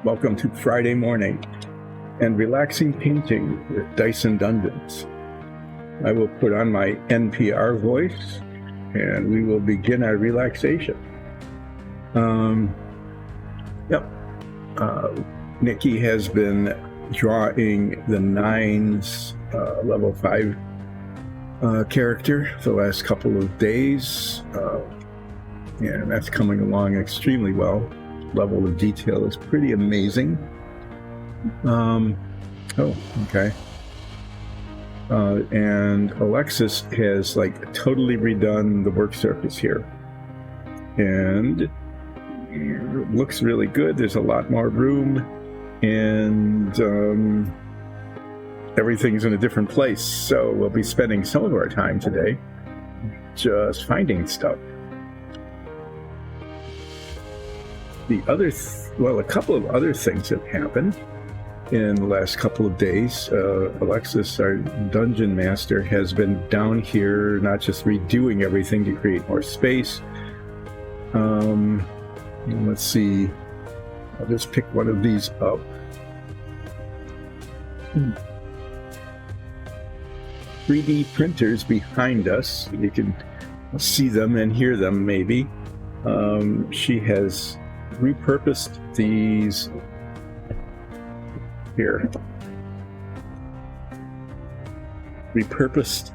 Welcome to Friday morning and relaxing painting with Dyson Dungeons. I will put on my NPR voice and we will begin our relaxation. Nikki has been drawing the Nines level 5 character for the last couple of days, and that's coming along extremely well. Level of detail is pretty amazing. Okay. And Alexis has totally redone the work surface here, and it looks really good. There's a lot more room, and everything's in a different place. So we'll be spending some of our time today just finding stuff. A couple of other things have happened in the last couple of days. Alexis, our dungeon master, has been down here not just redoing everything to create more space. Let's see. I'll just pick one of these up. 3D printers behind us. You can see them and hear them maybe. She has repurposed these here. Repurposed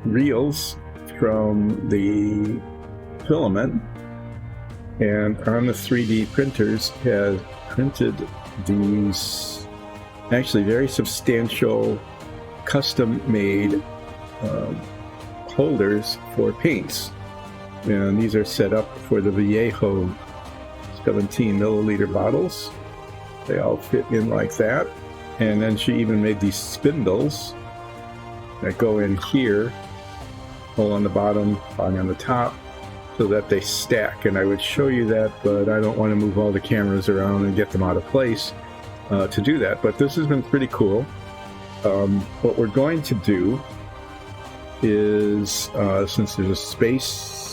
reels from the filament, and on the 3D printers has printed these actually very substantial custom-made holders for paints. And these are set up for the Vallejo 17 milliliter bottles. They all fit in like that. And then she even made these spindles that go in here, hole on the bottom, hole on the top, so that they stack. And I would show you that, but I don't want to move all the cameras around and get them out of place to do that. But this has been pretty cool. What we're going to do is, since there's a space,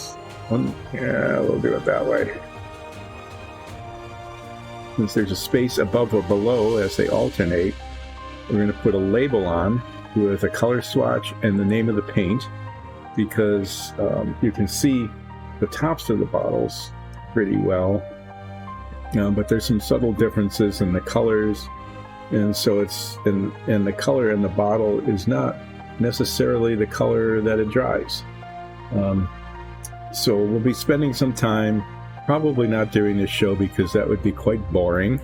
we'll do it that way. Since there's a space above or below as they alternate, we're going to put a label on with a color swatch and the name of the paint, because you can see the tops of the bottles pretty well, but there's some subtle differences in the colors, and so and the color in the bottle is not necessarily the color that it dries. So we'll be spending some time, probably not during this show because that would be quite boring,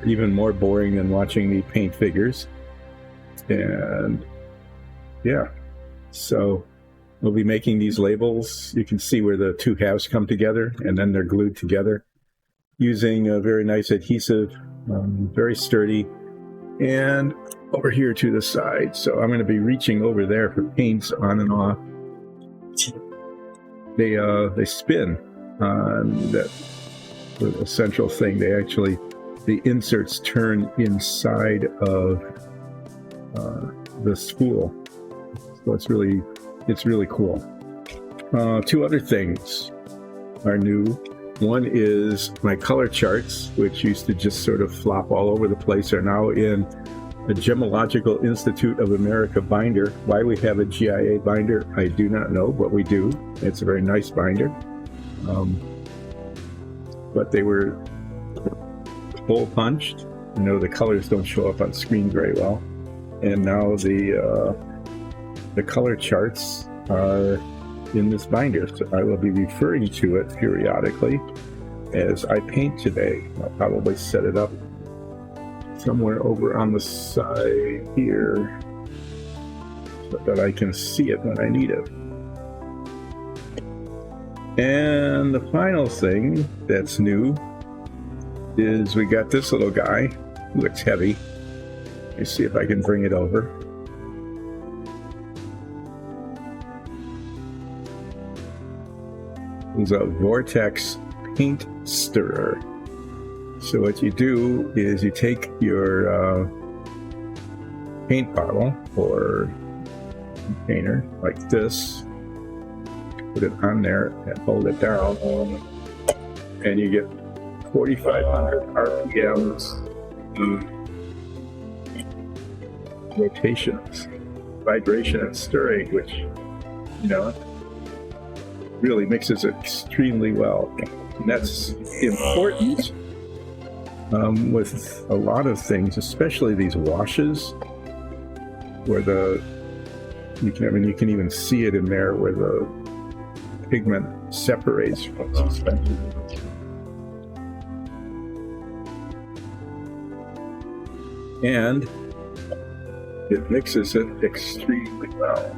even more boring than watching me paint figures. And yeah, so we'll be making these labels. You can see where the two halves come together and then they're glued together using a very nice adhesive, very sturdy. And over here to the side. So I'm going to be reaching over there for paints on and off. They spin on that essential thing. The inserts turn inside of the spool. So it's really cool. Two other things are new. One is my color charts, which used to just sort of flop all over the place, are now in a Gemological Institute of America binder. Why we have a GIA binder, I do not know, but we do. It's a very nice binder. But they were hole punched. The colors don't show up on screen very well. And now the color charts are in this binder. So I will be referring to it periodically as I paint today. I'll probably set it up somewhere over on the side here so that I can see it when I need it. And the final thing that's new is we got this little guy who looks heavy. Let me see if I can bring it over. It's a Vortex paint stirrer. So what you do is you take your paint bottle or container like this, put it on there and hold it down, and you get 4,500 RPMs rotations, vibration and stirring, which, you know, really mixes it extremely well. And that's important with a lot of things, especially these washes, where you can even see it in there where the pigment separates from the suspension. And it mixes it extremely well.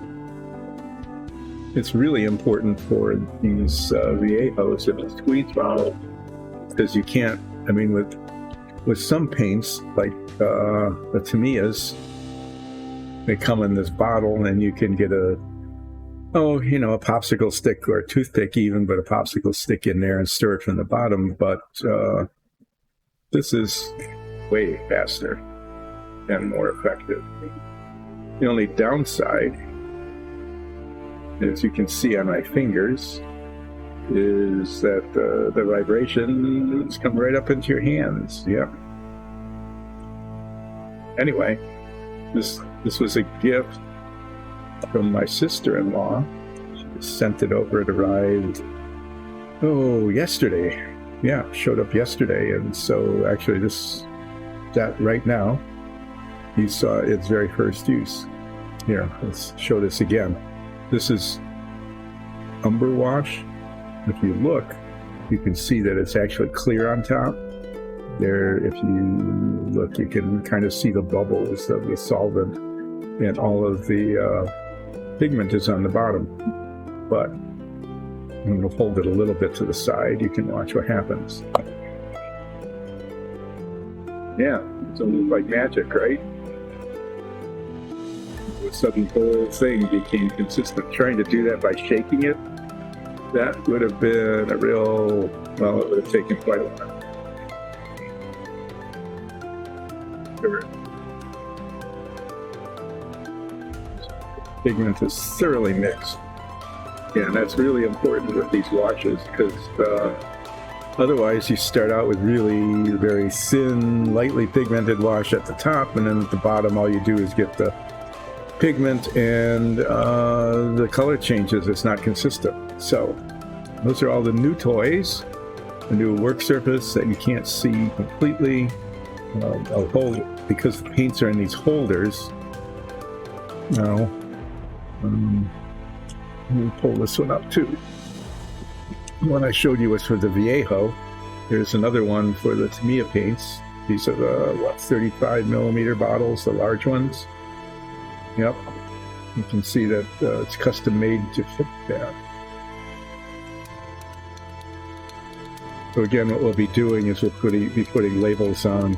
It's really important for these viejos in the squeeze bottle, because you can't, I mean, with some paints, like the Tamiya's, they come in this bottle and you can get a popsicle stick or a toothpick even, but a popsicle stick in there and stir it from the bottom. But this is way faster and more effective. The only downside, as you can see on my fingers, is that the vibrations come right up into your hands. Yeah. Anyway, this was a gift from my sister-in-law. She sent it over. It arrived yesterday. Yeah, showed up yesterday. And so actually that right now, you saw its very first use. Here, let's show this again. This is umber wash. If you look, you can see that it's actually clear on top. There, if you look, you can kind of see the bubbles of the solvent, and all of the pigment is on the bottom. But I'm going to hold it a little bit to the side. You can watch what happens. Yeah, it's almost like magic, right? The sudden whole thing became consistent. Trying to do that by shaking it, that would have been it would have taken quite a while. Pigment is thoroughly mixed. Yeah, and that's really important with these washes, because otherwise you start out with really very thin, lightly pigmented wash at the top, and then at the bottom all you do is get the pigment, and the color changes. It's not consistent. So those are all the new toys, the new work surface that you can't see completely. I'll hold it because the paints are in these holders. Now, let me pull this one up too. The one I showed you was for the Viejo. There's another one for the Tamiya paints. These are the 35 millimeter bottles, the large ones. Yep, you can see that it's custom made to fit that. So again, what we'll be doing is we'll be putting labels on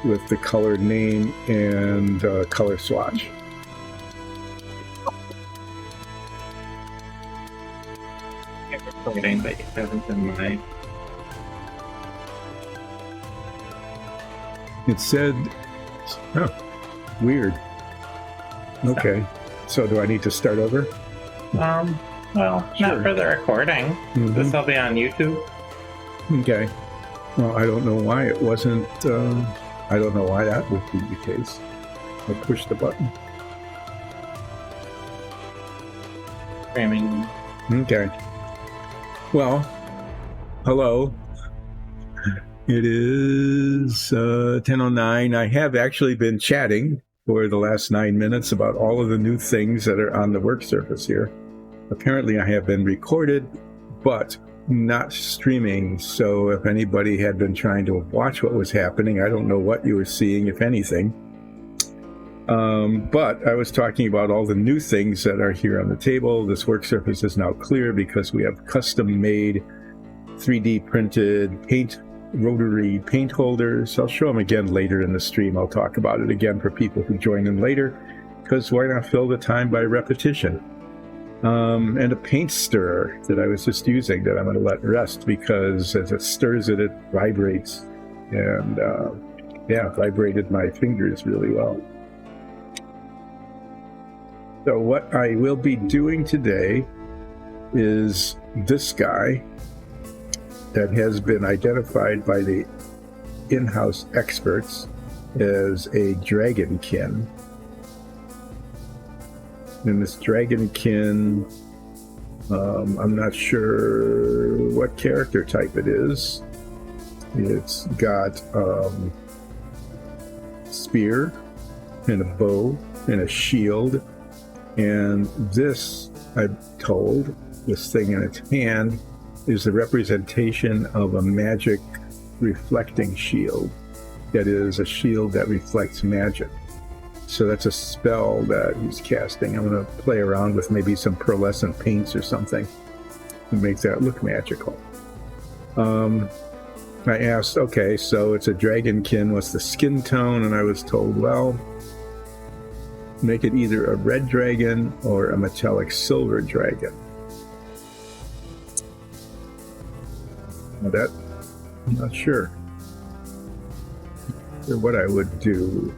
with the color name and color swatch. Recording, but you haven't been live. It said, weird. Okay, so do I need to start over? Well, Sure. not for the recording. Mhm. This will be on YouTube. Okay. Well, I don't know why it wasn't, I don't know why that would be the case. I'll push the button. Streaming. Okay. Well, hello. It is 10:09. I have actually been chatting for the last 9 minutes about all of the new things that are on the work surface here. Apparently I have been recorded, but not streaming. So if anybody had been trying to watch what was happening, I don't know what you were seeing, if anything. But I was talking about all the new things that are here on the table. This work surface is now clear because we have custom-made 3D printed rotary paint holders. I'll show them again later in the stream. I'll talk about it again for people who join in later, because why not fill the time by repetition? And a paint stirrer that I was just using that I'm going to let rest, because as it stirs it, it vibrates. And vibrated my fingers really well. So what I will be doing today is this guy. that has been identified by the in-house experts as a Dragonkin. And this Dragonkin, I'm not sure what character type it is. It's got spear and a bow and a shield, and this, I'm told, this thing in its hand is the representation of a magic reflecting shield. That is a shield that reflects magic. So that's a spell that he's casting. I'm going to play around with maybe some pearlescent paints or something to make that look magical. I asked, okay, so it's a Dragonkin, what's the skin tone? And I was told, well, make it either a red dragon or a metallic silver dragon. Now that, I'm not sure what I would do.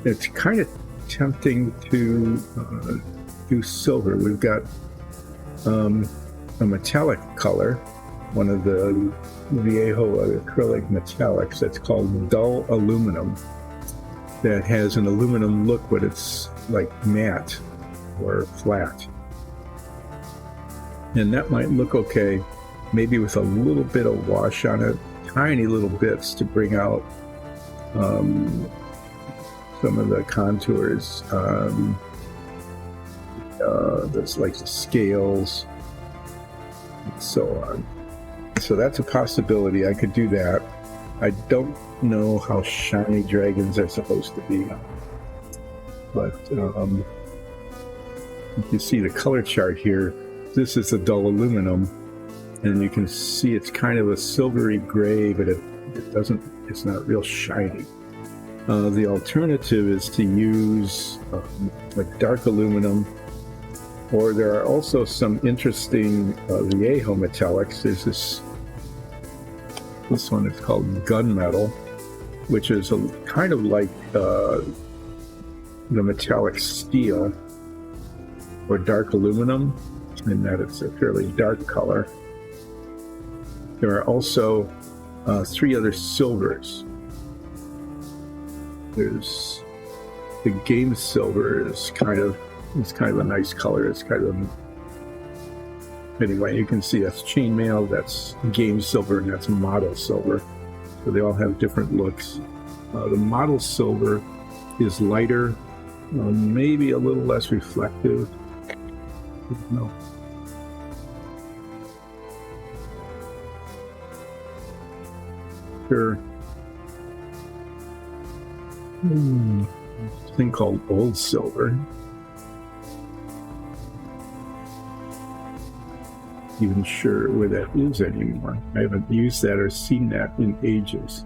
It's kind of tempting to do silver. We've got a metallic color, one of the Viejo acrylic metallics that's called dull aluminum, that has an aluminum look, but it's like matte or flat. And that might look okay, maybe with a little bit of wash on it, tiny little bits to bring out some of the contours. There's like the scales and so on. So that's a possibility. I could do that. I don't know how shiny dragons are supposed to be, but if you see the color chart here, this is a dull aluminum, and you can see it's kind of a silvery gray, but it's not real shiny. The alternative is to use like dark aluminum, or there are also some interesting Viejo metallics. There's this one is called gunmetal, which is kind of like the metallic steel or dark aluminum, in that it's a fairly dark color. There are also 3 other silvers. There's the game silver is kind of a nice color. It's kind of anyway. You can see that's chainmail, that's game silver, and that's model silver. So they all have different looks. The model silver is lighter, maybe a little less reflective. No. Sure. This thing called old silver. Even sure where that is anymore. I haven't used that or seen that in ages.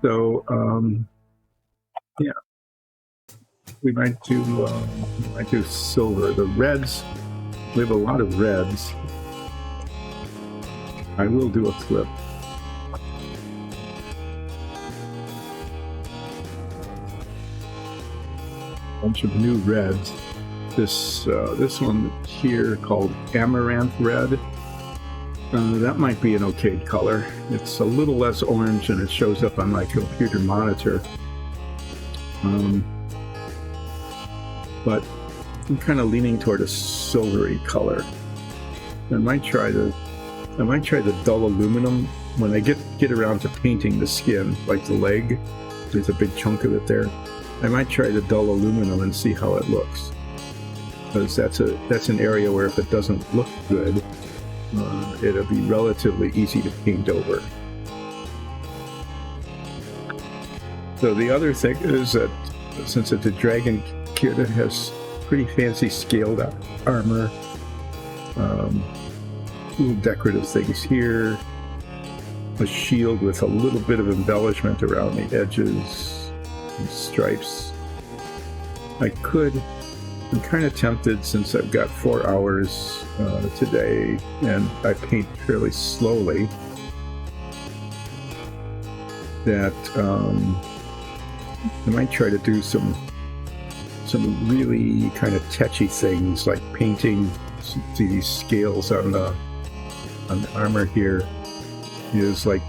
So, yeah, we might do silver. The reds, we have a lot of reds. I will do a flip. Bunch of new reds. This one here called Amaranth Red. That might be an okay color. It's a little less orange and it shows up on my computer monitor. But I'm kind of leaning toward a silvery color. I might try the dull aluminum when I get around to painting the skin, like the leg. There's a big chunk of it there. I might try the dull aluminum and see how it looks. Because that's an area where if it doesn't look good, it'll be relatively easy to paint over. So the other thing is that since it's a dragon kit, it has pretty fancy scaled armor, little decorative things here, a shield with a little bit of embellishment around the edges and stripes. I'm kind of tempted, since I've got 4 hours today and I paint fairly slowly, that I might try to do some really kind of tetchy things, like painting, see these scales on the armor here, is like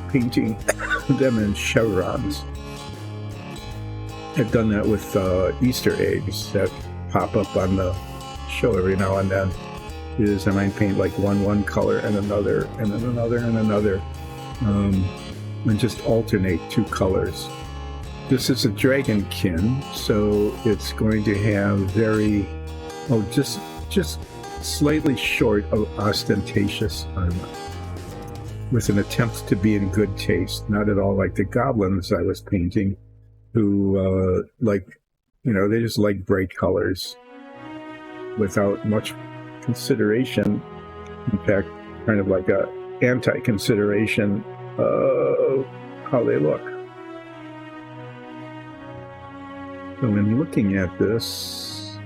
painting them in chevrons. I've done that with Easter eggs that pop up on the show every now and then. Is I might paint like one color and another, and then another and another, and just alternate two colors. This is a Dragonkin, so it's going to have very, just slightly short of ostentatious armor, with an attempt to be in good taste. Not at all like the goblins I was painting, who they just like bright colors without much consideration. In fact, kind of like a anti-consideration of how they look. So in looking at this,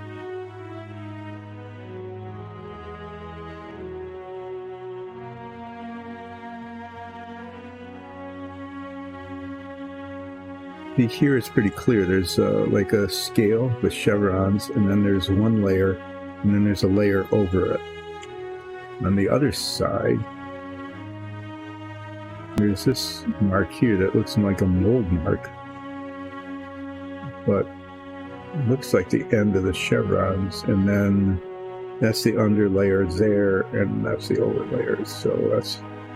here it's pretty clear. There's like a scale with chevrons, and then there's one layer, and then there's a layer over it. On the other side, there's this mark here that looks like a mold mark, but it looks like the end of the chevrons, and then that's the under layer there, and that's the over layers. So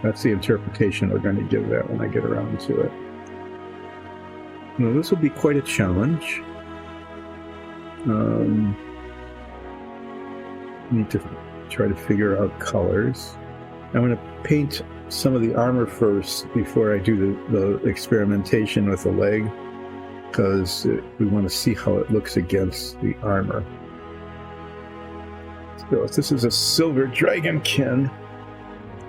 that's the interpretation we're going to give that when I get around to it. Now, this will be quite a challenge. Need to try to figure out colors. I'm going to paint some of the armor first before I do the experimentation with the leg, because we want to see how it looks against the armor. So if this is a silver Dragonkin,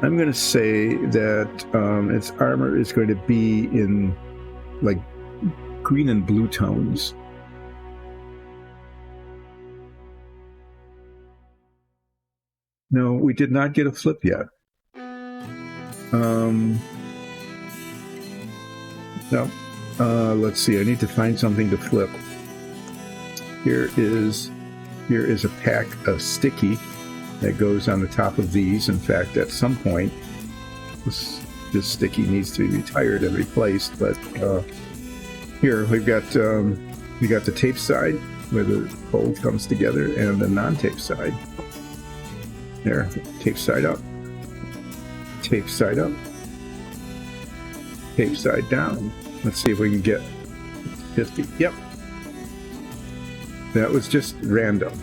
I'm going to say that its armor is going to be in like green and blue tones. No, we did not get a flip yet. No. Let's see. I need to find something to flip. Here is a pack of sticky that goes on the top of these. In fact, at some point, this sticky needs to be retired and replaced. But here we got the tape side where the fold comes together, and the non-tape side. There, tape side up, tape side up, tape side down. Let's see if we can get 50. Yep. That was just random.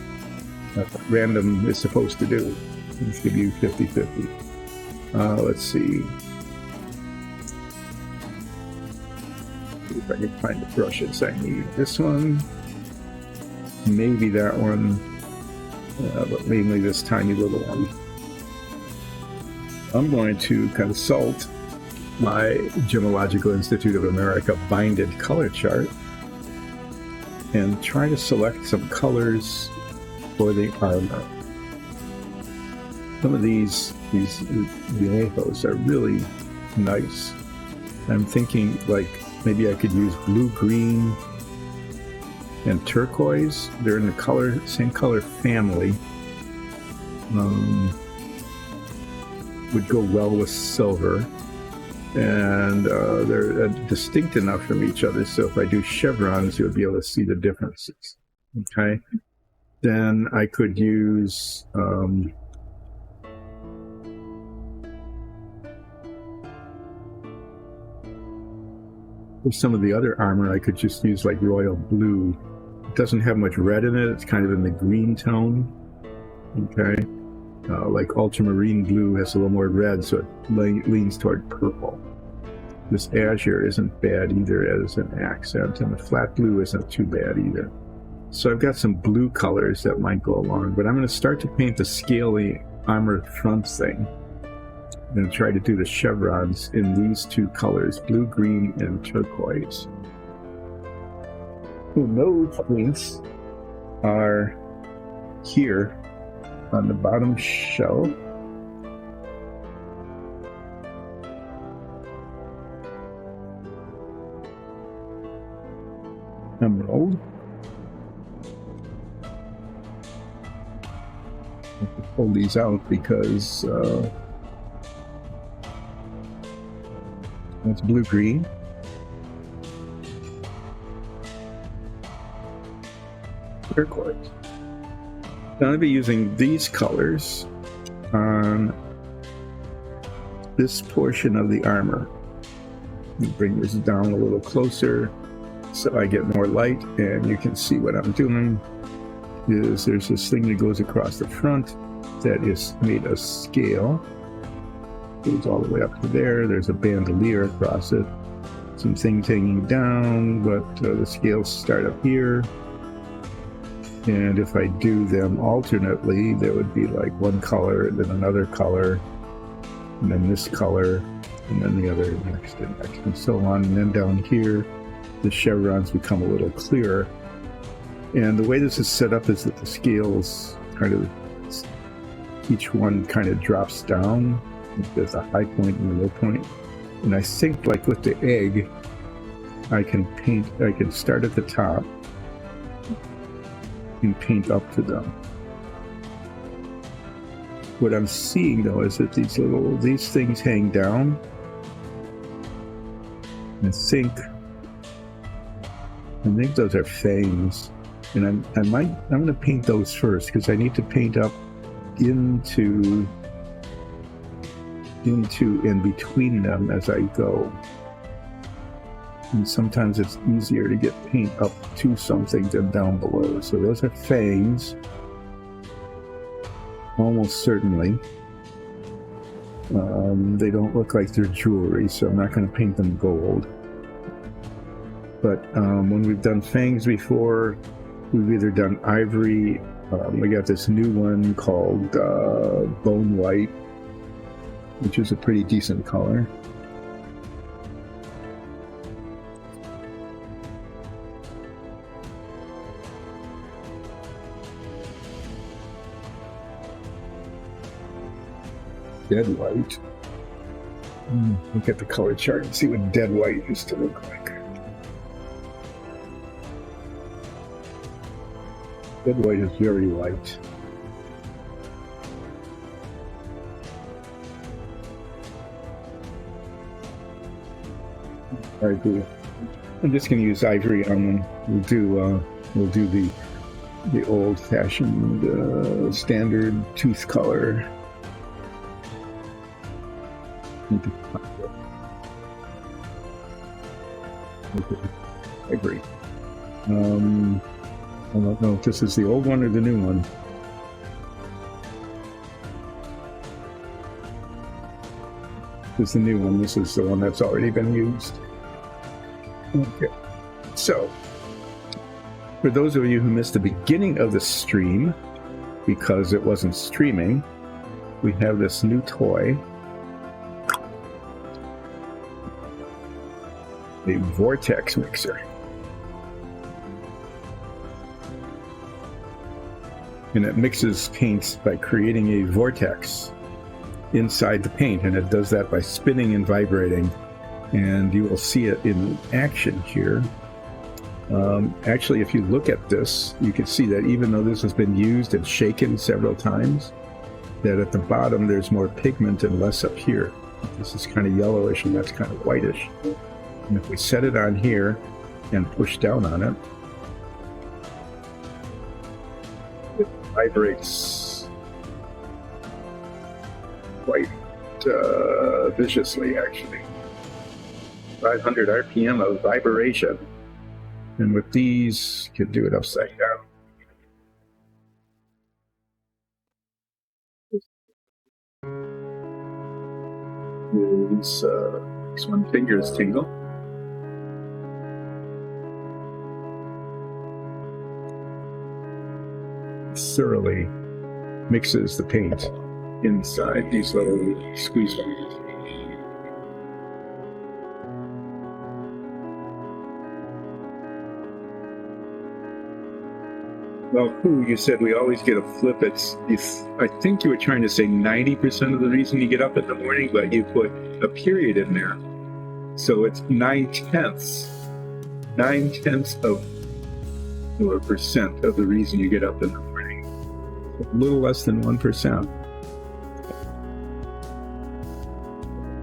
That's what random is supposed to do. Let's give you 50-50. Let's see. See if I can find the brushes I need. This one, maybe that one, but mainly this tiny little one. I'm going to consult my Gemological Institute of America binded color chart and try to select some colors for the armor. Some of these viejos are really nice. I'm thinking like maybe I could use blue, green, and turquoise. They're in the same color family. Would go well with silver. And they're distinct enough from each other, so if I do chevrons, you'll be able to see the differences. Okay? Then I could use for some of the other armor, I could just use like royal blue. It doesn't have much red in it. It's kind of in the green tone. Okay? Like ultramarine blue has a little more red, so it leans toward purple. This azure isn't bad either as an accent, and the flat blue isn't too bad either. So I've got some blue colors that might go along, but I'm going to start to paint the scaly armor front thing. I'm going to try to do the chevrons in these two colors, blue, green, and turquoise. Those points are here on the bottom shelf. Emerald. I have to pull these out because That's blue-green. Turquoise. I'm going to be using these colors on this portion of the armor. Bring this down a little closer so I get more light, and you can see what I'm doing is there's this thing that goes across the front that is made of scale. Goes all the way up to there. There's a bandolier across it. Some things hanging down, but the scales start up here. And if I do them alternately, there would be like one color, and then another color, and then this color, and then the other next, and so on. And then down here, the chevrons become a little clearer. And the way this is set up is that the scales kind of, each one kind of drops down. There's a high point and a low point. And I think, like with the egg, I can start at the top and paint up to them. What I'm seeing though is that these things hang down. I think those are fangs, and I'm going to paint those first because I need to paint up into and between them as I go. And sometimes it's easier to get paint up to something than down below. So those are fangs, almost certainly. They don't look like they're jewelry, so I'm not going to paint them gold. But when we've done fangs before, we've either done ivory. We got this new one called bone white, which is a pretty decent color. Dead white. Look at the color chart and see what dead white used to look like. Dead white is very light. Ivory. I'm just going to use ivory on them. We'll do the old-fashioned standard tooth color. Ivory. I don't know if this is the old one or the new one. This is the new one. This is the one that's already been used. Okay. So, for those of you who missed the beginning of the stream, because it wasn't streaming, we have this new toy. A vortex mixer. And it mixes paints by creating a vortex inside the paint, and it does that by spinning and vibrating, and you will see it in action here. Actually, if you look at this, you can see that even though this has been used and shaken several times, that at the bottom there's more pigment and less up here. This is kind of yellowish and that's kind of whitish. And if we set it on here and push down on it, it vibrates quite viciously, actually. 500 RPM of vibration. And with these, you can do it upside down. Makes one fingers tingle. Thoroughly mixes the paint inside these little squeeze bubbles. Well, you said we always get a flip. I think you were trying to say 90% of the reason you get up in the morning, but you put a period in there. So it's 9/10. 9/10 of or percent of the reason you get up in the morning. A little less than 1%.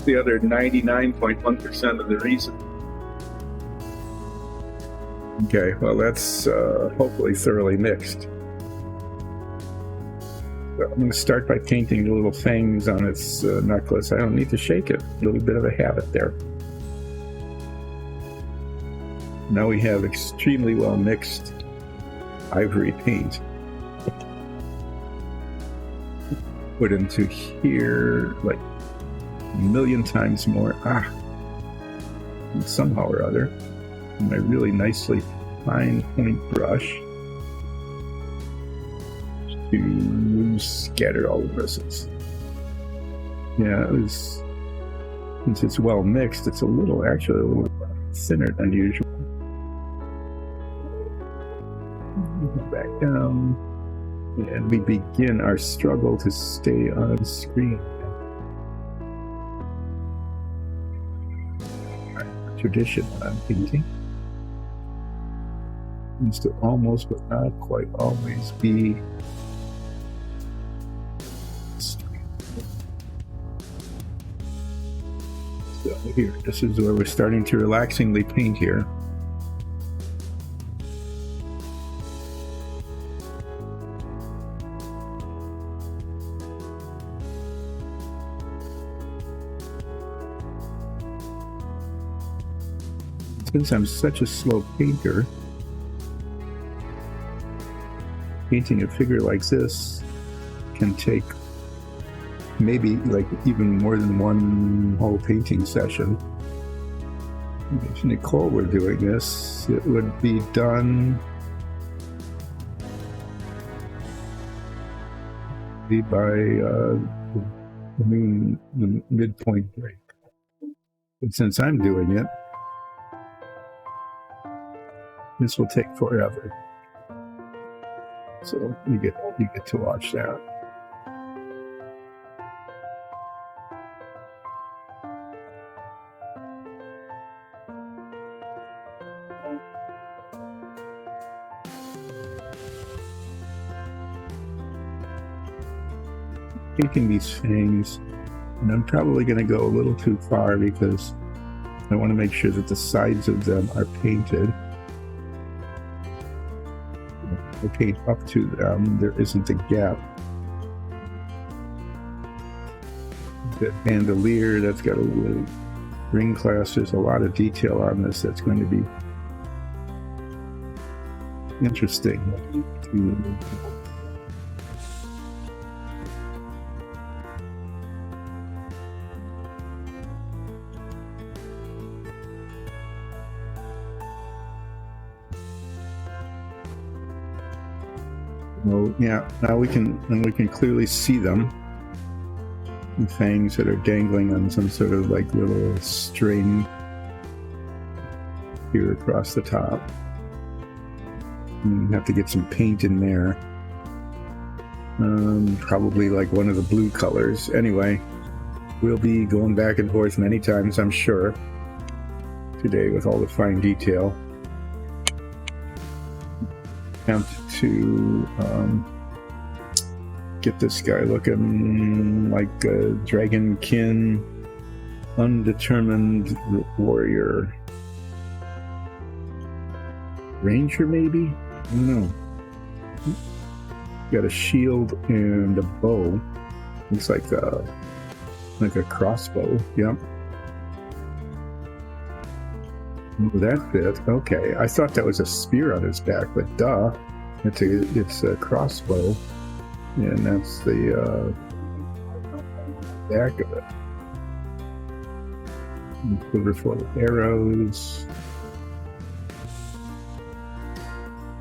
the other 99.1% of the reason. Okay, well that's hopefully thoroughly mixed. So I'm going to start by painting the little fangs on its necklace. I don't need to shake it. A little bit of a habit there. Now we have extremely well mixed ivory paint. Put into here like a million times more. And somehow or other, my really nicely fine point brush to scatter all the bristles. Yeah, since it's well mixed, it's actually a little thinner than usual. Back down, and we begin our struggle to stay on screen. Tradition when I'm painting needs to almost but not quite always be straight. So here, this is where we're starting to relaxingly paint here. Since I'm such a slow painter, painting a figure like this can take maybe like even more than one whole painting session. If Nicole were doing this, it would be done by the midpoint break. But since I'm doing it, this will take forever. So you get to watch that. Painting these fangs, and I'm probably going to go a little too far because I want to make sure that the sides of them are painted. I paint up to them, there isn't a gap. The bandolier, that's got a ring clasp. There's a lot of detail on this that's going to be interesting. Well, yeah, now we can clearly see them. The fangs that are dangling on some sort of like little string here across the top. And you have to get some paint in there. Probably like one of the blue colors. Anyway, we'll be going back and forth many times, I'm sure, today with all the fine detail. Attempt to get this guy looking like a Dragonkin, undetermined warrior. Ranger, maybe? I don't know. Got a shield and a bow. Looks like a crossbow. Yep. Oh, that fit. Okay, I thought that was a spear on his back, but duh, it's a crossbow, and that's the back of it. Quiver full of arrows.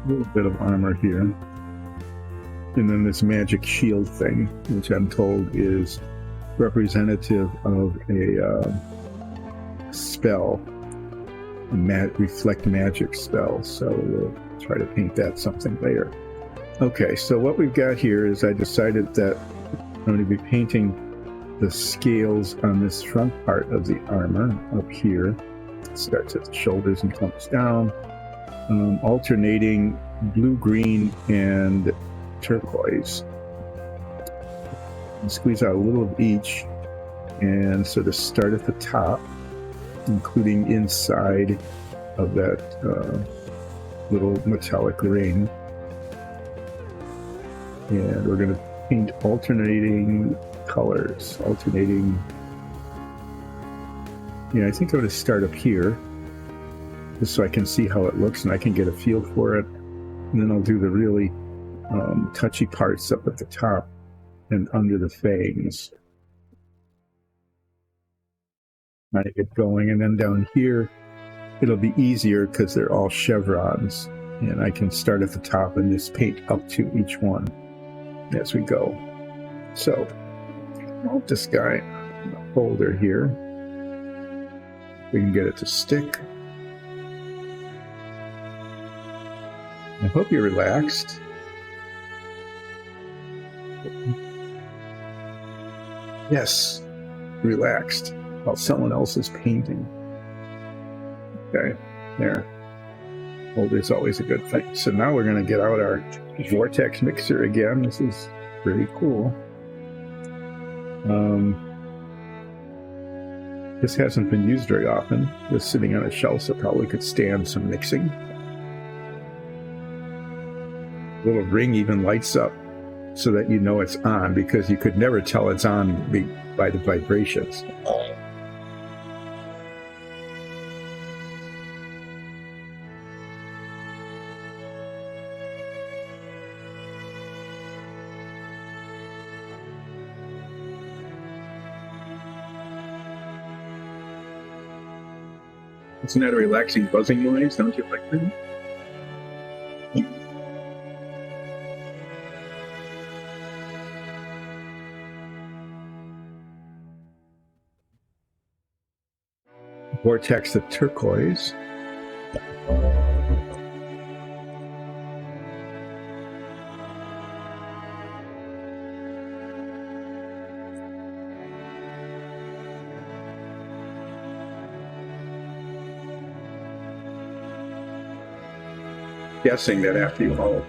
A little bit of armor here, and then this magic shield thing, which I'm told is representative of a spell. Reflect magic spell, so we'll try to paint that something later. Okay, so what we've got here is I decided that I'm going to be painting the scales on this front part of the armor up here. It starts at the shoulders and comes down, alternating blue, green, and turquoise. And squeeze out a little of each, And so to start at the top, including inside of that little metallic ring, and we're going to paint alternating colors, yeah, I think I'm going to start up here just so I can see how it looks and I can get a feel for it, and then I'll do the really touchy parts up at the top and under the fangs. Trying to get going, and then down here it'll be easier because they're all chevrons, and I can start at the top and just paint up to each one as we go. So I'll put this guy in the folder here. We can get it to stick. I hope you're relaxed. Yes, relaxed while someone else is painting. Okay, there. Folder's always a good thing. So now we're going to get out our vortex mixer again. This is pretty cool. This hasn't been used very often. It's sitting on a shelf, so probably could stand some mixing. The little ring even lights up so that you know it's on, because you could never tell it's on by the vibrations. Isn't that a relaxing buzzing noise? Don't you like that? Vortex the turquoise. Guessing that after you all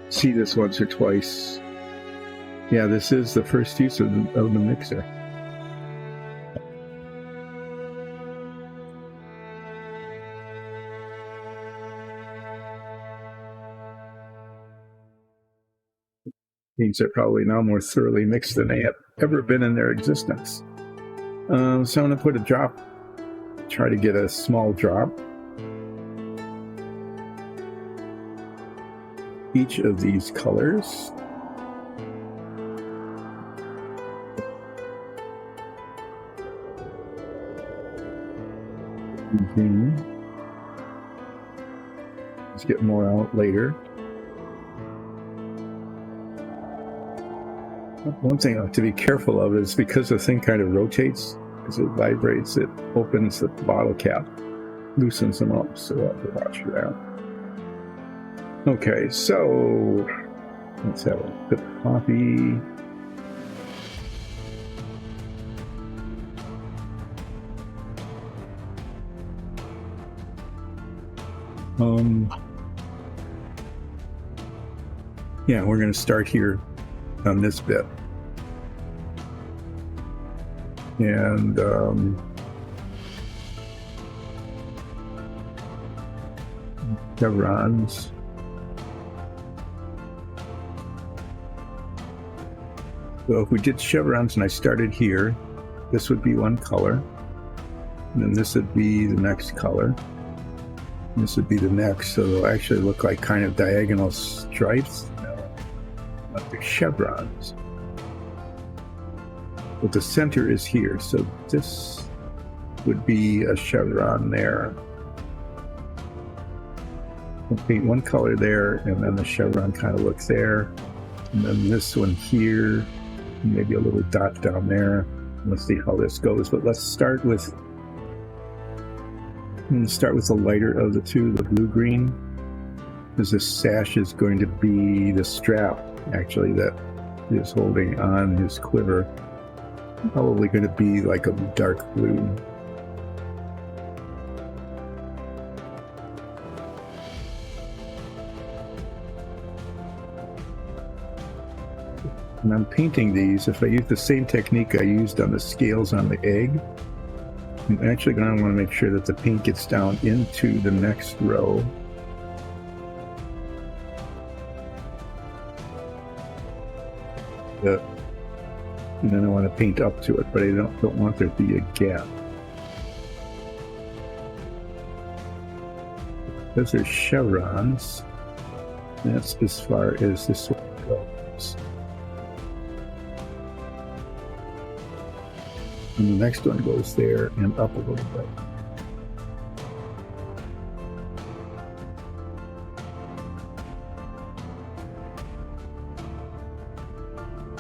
see this once or twice, yeah, this is the first use of the mixer. These are probably now more thoroughly mixed than they have ever been in their existence. So I'm going to put a drop, try to get a small drop. Each of these colors. Green. Let's get more out later. One thing to be careful of is because the thing kind of rotates, as it vibrates, it opens the bottle cap, loosens them up, so I'll have to watch for that. Okay, so let's have a bit of coffee. Yeah, we're going to start here on this bit. And chevrons. So if we did chevrons and I started here, this would be one color. And then this would be the next color. And this would be the next. So they'll actually look like kind of diagonal stripes, like the chevrons. But the center is here, so this would be a chevron there. We'll paint one color there, and then the chevron kind of looks there. And then this one here, and maybe a little dot down there. Let's see how this goes. But let's start with, the lighter of the two, the blue-green. Because this sash is going to be the strap, actually, that is holding on his quiver. Probably going to be like a dark blue. And I'm painting these. If I use the same technique I used on the scales on the egg, I'm actually going to want to make sure that the paint gets down into the next row. And then I want to paint up to it, but I don't want there to be a gap. Those are chevrons. That's as far as this one goes. And the next one goes there and up a little bit.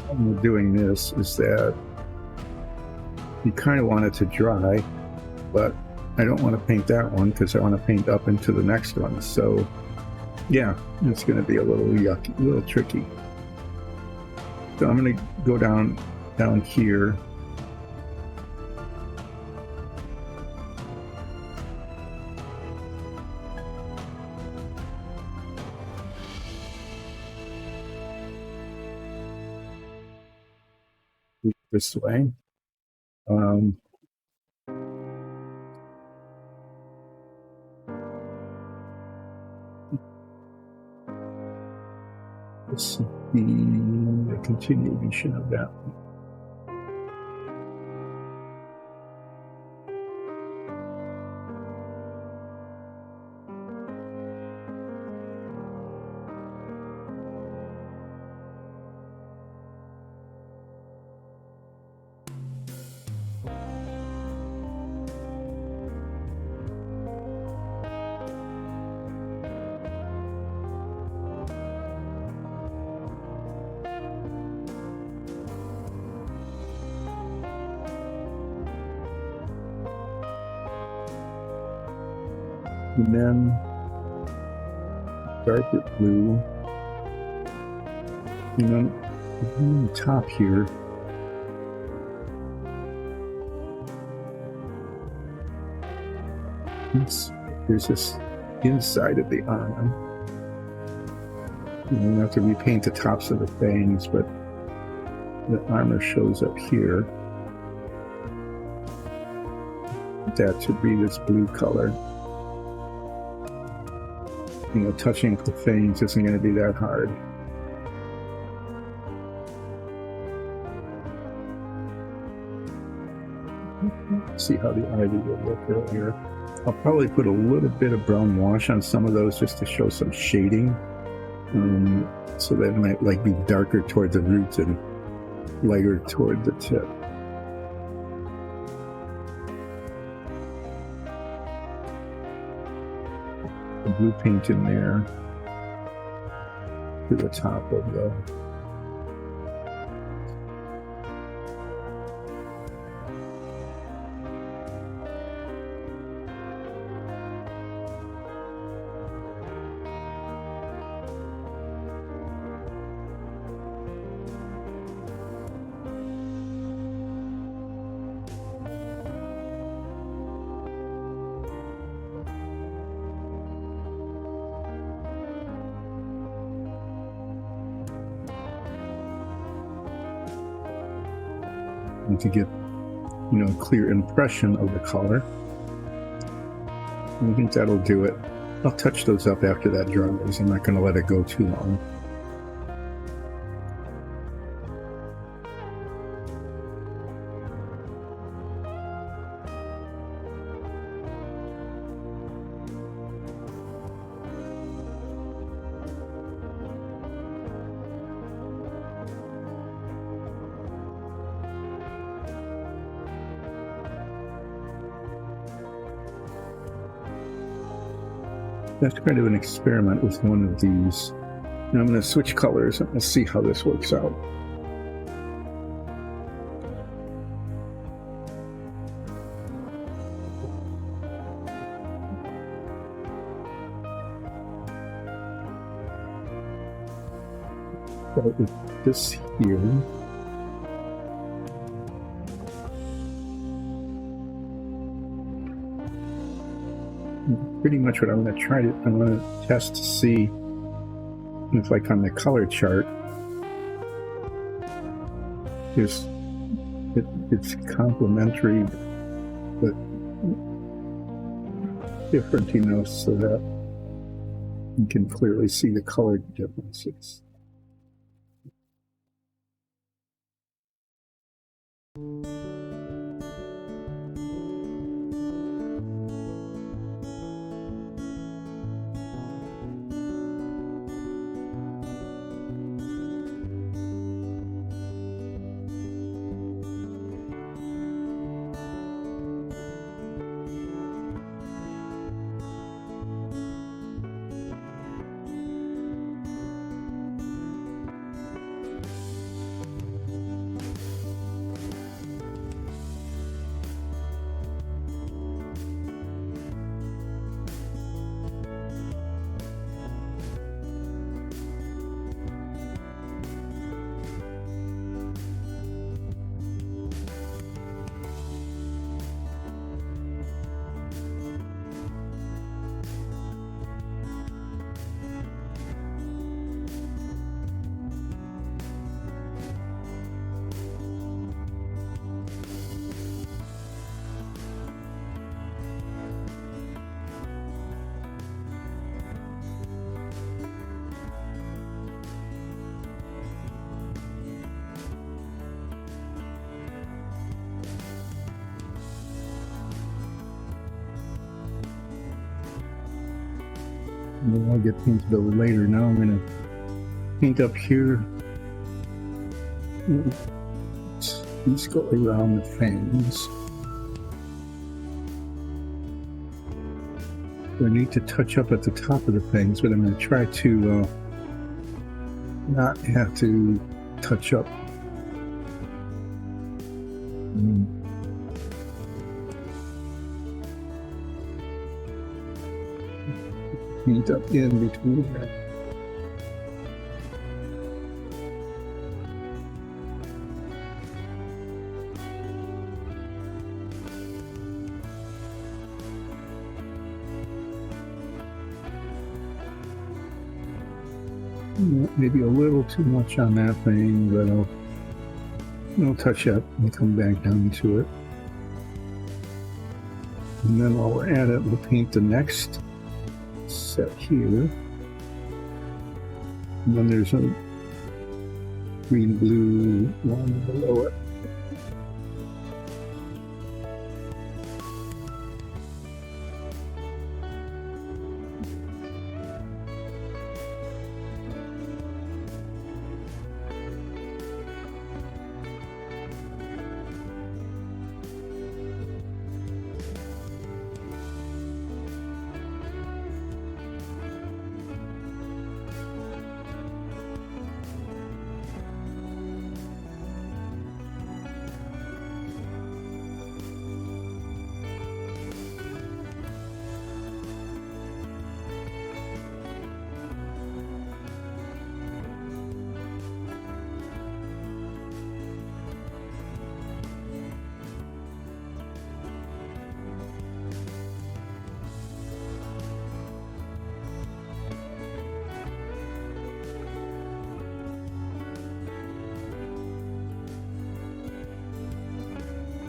When we're doing this is that you kind of want it to dry, but I don't want to paint that one because I want to paint up into the next one. So yeah, it's going to be a little yucky, a little tricky. So I'm going to go down here. This way. This is the continuation of that one. And then darker blue. And then on the top here, there's this inside of the arm. You don't have to repaint the tops of the fangs, but the armor shows up here. That should be this blue color. You know, touching the fangs isn't going to be that hard. See how the ivy will look earlier. I'll probably put a little bit of brown wash on some of those just to show some shading. So that might like be darker toward the roots and lighter toward the tip. The blue paint in there to the top of the to get, you know, a clear impression of the color. I think that'll do it. I'll touch those up after that dries. I'm not going to let it go too long. That's kind of an experiment with one of these. And I'm going to switch colors and we'll see how this works out. Start with this here. Pretty much what I'm going to try to, I'm going to test to see if, like on the color chart, it's complementary, but different, so that you can clearly see the color differences. I'll get painted over later. Now I'm going to paint up here. Let's go around the fangs. I need to touch up at the top of the fangs, but I'm going to try to not have to touch up. Paint up in between there. Maybe a little too much on that thing, but I'll touch up and come back down to it. And then while we're at it, we'll paint the next set here. And then there's a green-blue one below it.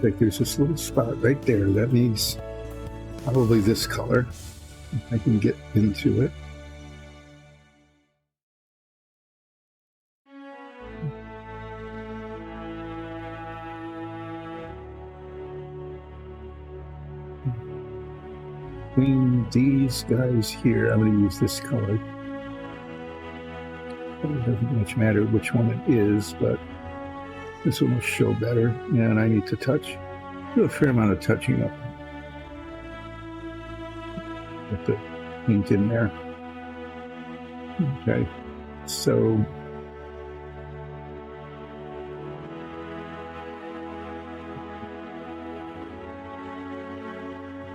Like there's this little spot right there. That means probably this color. If I can get into it. Between these guys here, I'm going to use this color. It doesn't much matter which one it is, but this one will show better. And I need to do a fair amount of touching up. Get the paint in there. Okay, so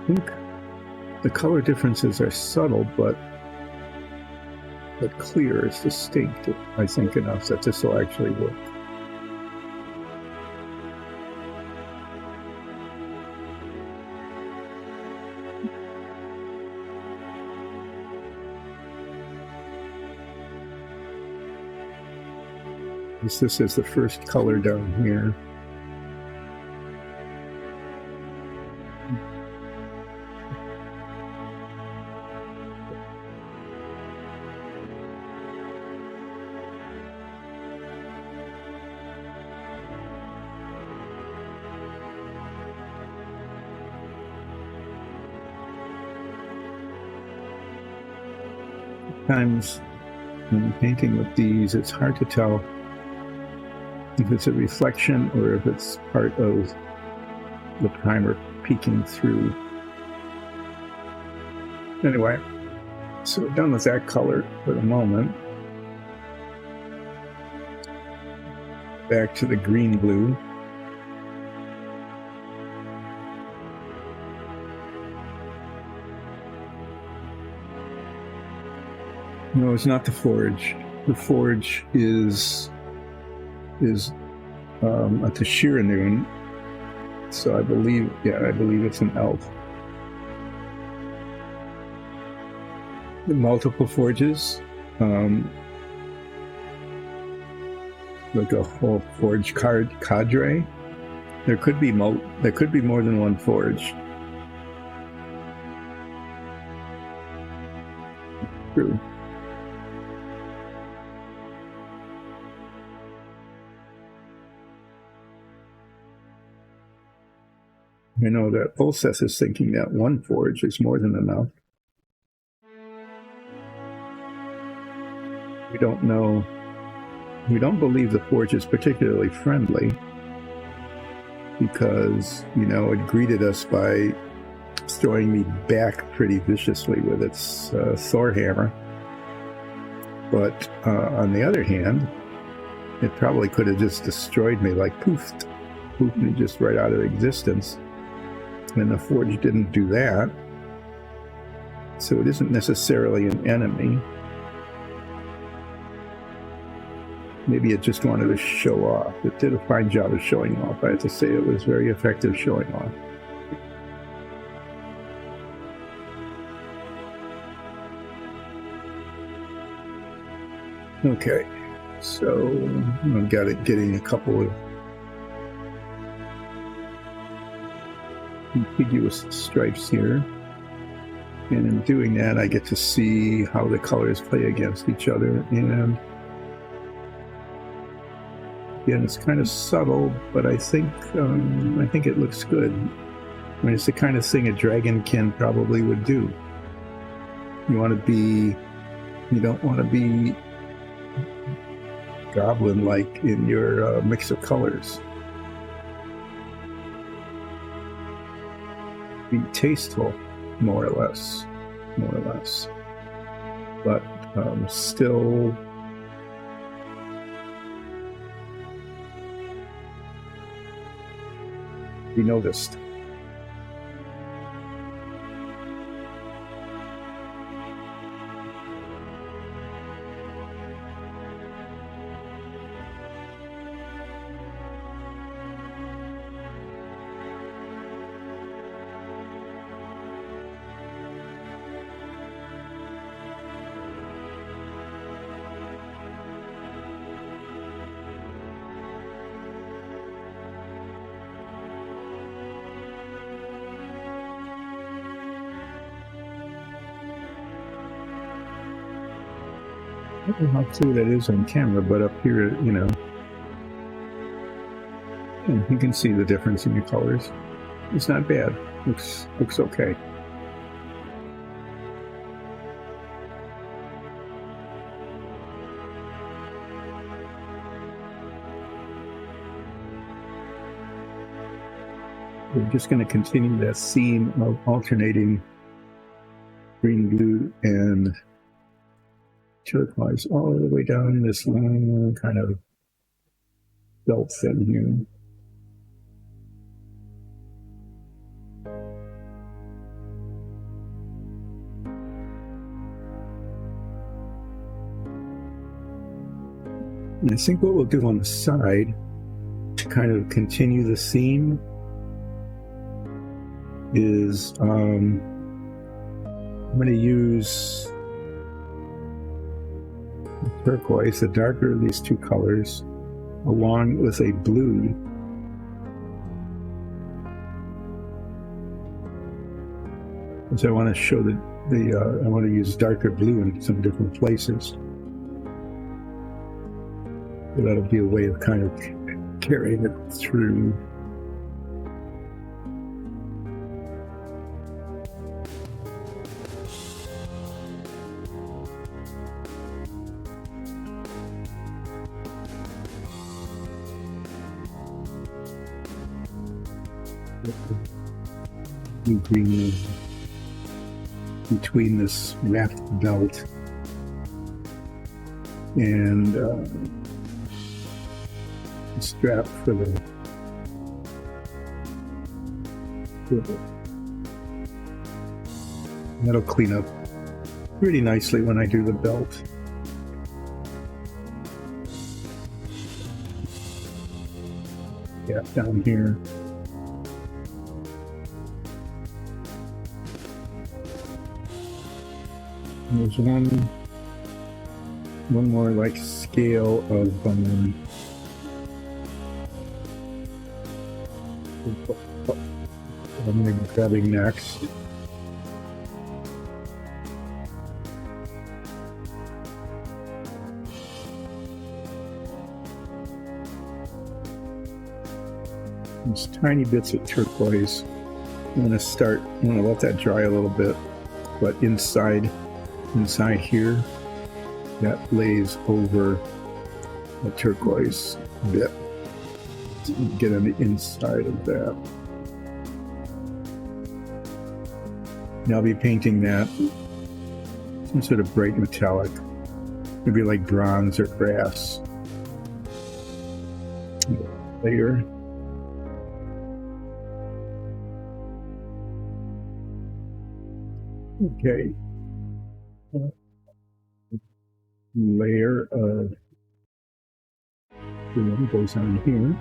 I think the color differences are subtle, but clear is distinct, I think, enough that this will actually work. This is the first color down here. Sometimes when painting with these, it's hard to tell if it's a reflection or if it's part of the primer peeking through. Anyway, so we're done with that color for the moment. Back to the green blue. No, it's not the forge. The forge is a Tashiranoon. So I believe it's an elf. The multiple forges, like a whole forge cadre. There could be more than one forge. True. I know that Ulseth is thinking that one forge is more than enough. We don't know. We don't believe the forge is particularly friendly because, it greeted us by throwing me back pretty viciously with its Thor hammer. But on the other hand, it probably could have just destroyed me, like poofed me just right out of existence. And the forge didn't do that. So it isn't necessarily an enemy. Maybe it just wanted to show off. It did a fine job of showing off. I have to say it was very effective showing off. Okay, so I've got it getting a couple of contiguous stripes here. And in doing that, I get to see how the colors play against each other. And again, it's kind of subtle, but I think it looks good. I mean, it's the kind of thing a Dragonkin probably would do. You don't want to be goblin-like in your mix of colors. Be tasteful, more or less, but still be noticed. I don't know how clear that is on camera, but up here, you can see the difference in your colors. It's not bad. Looks okay. We're just going to continue that theme of alternating green, blue, and turquoise all the way down this long kind of belt thing here. And I think what we'll do on the side to kind of continue the theme is I'm going to use turquoise, the darker of these two colors, along with a blue. Because I want to show that I want to use darker blue in some different places. So that'll be a way of kind of carrying it through. Blue green between this wrapped belt and the strap for the that'll clean up pretty nicely when I do the belt. Yeah, down here. And there's one more like scale of I'm going to be grabbing next. These tiny bits of turquoise. I'm going to let that dry a little bit, but inside here, that lays over the turquoise bit. So you get on the inside of that. Now I'll be painting that some sort of bright metallic, maybe like bronze or brass. Layer. Okay. Layer of green goes on here.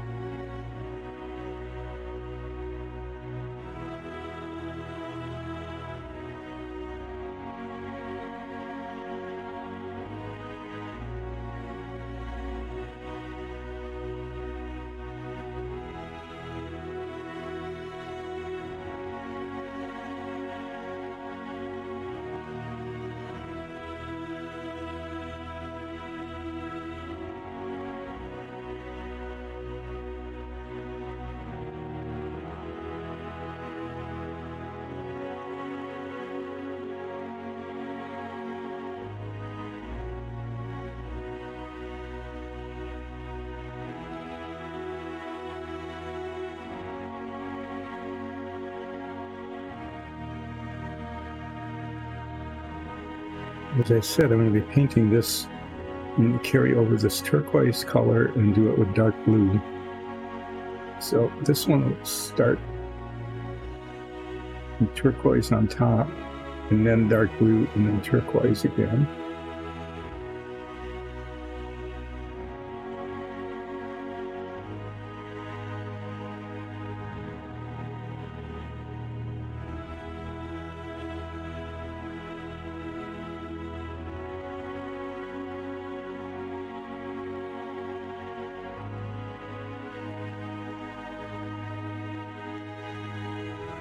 As I said, I'm going to be painting this and carry over this turquoise color and do it with dark blue. So this one will start with turquoise on top, and then dark blue, and then turquoise again.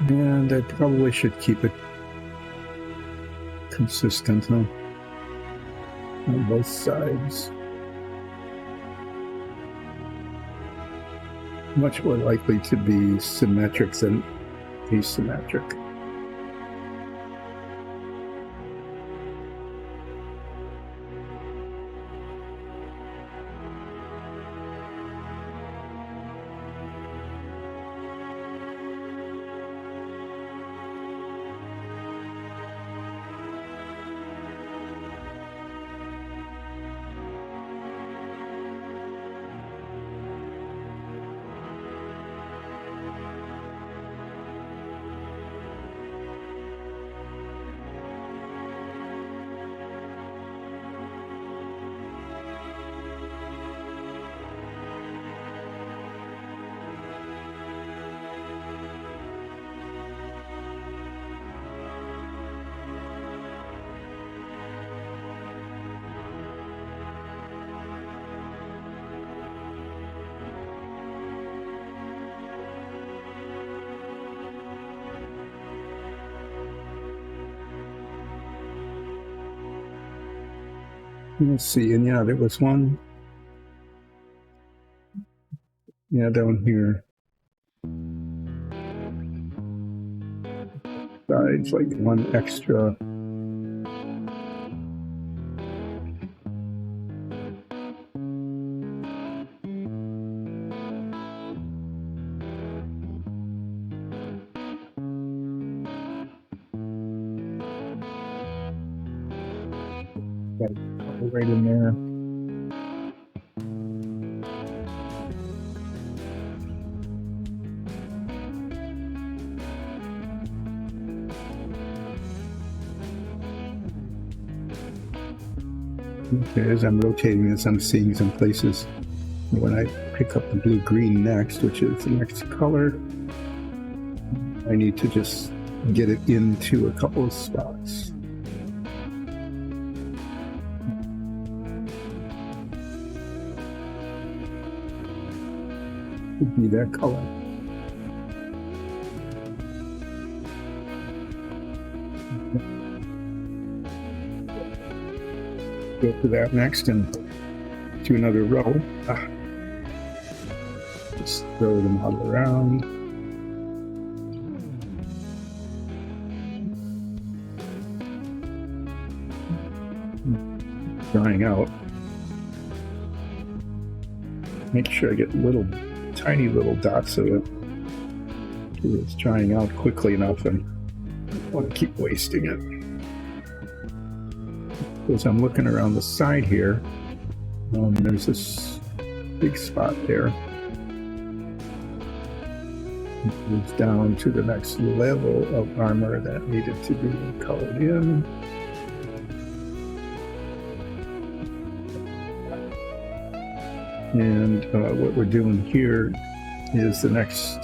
And I probably should keep it consistent, huh? On both sides. Much more likely to be symmetric than asymmetric. Let's see, and yeah, there was one. Yeah, down here. Sides, like one extra. Got a couple right in there. Okay, as I'm rotating this, I'm seeing some places. When I pick up the blue-green next, which is the next color, I need to just get it into a couple of spots. Could be that color. Go to that next and to another row. Just throw the model around. Drying out. Make sure I get little, tiny little dots of it. It's drying out quickly enough, and I don't want to keep wasting it. As I'm looking around the side here, there's this big spot there. It moves down to the next level of armor that needed to be colored in. And what we're doing here is the next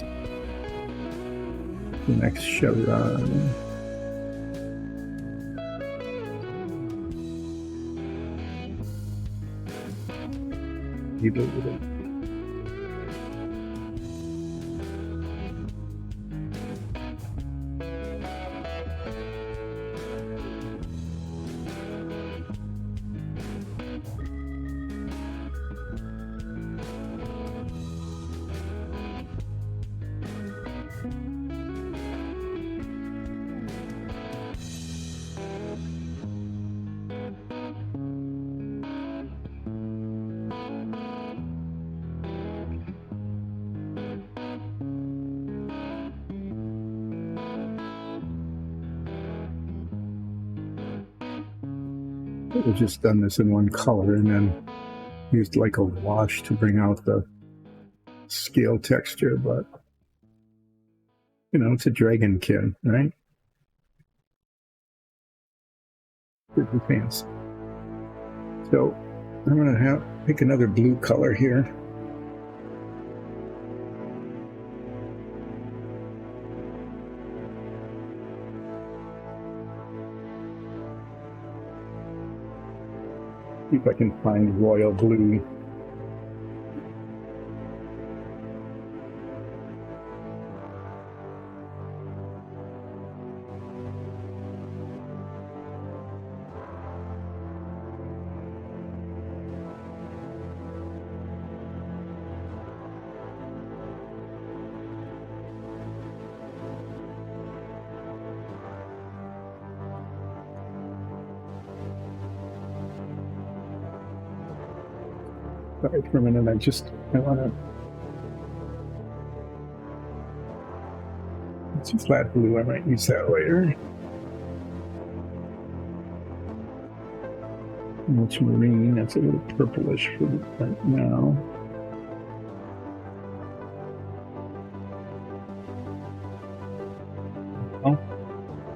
chevron. Need a little. I've just done this in one color and then used like a wash to bring out the scale texture, but you know, it's a Dragonkin, right? Pretty fancy. So I'm gonna pick another blue color here. See if I can find royal blue. Sorry for a minute, I want to. It's a flat blue, I might use that later. Ultramarine, that's a little purplish for right now. Oh,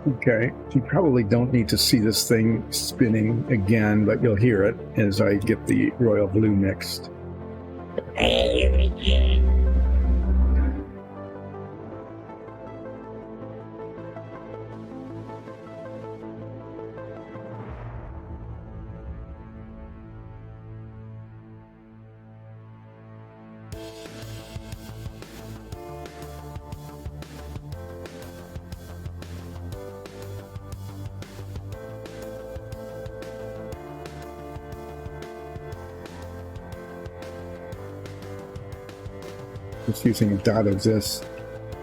okay. You probably don't need to see this thing spinning again, but you'll hear it as I get the royal blue mixed. Just using a dot of this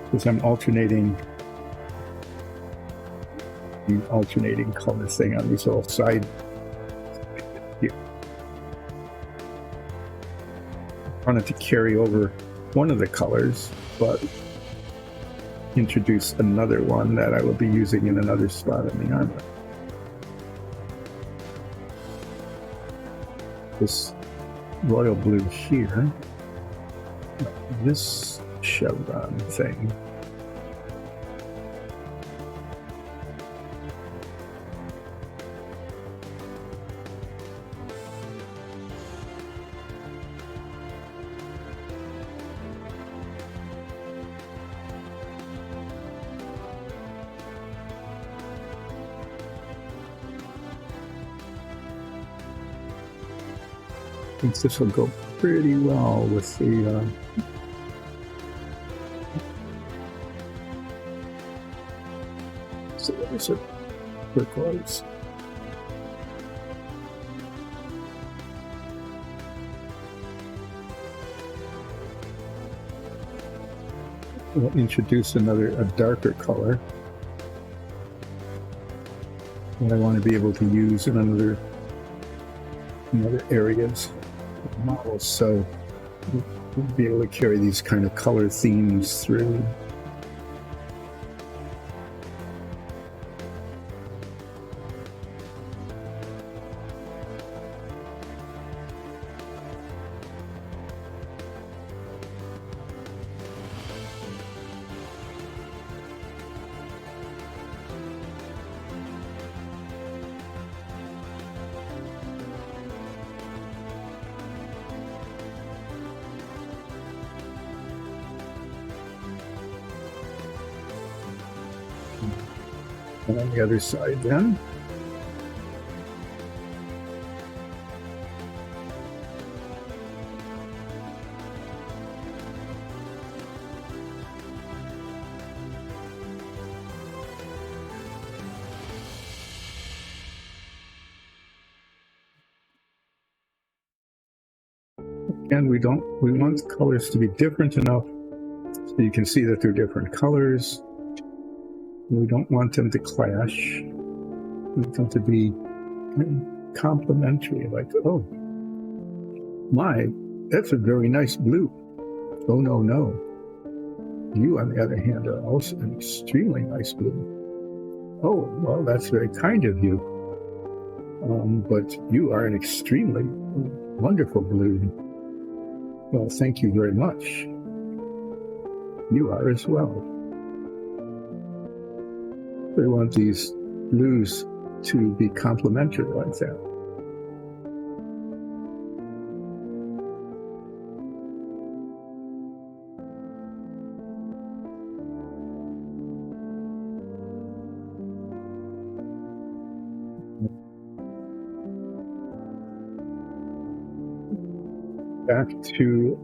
because I'm alternating color thing on these little side here. I wanted to carry over one of the colors, but introduce another one that I will be using in another spot in the armor. This royal blue here, this chevron thing. I think this will go pretty well with the so there's a turquoise. We'll introduce a darker color that I want to be able to use in other areas of models, so we'll be able to carry these kind of color themes through. And on the other side then. Again, we want the colors to be different enough so you can see that they're different colors. We don't want them to clash. We want them to be complementary, like, oh, my, that's a very nice blue. Oh, no, no. You, on the other hand, are also an extremely nice blue. Oh, well, that's very kind of you. But you are an extremely wonderful blue. Well, thank you very much. You are as well. We want these blues to be complementary like that. Back to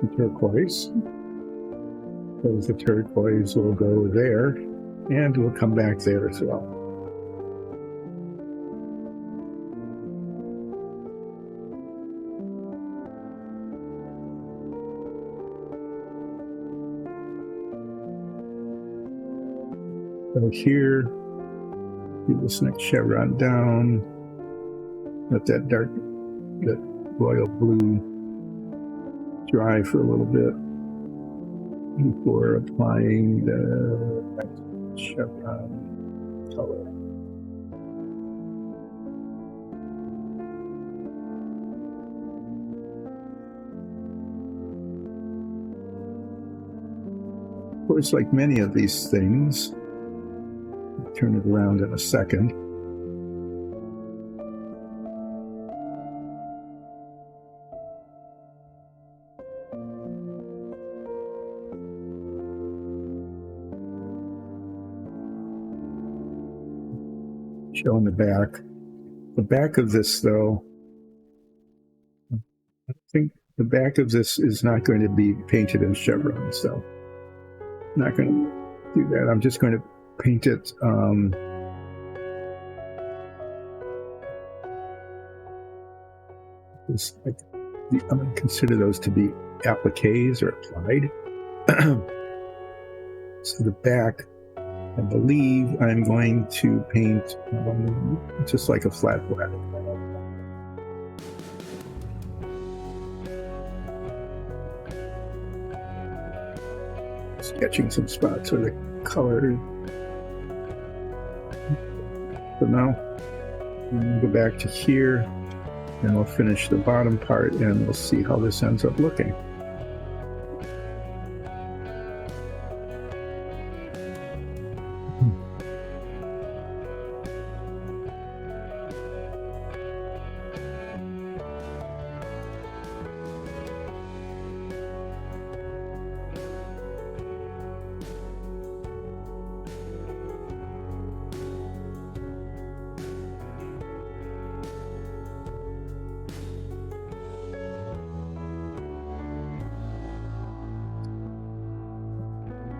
the turquoise. Because the turquoise will go there, and we'll come back there as well. So here, do this next chevron down. Let that royal blue dry for a little bit before applying the next chevron color. Of course, like many of these things, I'll turn it around in a second. Showing the back. The back of this, though, I think the back of this is not going to be painted in chevrons, so I'm not going to do that. I'm just going to paint it just like I'm going to consider those to be appliques or applied. So the back, I believe I'm going to paint just like a flat black. Sketching some spots where the color. So now we'll go back to here and we'll finish the bottom part and we'll see how this ends up looking.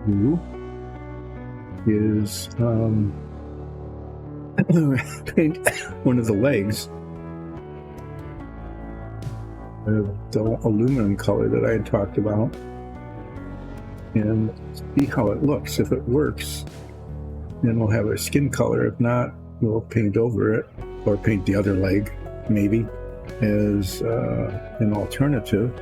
Blue is paint one of the legs the aluminum color that I had talked about and see how it looks. If it works, then we'll have our skin color. If not, we'll paint over it or paint the other leg maybe as an alternative.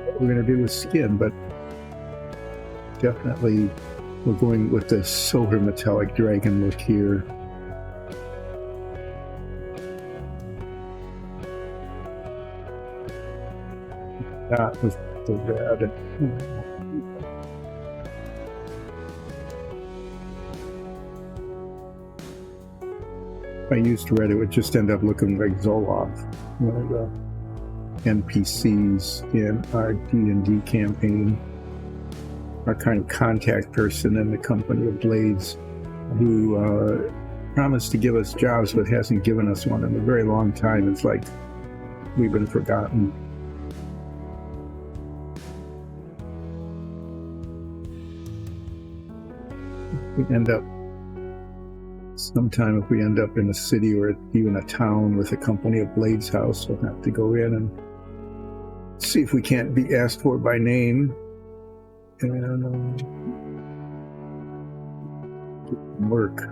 What we're going to do with skin, but definitely we're going with the silver metallic dragon look here. Not with the red. If I used red, it would just end up looking like Zoloff, one of the NPCs in our D&D campaign, our kind of contact person in the Company of Blades, who promised to give us jobs but hasn't given us one in a very long time. It's like we've been forgotten. We end up sometime, if we end up in a city or even a town with a Company of Blades house, we'll have to go in and see if we can't be asked for by name and work.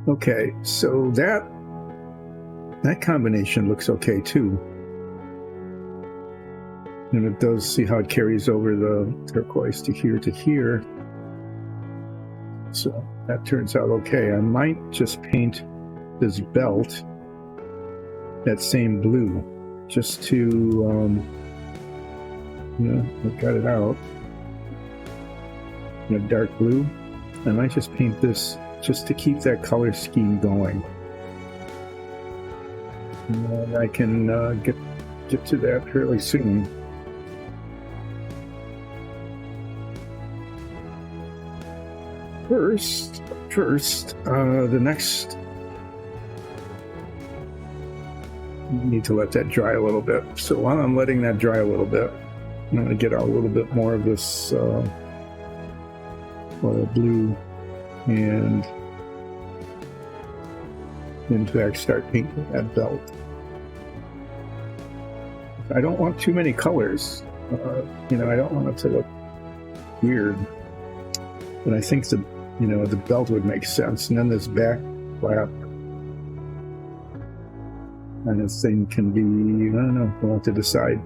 Okay, so that combination looks okay too, and it does see how it carries over the turquoise to here, so that turns out okay. I might just paint this belt that same blue just to I've got it out in a dark blue. I might just paint this just to keep that color scheme going, and I can get to that fairly soon. First, the next, need to let that dry a little bit. So while I'm letting that dry a little bit, I'm going to get out a little bit more of this blue and in fact start painting that belt. I don't want too many colors. I don't want it to look weird. But I think the belt would make sense. And then this back flap and this thing can be, I don't know, we'll have to decide.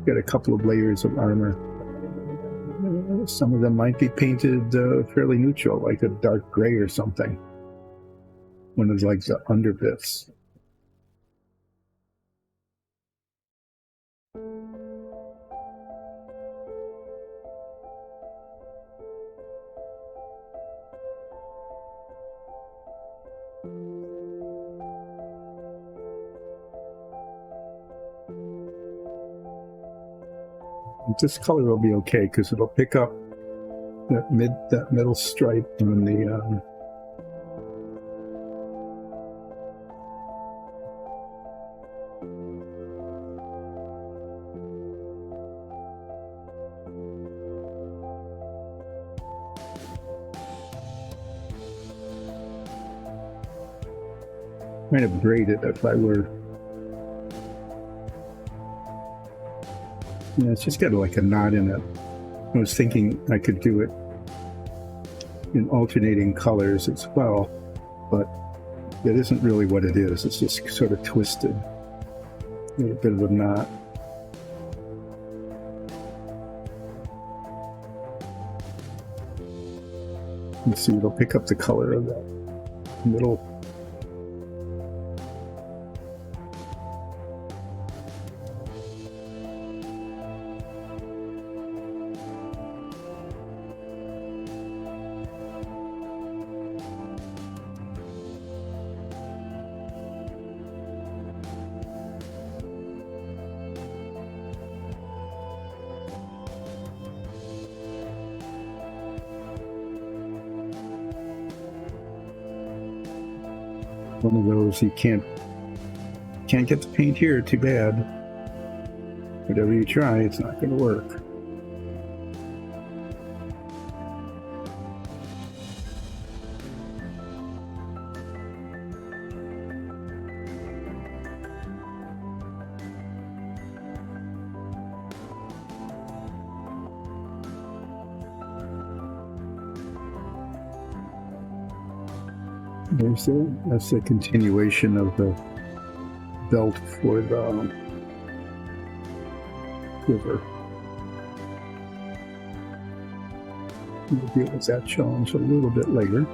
Got a couple of layers of armor. Some of them might be painted fairly neutral, like a dark gray or something. One of like the underbits. This color will be okay because it'll pick up that middle stripe on the kind of braid it if I were. Yeah, it's just got like a knot in it. I was thinking I could do it in alternating colors as well, but it isn't really what it is. It's just sort of twisted. A little bit of a knot. You see, it'll pick up the color of that middle. One of those you can't get the paint here, too bad. Whatever you try, it's not going to work. That's the continuation of the belt for the quiver. We'll deal with that challenge a little bit later.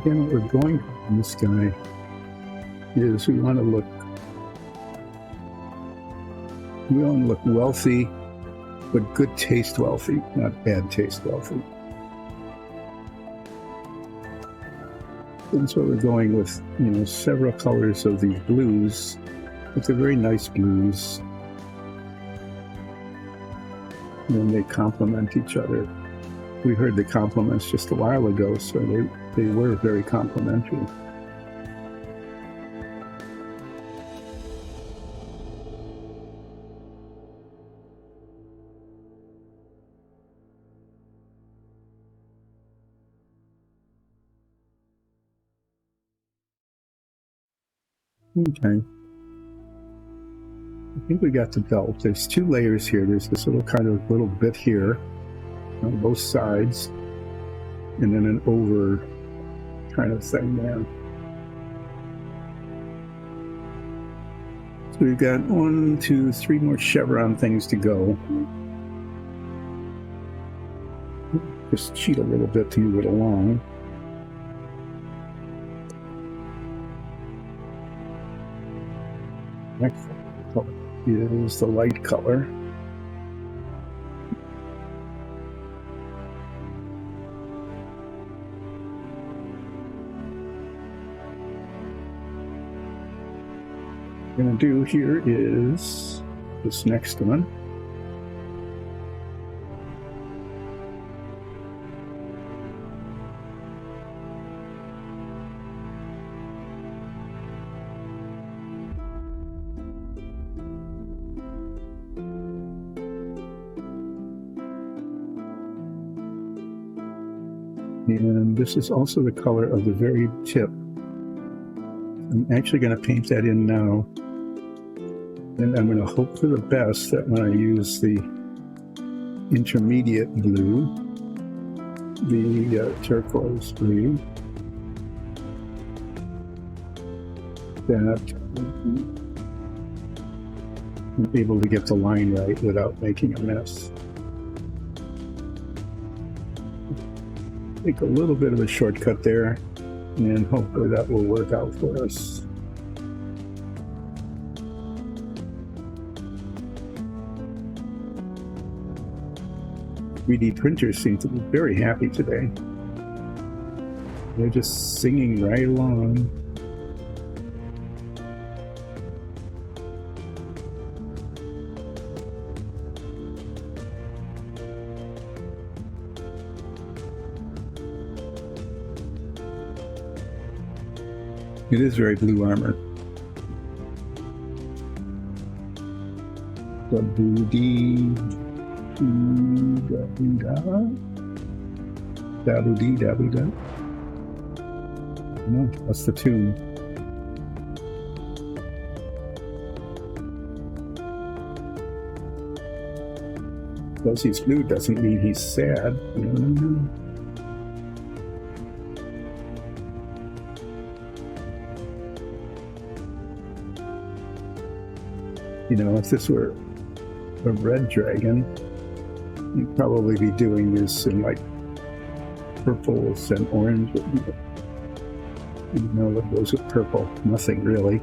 Again, what we're going for in this guy is we want to look wealthy, but good taste wealthy, not bad taste wealthy. That's what we're going with, several colors of these blues. It's a very nice blues. And they complement each other. We heard the compliments just a while ago, so they were very complimentary. Okay. I think we got the belt. There's two layers here. There's this little bit here on both sides, and then an over kind of thing there. So we've got 1, 2, 3 more chevron things to go. Just cheat a little bit to move it along. Next color is the light color. What I'm going to do here is this next one. And this is also the color of the very tip. I'm actually going to paint that in now. And I'm going to hope for the best that when I use the intermediate blue, the turquoise blue, that I'm able to get the line right without making a mess. take a little bit of a shortcut there, and hopefully that will work out for us. .3D printers seem to be very happy today. They're just singing right along. It is very blue armor. Da-boo-dee, da-boo-da, da-boo-dee, da-boo-da. No, that's the tune. Because he's blue doesn't mean he's sad. You know, if this were a red dragon, you'd probably be doing this in like purples and orange. You know what goes with purple? Nothing really.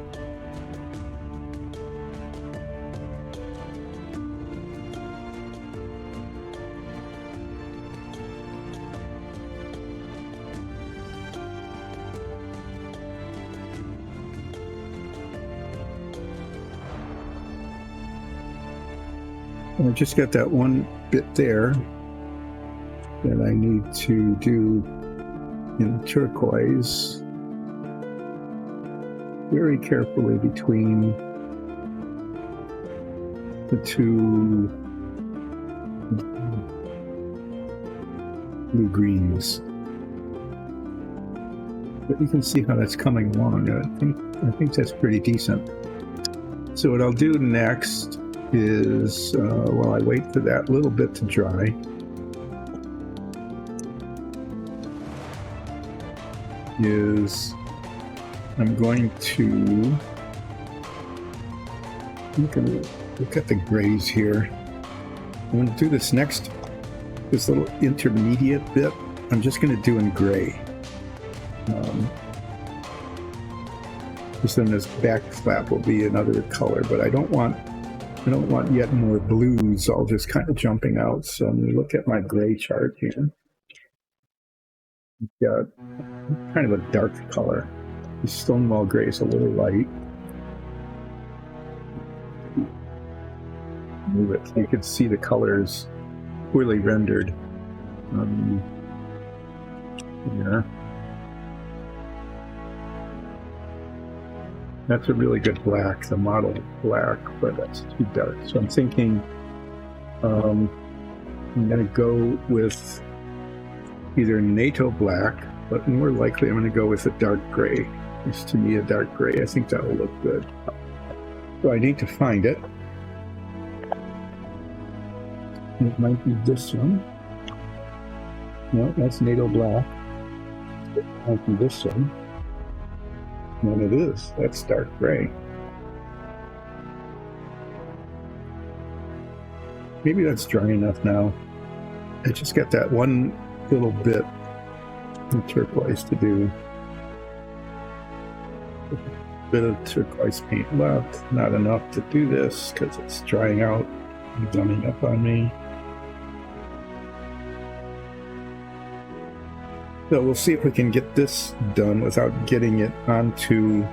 I just got that one bit there that I need to do in turquoise very carefully between the two blue greens. But you can see how that's coming along. I think that's pretty decent. So what I'll do next is, while I wait for that little bit to dry, is I'm going to look at the grays here. I'm going to do this little intermediate bit. I'm just going to do in gray. Because then this back flap will be another color, but I don't want yet more blues all just kind of jumping out. So I'm going to look at my gray chart here. Got kind of a dark color. The Stonewall gray is a little light. Move it so you can see the colors poorly rendered. Yeah. That's a really good black, the model black, but that's too dark. So I'm thinking I'm going to go with either NATO black, but more likely I'm going to go with a dark gray. It's to me a dark gray. I think that will look good. So I need to find it. It might be this one. No, that's NATO black. It might be this one. And it is. That's dark gray. Maybe that's dry enough now. I just got that one little bit of turquoise to do. A bit of turquoise paint left. Not enough to do this because it's drying out and gumming up on me. So we'll see if we can get this done without getting it onto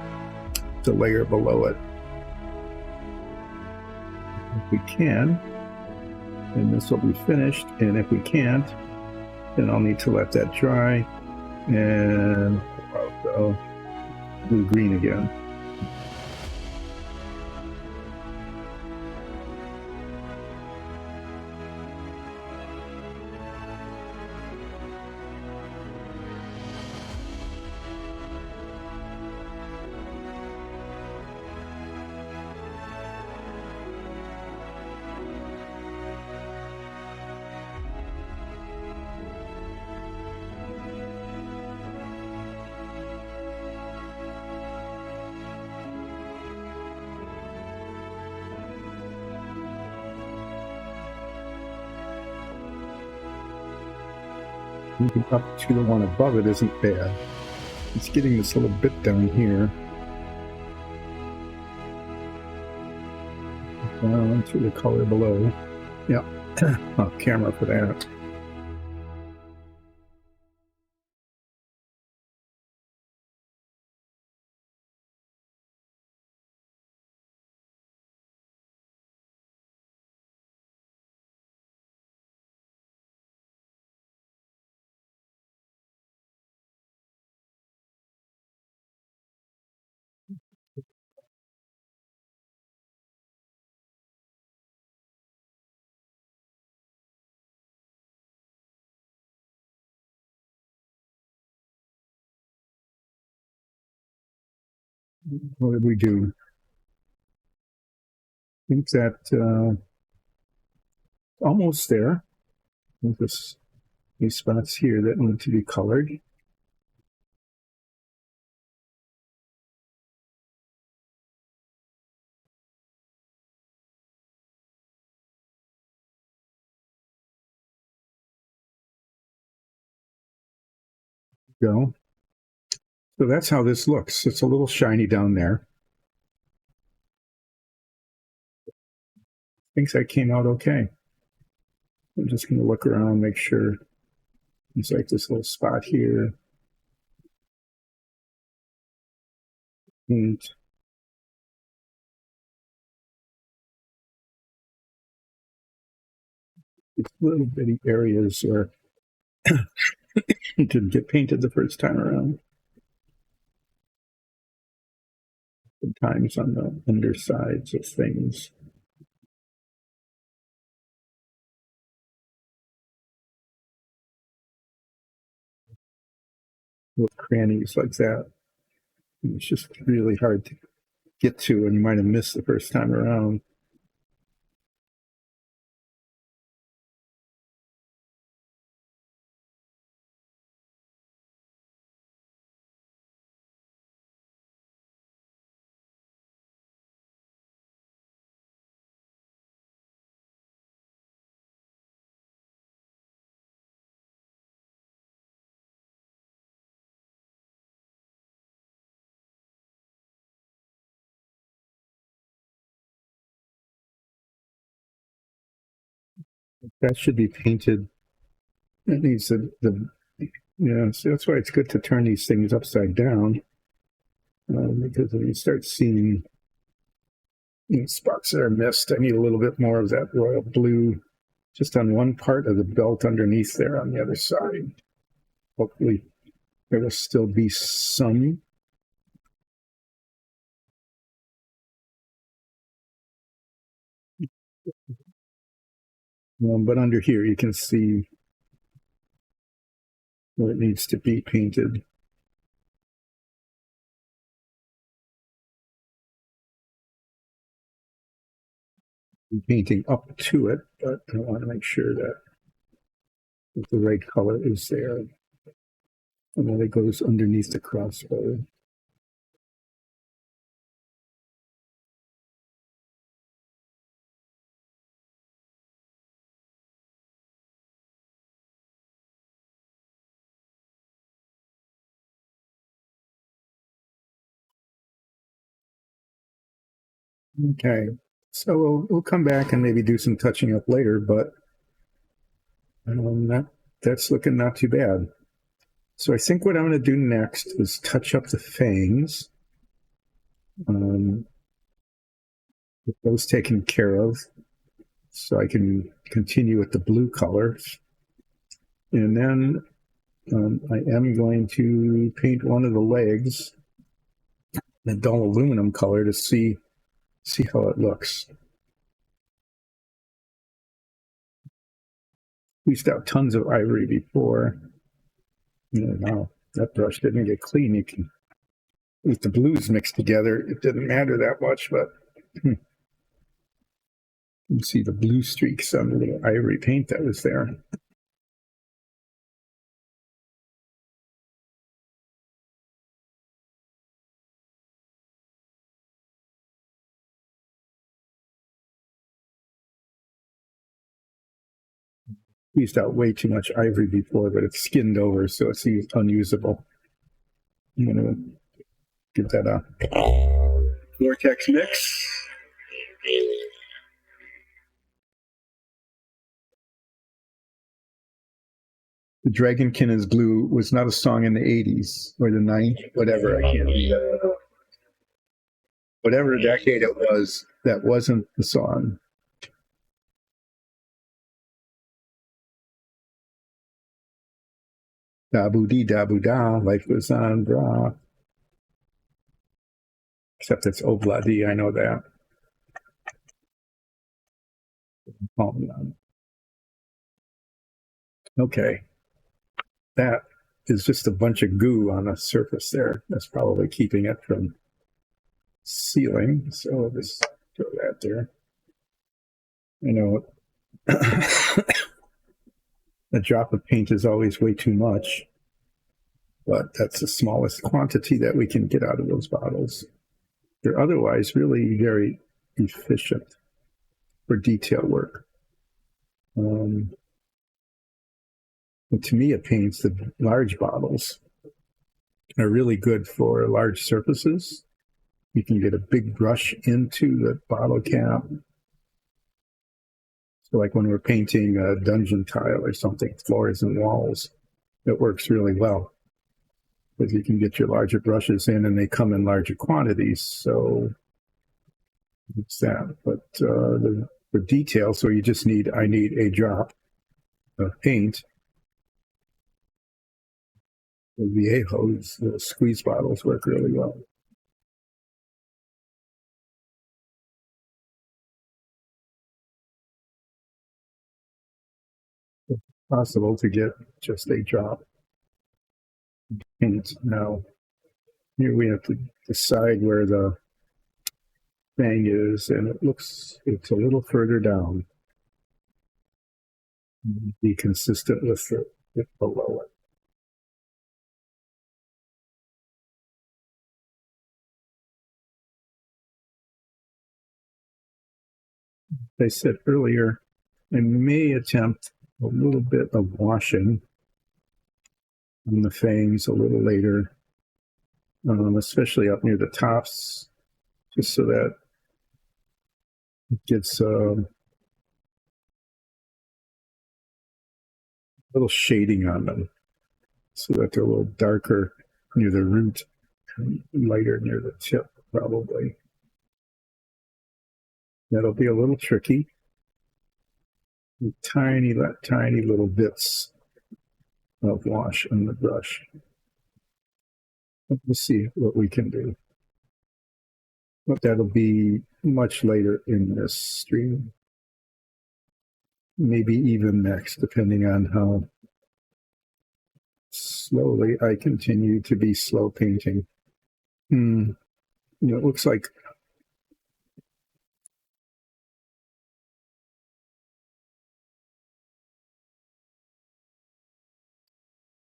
the layer below it. If we can, then this will be finished. And if we can't, then I'll need to let that dry. And I'll go blue-green again. Moving up to the one above it isn't bad. It's getting this little bit down here. Down to the color below. Yeah. Off camera for that. What did we do? I think that almost there. There's these spots here that need to be colored. Go. So that's how this looks. It's a little shiny down there. Thinks that came out okay. I'm just going to look around, make sure. It's like this little spot here. And it's little bitty areas where it didn't get painted the first time around. Sometimes on the undersides of things. Little crannies like that. And it's just really hard to get to, and you might have missed the first time around. That should be painted. It needs the yeah, so that's why it's good to turn these things upside down, because when you start seeing spots that are missed, I need a little bit more of that royal blue just on one part of the belt underneath there on the other side. Hopefully there will still be some. But under here you can see where it needs to be painted. I'm painting up to it, but I want to make sure that the right color is there. And then it goes underneath the crossbow. Okay, so we'll come back and maybe do some touching up later, but that's looking not too bad. So I think what I'm going to do next is touch up the fangs. Get those taken care of, so I can continue with the blue colors. And then I am going to paint one of the legs a dull aluminum color to see how it looks. We used to have tons of ivory before. Now that brush didn't get clean. You can, with the blues mixed together, it didn't matter that much, but you can see the blue streaks on the ivory paint that was there. squeezed out way too much ivory before, but it's skinned over, so it's unusable. I'm going to give that a vortex mix. The Dragonkin is Blue was not a song in the 80s or the 90s, whatever. I can't remember. Whatever decade it was, that wasn't the song. Dabu dee dabu da, life goes on, brah. Except it's obladi, I know that. Okay. That is just a bunch of goo on the surface there. That's probably keeping it from sealing. So I'll just throw that there. I know a drop of paint is always way too much, but that's the smallest quantity that we can get out of those bottles. They're otherwise really very efficient for detail work. And to me, it paints the large bottles are really good for large surfaces. You can get a big brush into the bottle cap. So like when we're painting a dungeon tile or something, floors and walls, it works really well. Because you can get your larger brushes in and they come in larger quantities. So it's that. But for detail, so you just need, I need a drop of paint. The Viejos, the squeeze bottles work really well. It's possible to get just a drop of paint. Now, here we have to decide where the thing is, and it looks, it's a little further down. Be consistent with it below it. I said earlier, I may attempt a little bit of washing on the fangs a little later, especially up near the tops, just so that it gets a little shading on them, so that they're a little darker near the root and lighter near the tip, probably. That'll be a little tricky. Tiny little bits of wash on the brush. We'll see what we can do. But that'll be much later in this stream. Maybe even next, depending on how slowly I continue to be slow painting. You know, it looks like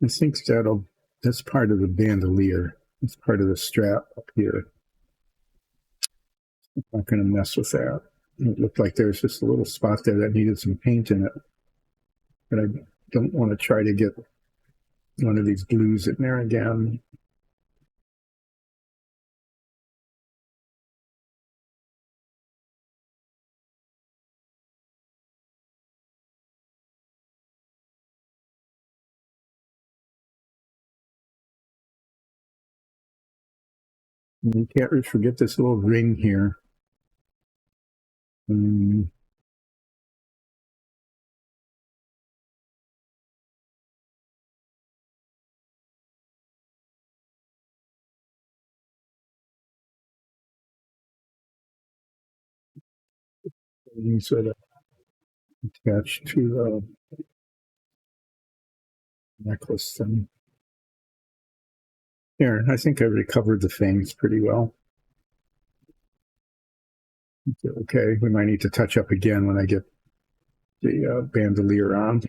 I think that's part of the bandolier. It's part of the strap up here. I'm not going to mess with that. It looked like there's just a little spot there that needed some paint in it. But I don't want to try to get one of these blues in there again. And you can't forget this little ring here. Sort of attached to the necklace thing. Here, I think I recovered the fangs pretty well. Okay, we might need to touch up again when I get the bandolier on.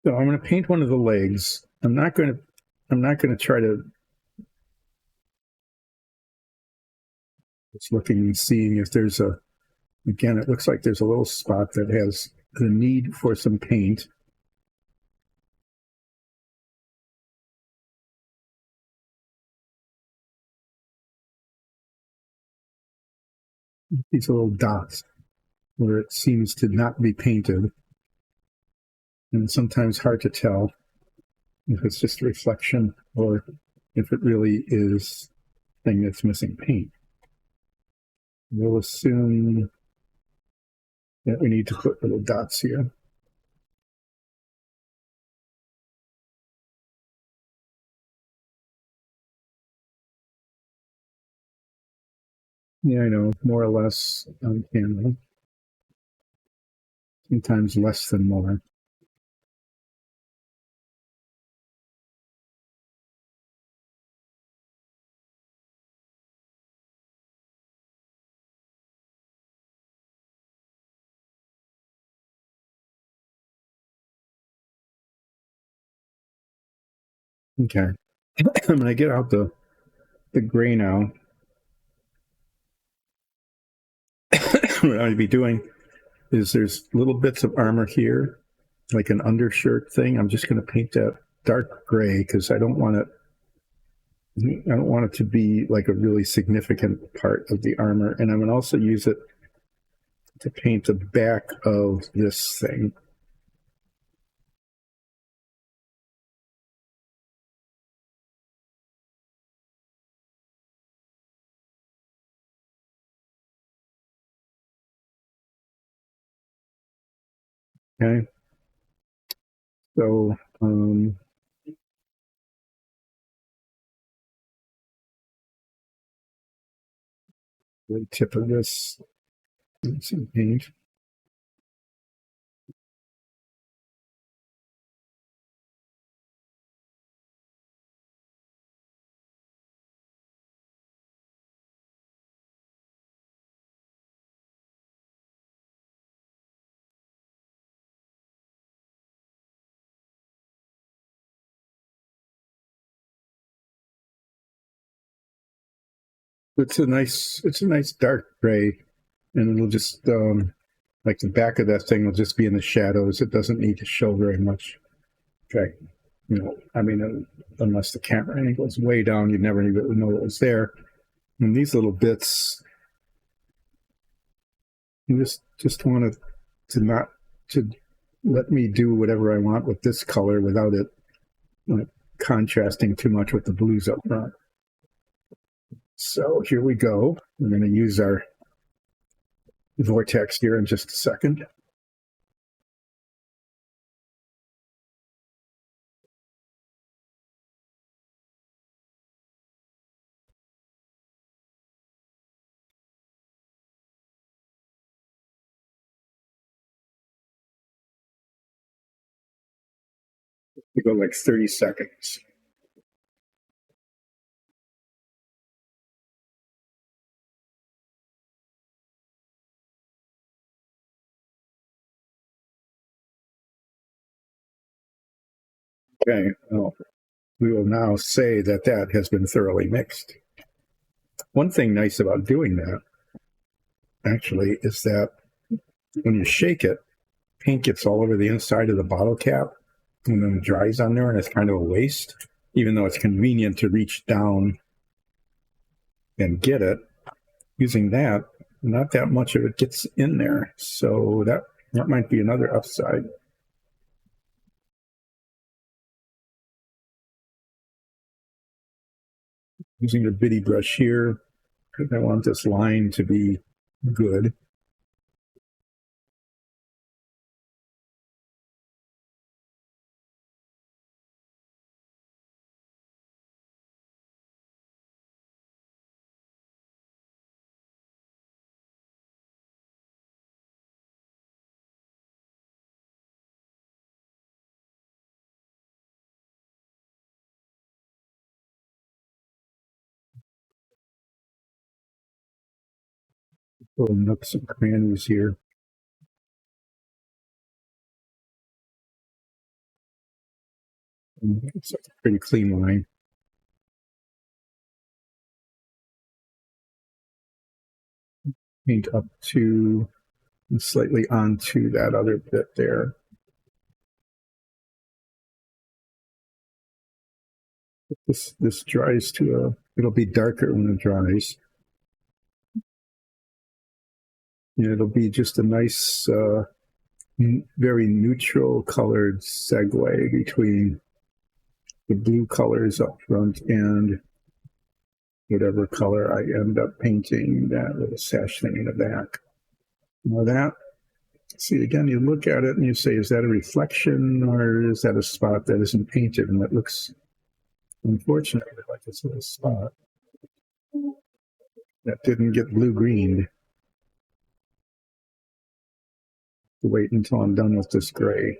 So I'm going to paint one of the legs. I'm not going to try to Just looking and seeing if there's again, it looks like there's a little spot that has the need for some paint. These little dots where it seems to not be painted. And it's sometimes hard to tell if it's just a reflection or if it really is a thing that's missing paint. We'll assume that we need to put little dots here. Yeah, I know, more or less on camera. Sometimes less than more. Okay. I'm going to get out the gray now. What I'm going to be doing is there's little bits of armor here, like an undershirt thing. I'm just going to paint that dark gray because I don't want it to be like a really significant part of the armor. And I'm going to also use it to paint the back of this thing. Okay. So, the tip of this, some paint. It's a nice dark gray, and it'll just like the back of that thing will just be in the shadows. It doesn't need to show very much. In fact, I mean, unless the camera angle is way down, you'd never even know it was there. And these little bits, you just want to not to let me do whatever I want with this color without it contrasting too much with the blues up front. So here we go. We're going to use our vortex here in just a second. We go like 30 seconds. Okay, well, we will now say that that has been thoroughly mixed. One thing nice about doing that, actually, is that when you shake it, paint gets all over the inside of the bottle cap and then it dries on there and it's kind of a waste, even though it's convenient to reach down and get it. Using that, not that much of it gets in there. So that might be another upside. Using the bitty brush here, because I want this line to be good. Little nooks and crannies here. It's a pretty clean line. paint up to and slightly onto that other bit there. This dries to a, it'll be darker when it dries. And it'll be just a nice, very neutral colored segue between the blue colors up front and whatever color I end up painting that little sash thing in the back. Now that, see, again, you look at it and you say, is that a reflection or is that a spot that isn't painted? And it looks, unfortunately, like it's a little spot that didn't get blue-greened. Wait until I'm done with this gray.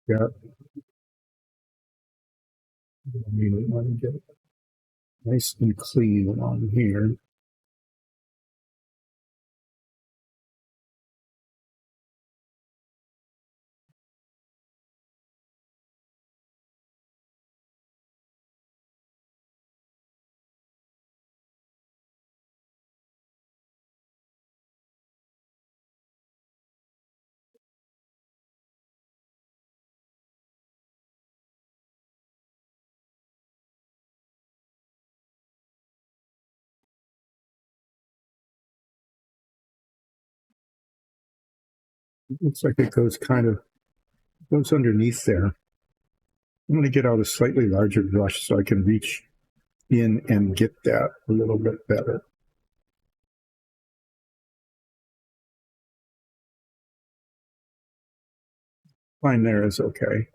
Yeah. I mean, we want to get it nice and clean along here. It looks like it goes kind of, goes underneath there. I'm going to get out a slightly larger brush so I can reach in and get that a little bit better. Line there is okay.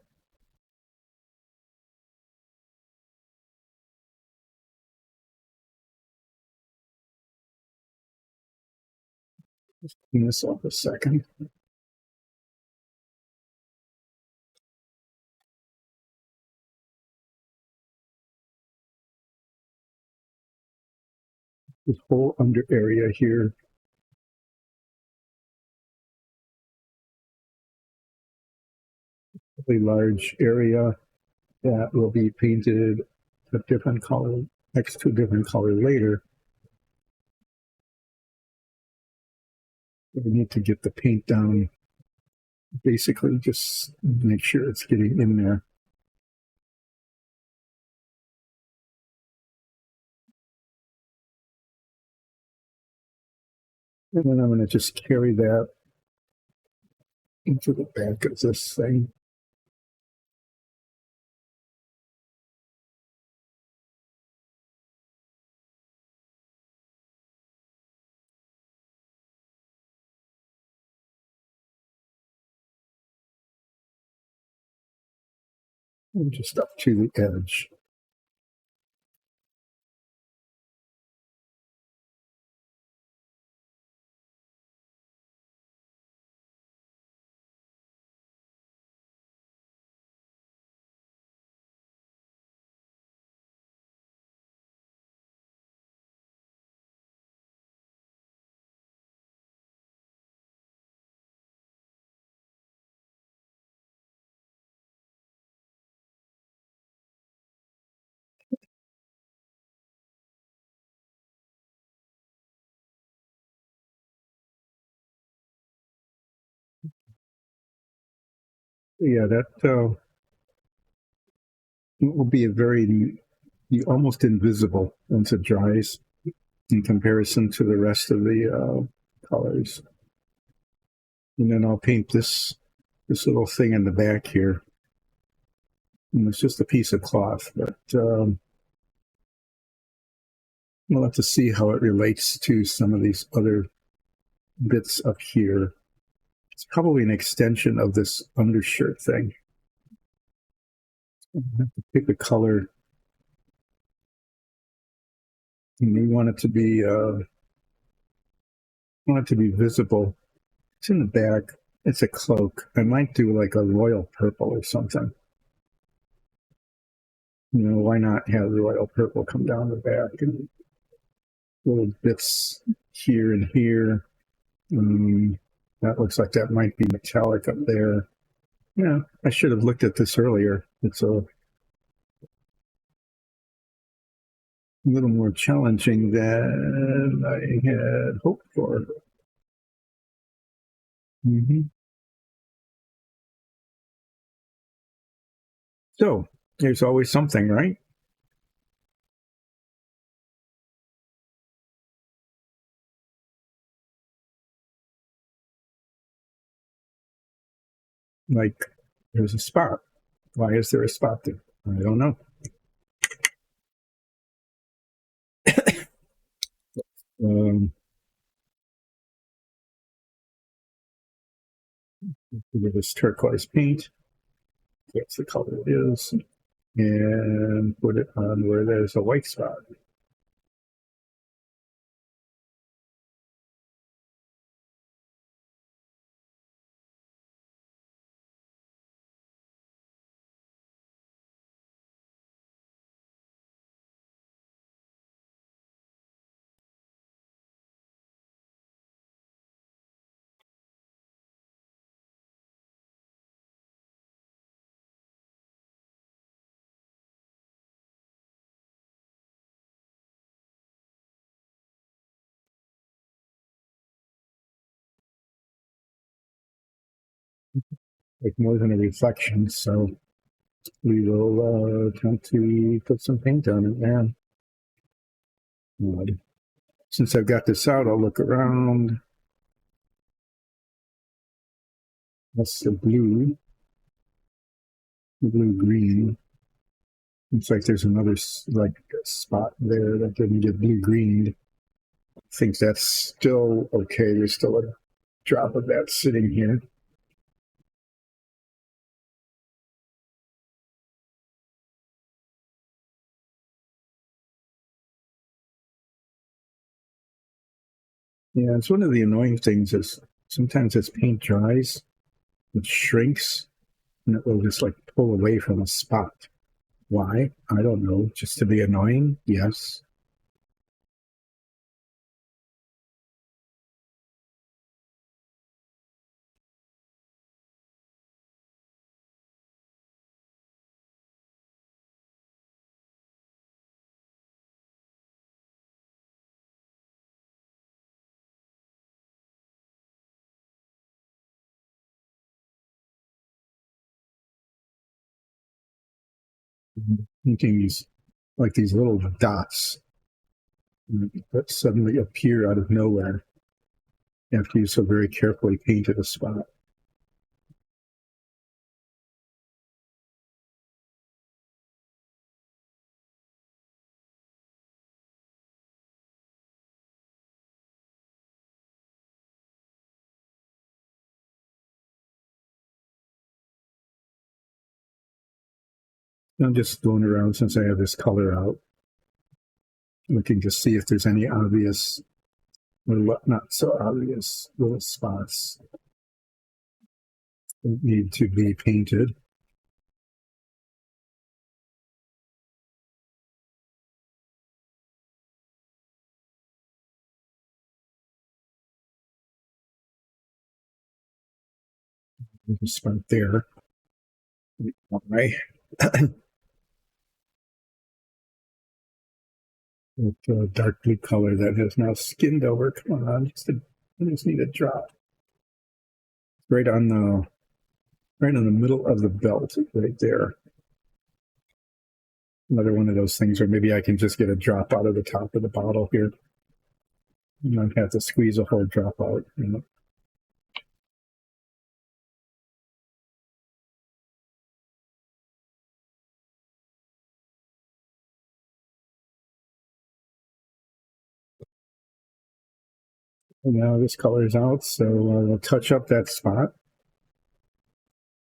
Just clean this off a second. This whole under area here. A large area that will be painted a different color, next to a different color later. We need to get the paint down. Basically, just make sure it's getting in there. And then I'm going to just carry that into the back of this thing. And just up to the edge. Yeah, that will be a very, almost invisible once it dries in comparison to the rest of the colors. And then I'll paint this little thing in the back here. And it's just a piece of cloth, but we'll have to see how it relates to some of these other bits up here. It's probably an extension of this undershirt thing. I have to pick a color. And we want it to be visible. It's in the back. It's a cloak. I might do like a royal purple or something. Why not have the royal purple come down the back and little bits here and here. That looks like that might be metallic up there. Yeah, I should have looked at this earlier. It's a little more challenging than I had hoped for. So there's always something, right? Like there's a spot. Why is there a spot there? I don't know. With this turquoise paint, that's the color it is, and put it on where there's a white spot. Like more than a reflection, so we will attempt to put some paint on it now. Since I've got this out, I'll look around. That's the blue green. Looks like there's another like spot there that didn't get blue greened. I think that's still okay. There's still a drop of that sitting here. Yeah, it's one of the annoying things is sometimes as paint dries, it shrinks and it will just like pull away from a spot. Why? I don't know. Just to be annoying? Yes. Making these like these little dots that suddenly appear out of nowhere after you so very carefully painted a spot. I'm just going around since I have this color out, looking to see if there's any obvious or not so obvious little spots that need to be painted. There's a spot there. All right. With a dark blue color that has now skinned over. Come on, I just need a drop. Right on the middle of the belt, right there. Another one of those things where maybe I can just get a drop out of the top of the bottle here. You don't have to squeeze a whole drop out. Now this color is out, so we'll touch up that spot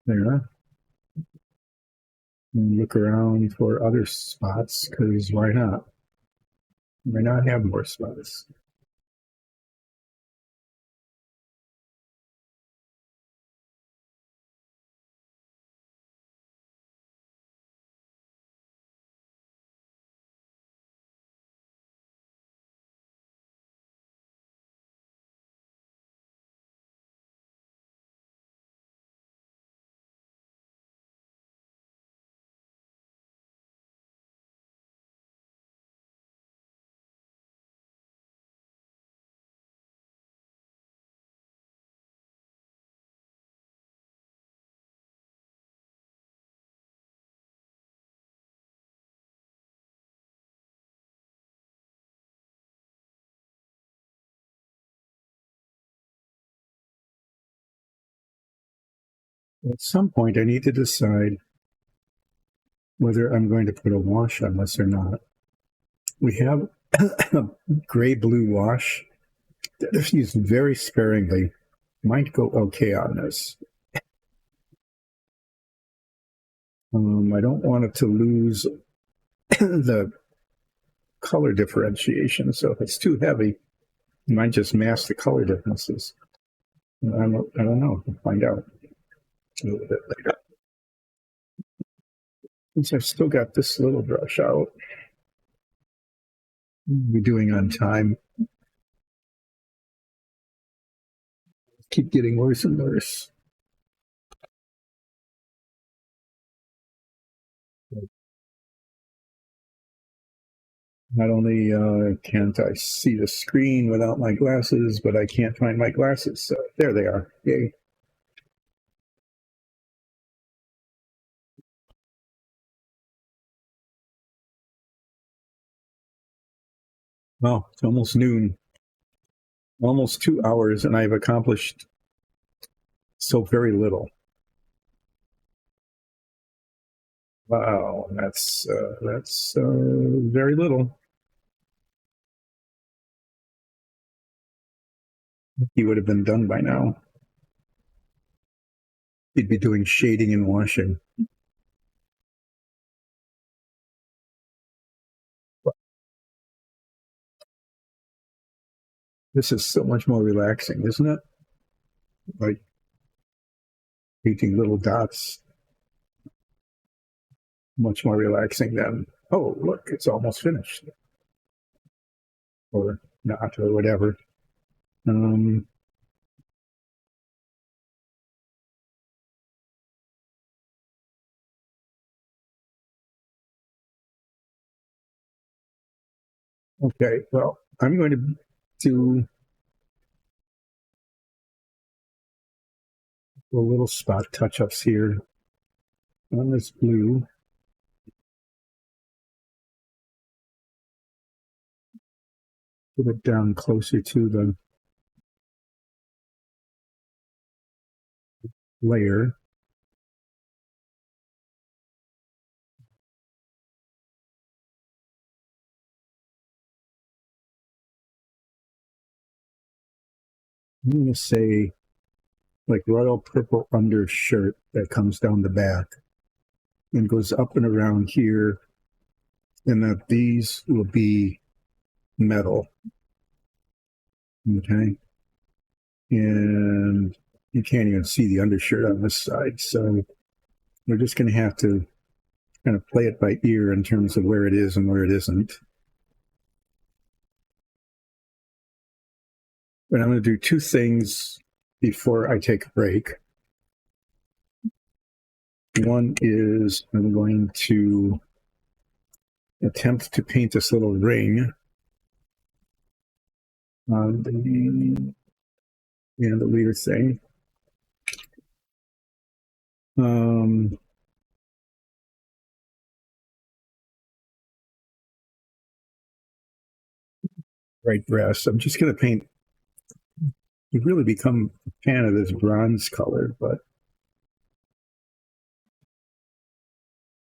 there. And look around for other spots, because why not? Why not have more spots? At some point, I need to decide whether I'm going to put a wash on this or not. We have a gray-blue wash that, if used very sparingly, might go okay on this. I don't want it to lose the color differentiation, so if it's too heavy, it might just mask the color differences. I don't know. We'll find out a little bit later. Since I've still got this little brush out, we're doing on time. Keep getting worse and worse. Not only can't I see the screen without my glasses, but I can't find my glasses. So there they are. Yay. Well, it's almost noon. Almost 2 hours, and I've accomplished so very little. Wow, that's very little. He would have been done by now. He'd be doing shading and washing. This is so much more relaxing, isn't it? Like painting little dots. Much more relaxing than, oh, look, it's almost finished. Or not, or whatever. Okay, well, I'm going to do a little spot touch-ups here on this blue. Put it down closer to the layer. I'm going to say like royal purple undershirt that comes down the back and goes up and around here, and that these will be metal. Okay. And you can't even see the undershirt on this side, so we're just going to have to kind of play it by ear in terms of where it is and where it isn't. But I'm going to do two things before I take a break. One is I'm going to attempt to paint this little ring on the leader thing. Right breast. I'm just going to paint. You've really become a fan of this bronze color, but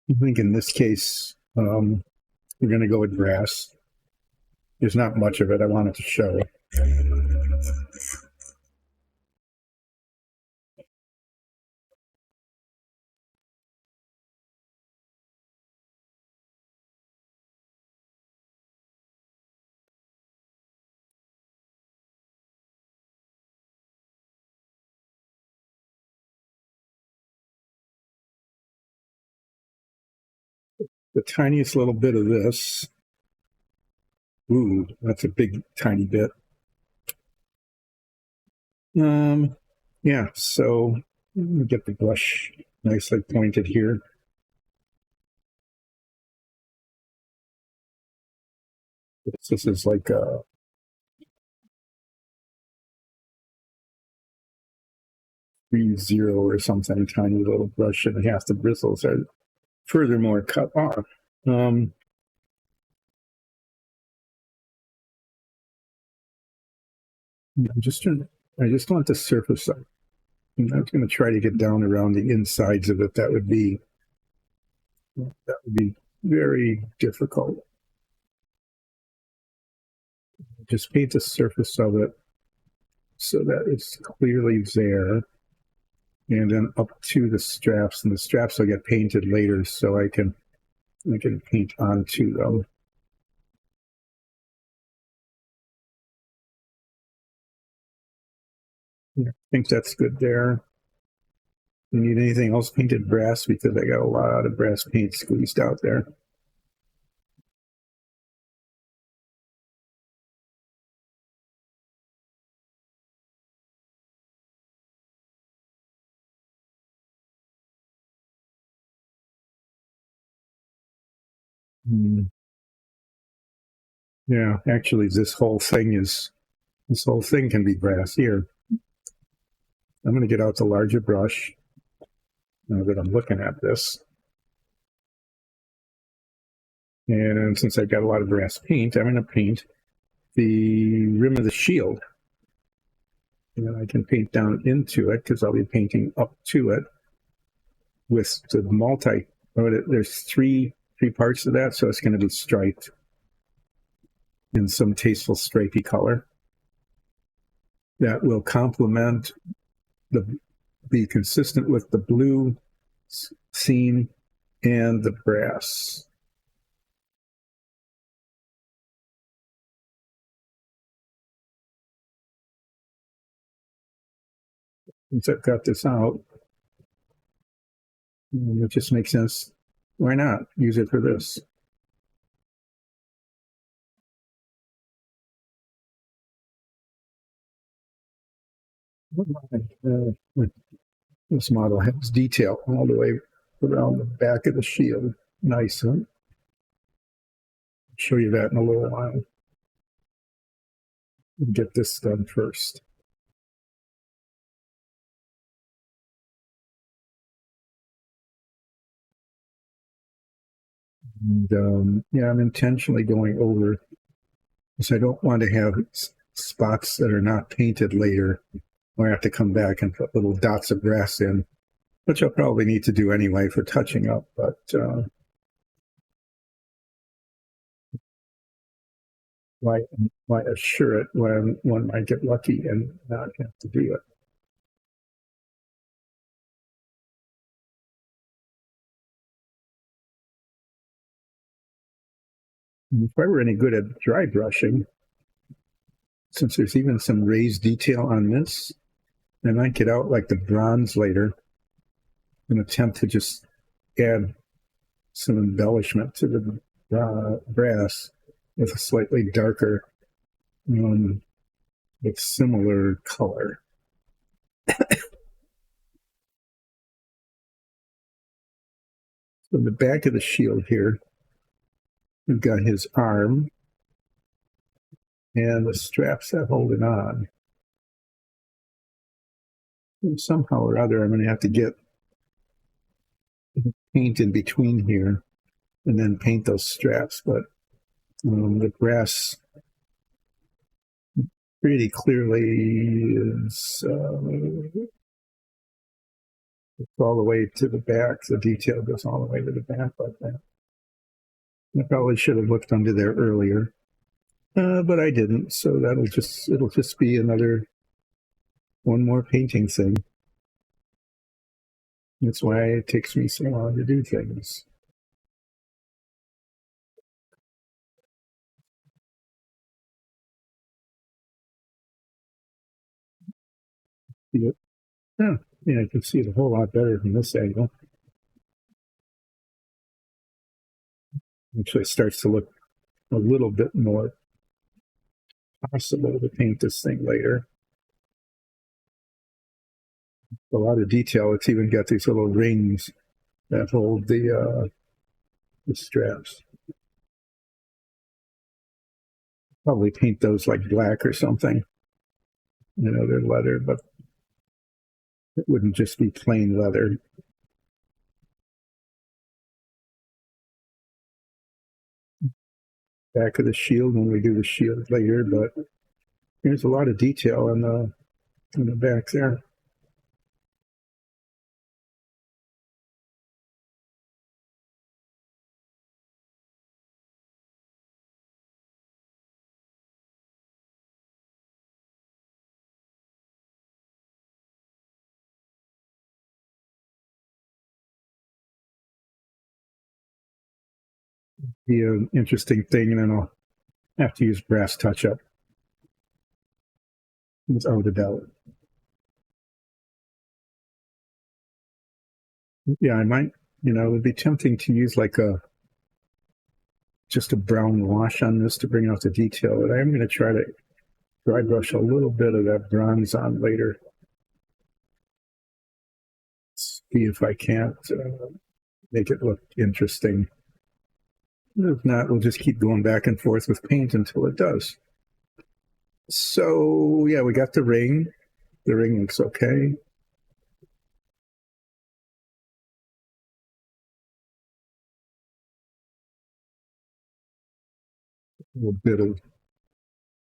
I think in this case, we're going to go with brass. There's not much of it. I wanted to show. The tiniest little bit of this. Ooh, that's a big, tiny bit. Yeah, so let me get the brush nicely pointed here. This is like a .30 or something, tiny little brush, and half the bristles are furthermore cut off. I just want the surface I'm not going to try to get down around the insides of it. That would be very difficult. Just paint the surface of it so that it's clearly there. And then up to the straps, and the straps will get painted later, so I can paint onto them. Yeah, I think that's good there. You need anything else painted brass, because I got a lot of brass paint squeezed out there. Yeah, actually, this whole thing can be brass. Here, I'm going to get out the larger brush now that I'm looking at this. And since I've got a lot of brass paint, I'm going to paint the rim of the shield. And I can paint down into it, because I'll be painting up to it with the there's three parts of that, so it's going to be striped in some tasteful stripy color that will complement be consistent with the blue scene and the brass. Once I've got this out, it just makes sense. Why not use it for this? This model has detail all the way around the back of the shield. Nice, huh? I'll show you that in a little while. We'll get this done first. And yeah, I'm intentionally going over because I don't want to have spots that are not painted later, or I have to come back and put little dots of grass in, which I'll probably need to do anyway for touching up, but why assure it when one might get lucky and not have to do it? If I were any good at dry brushing, since there's even some raised detail on this, I might get out like the bronze later and attempt to just add some embellishment to the brass with a slightly darker, but similar color. So the back of the shield here, we've got his arm and the straps that hold it on. And somehow or other, I'm going to have to get paint in between here and then paint those straps. But the brass pretty clearly is it's all the way to the back. The detail goes all the way to the back like that. I probably should have looked under there earlier, but I didn't. So it'll just be one more painting thing. That's why it takes me so long to do things. Yeah, I can see it a whole lot better from this angle. Actually, it starts to look a little bit more possible to paint this thing later. A lot of detail. It's even got these little rings that hold the straps. Probably paint those like black or something. They're leather, but it wouldn't just be plain leather. Back of the shield when we do the shield later, but there's a lot of detail on the back there. be an interesting thing, and then I'll have to use brass touch-up without a doubt. Yeah, I might, it would be tempting to use like just a brown wash on this to bring out the detail, but I'm going to try to dry brush a little bit of that bronze on later. See if I can't make it look interesting. If not, we'll just keep going back and forth with paint until it does. So, yeah, we got the ring. The ring looks okay. A little bit of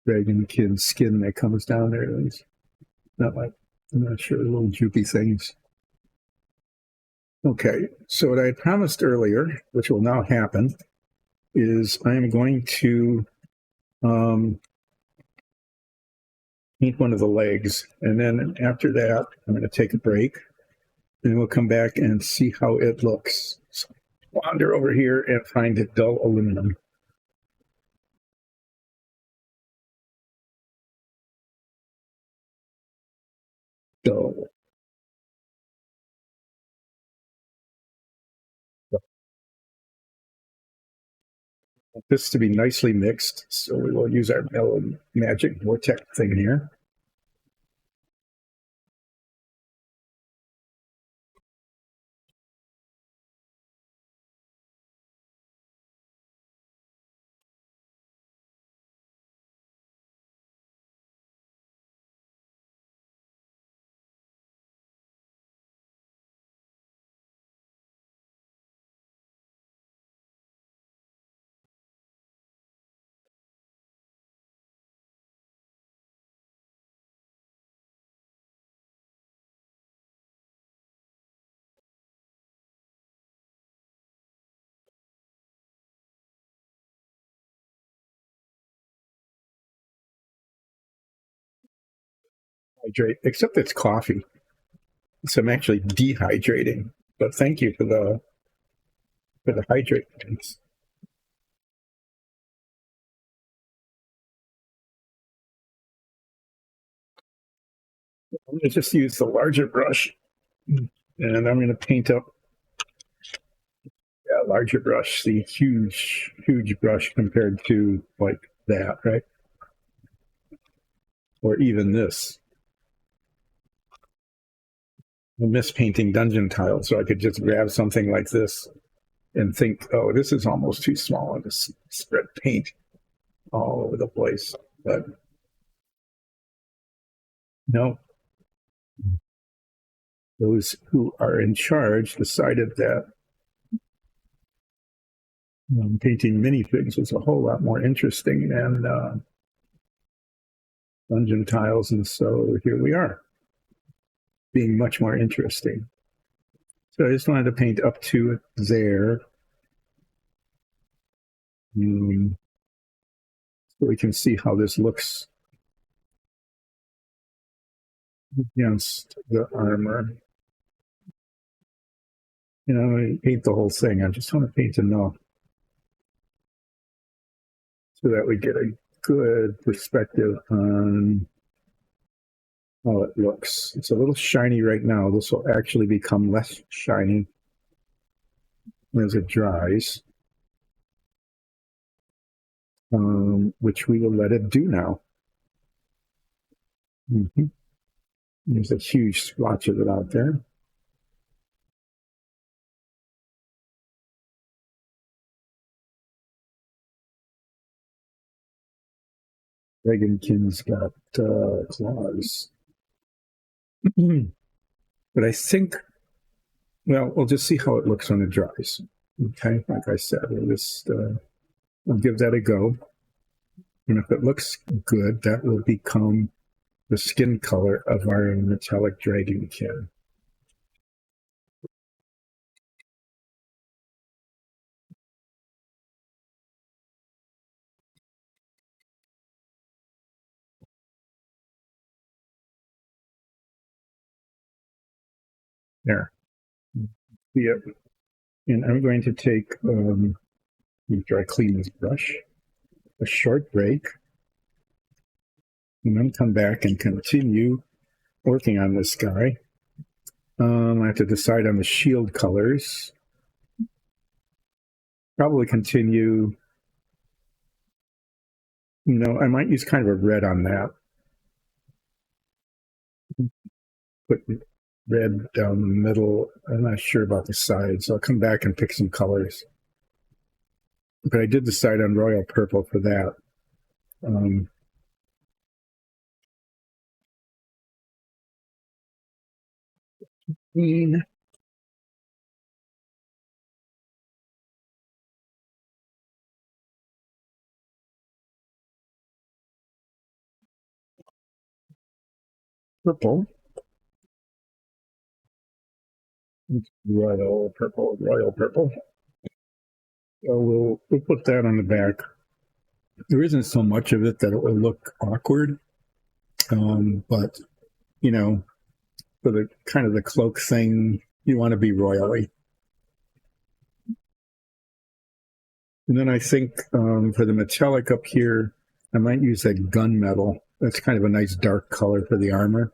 Dragonkin skin that comes down there. It's not like, I'm not sure, little droopy things. Okay, so what I had promised earlier, which will now happen, is I am going to paint one of the legs, and then after that, I'm going to take a break, and we'll come back and see how it looks. So wander over here and find it dull aluminum. Dull. This to be nicely mixed, so we will use our mellow magic vortex thing here. Hydrate, except it's coffee, so I'm actually dehydrating. But thank you for the hydrate things. I'm going to just use the larger brush, and I'm going to paint up. Yeah, larger brush, the huge brush compared to like that, right? Or even this. I miss painting dungeon tiles, so I could just grab something like this and think, oh, this is almost too small, and just spread paint all over the place. But no, those who are in charge decided that painting minifigs was a whole lot more interesting than dungeon tiles, and so here we are, being much more interesting. So I just wanted to paint up to there. So we can see how this looks against the armor. I paint the whole thing. I just want to paint enough so that we get a good perspective on how it looks. It's a little shiny right now. This will actually become less shiny as it dries, which we will let it do now. There's a huge splotch of it out there. Dragonkin's got claws. But I think, well, we'll just see how it looks when it dries. Okay, like I said, we'll give that a go. And if it looks good, that will become the skin color of our metallic Dragonkin. There. See it. And I'm going to take After I clean this brush, a short break, and then come back and continue working on this guy. I have to decide on the shield colors. Probably continue. I might use kind of a red on that. Put red down the middle. I'm not sure about the sides, so I'll come back and pick some colors. But I did decide on royal purple for that. Green. Purple. Royal purple. Royal purple. So we'll put that on the back. There isn't so much of it that it will look awkward, but for the kind of the cloak thing, you want to be royally. And then I think for the metallic up here, I might use that gunmetal. That's kind of a nice dark color for the armor.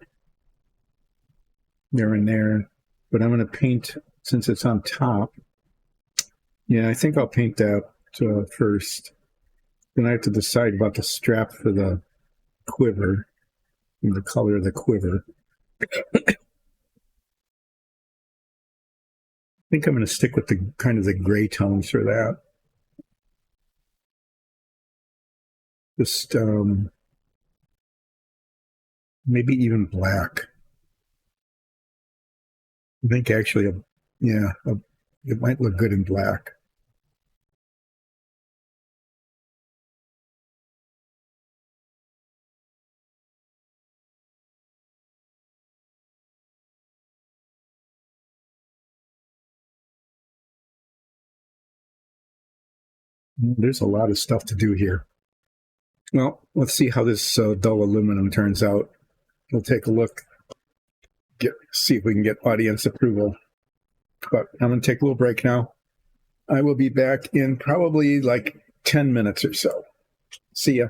There and there. But I'm going to paint, since it's on top. Yeah, I think I'll paint that first. Then I have to decide about the strap for the quiver and the color of the quiver. I think I'm going to stick with the kind of the gray tones for that. Just maybe even black. I think actually, it might look good in black. There's a lot of stuff to do here. Well, let's see how this dull aluminum turns out. We'll take a look, see if we can get audience approval. But I'm going to take a little break now. I will be back in probably like 10 minutes or so. See ya.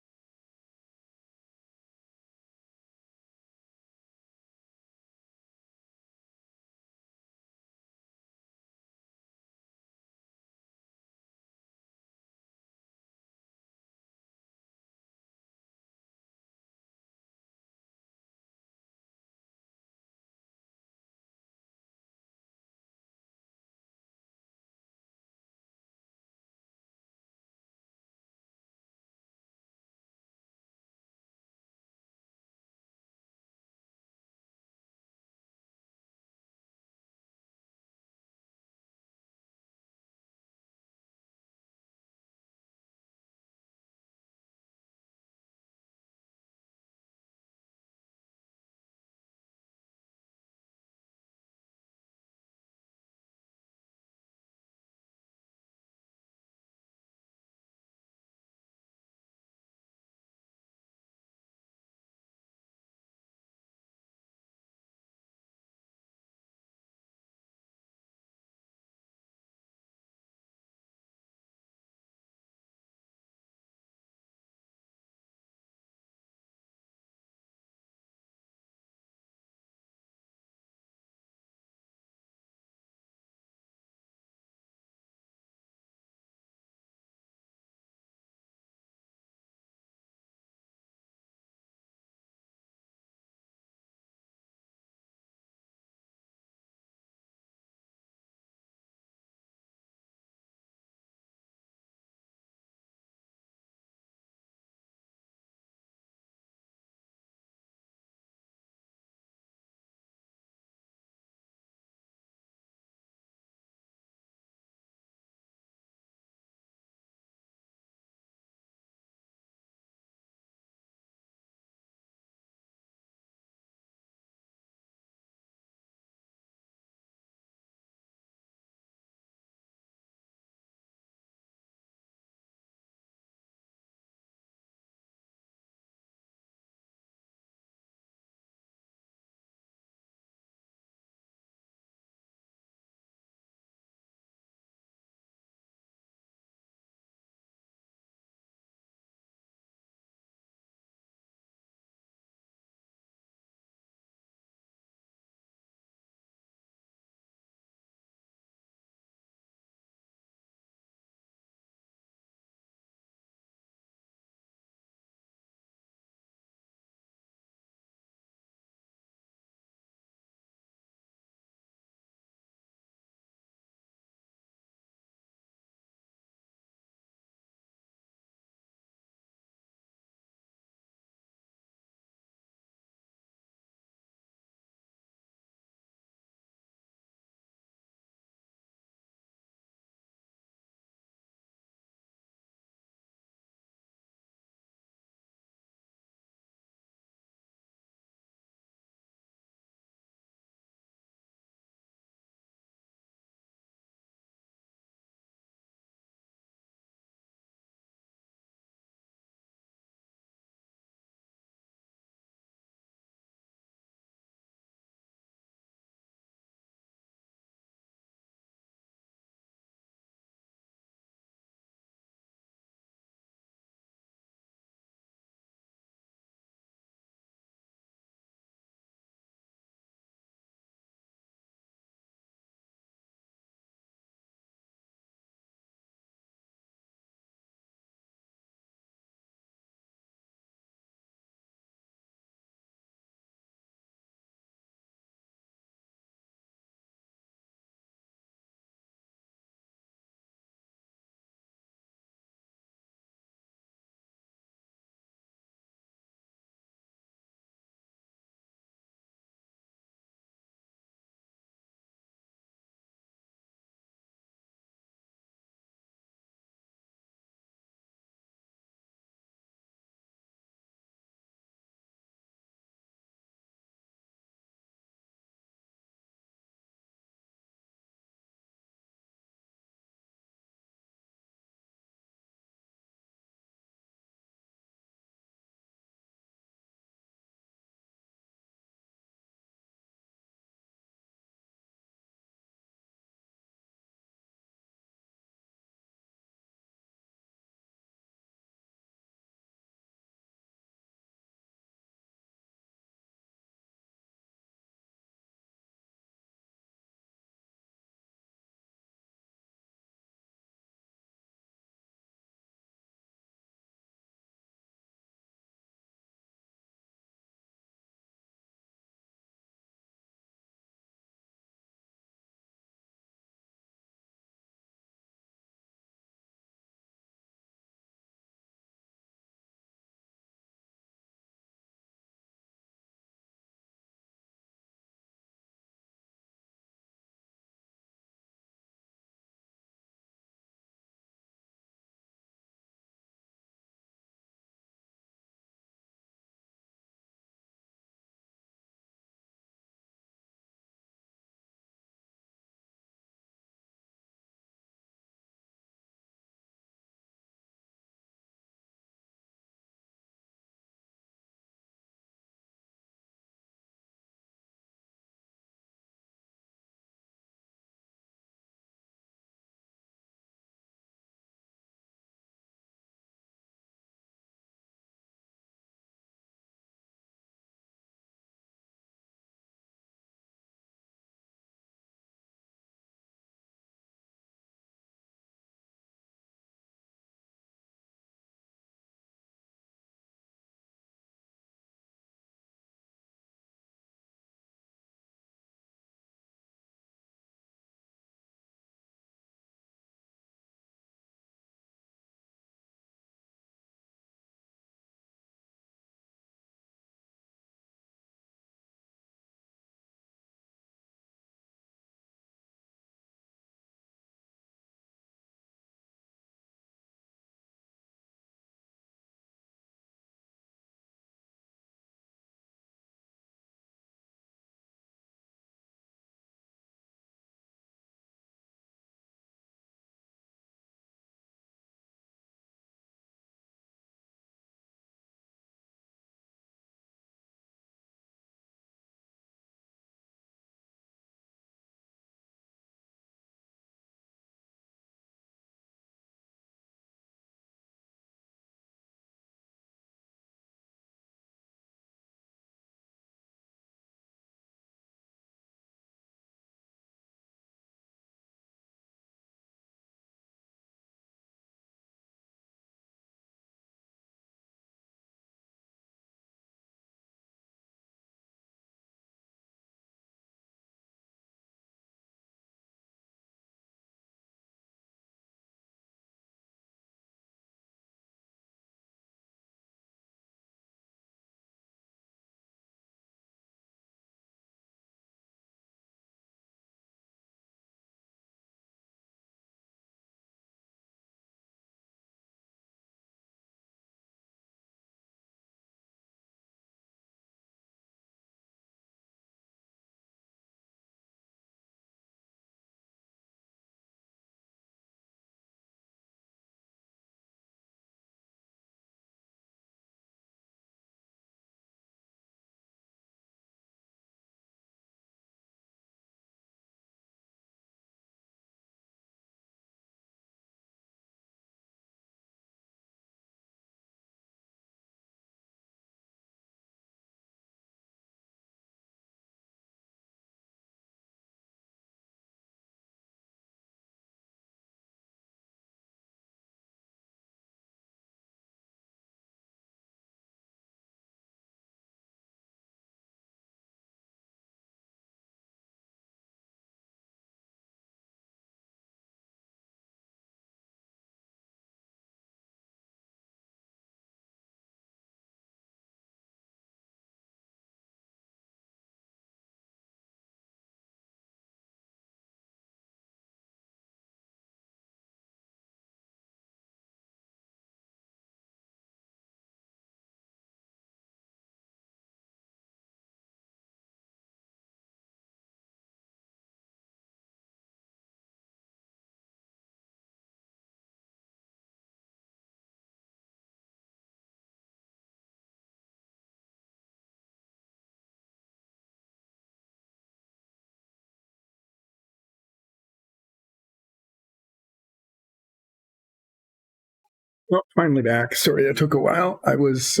Well, finally back. Sorry, that took a while. I was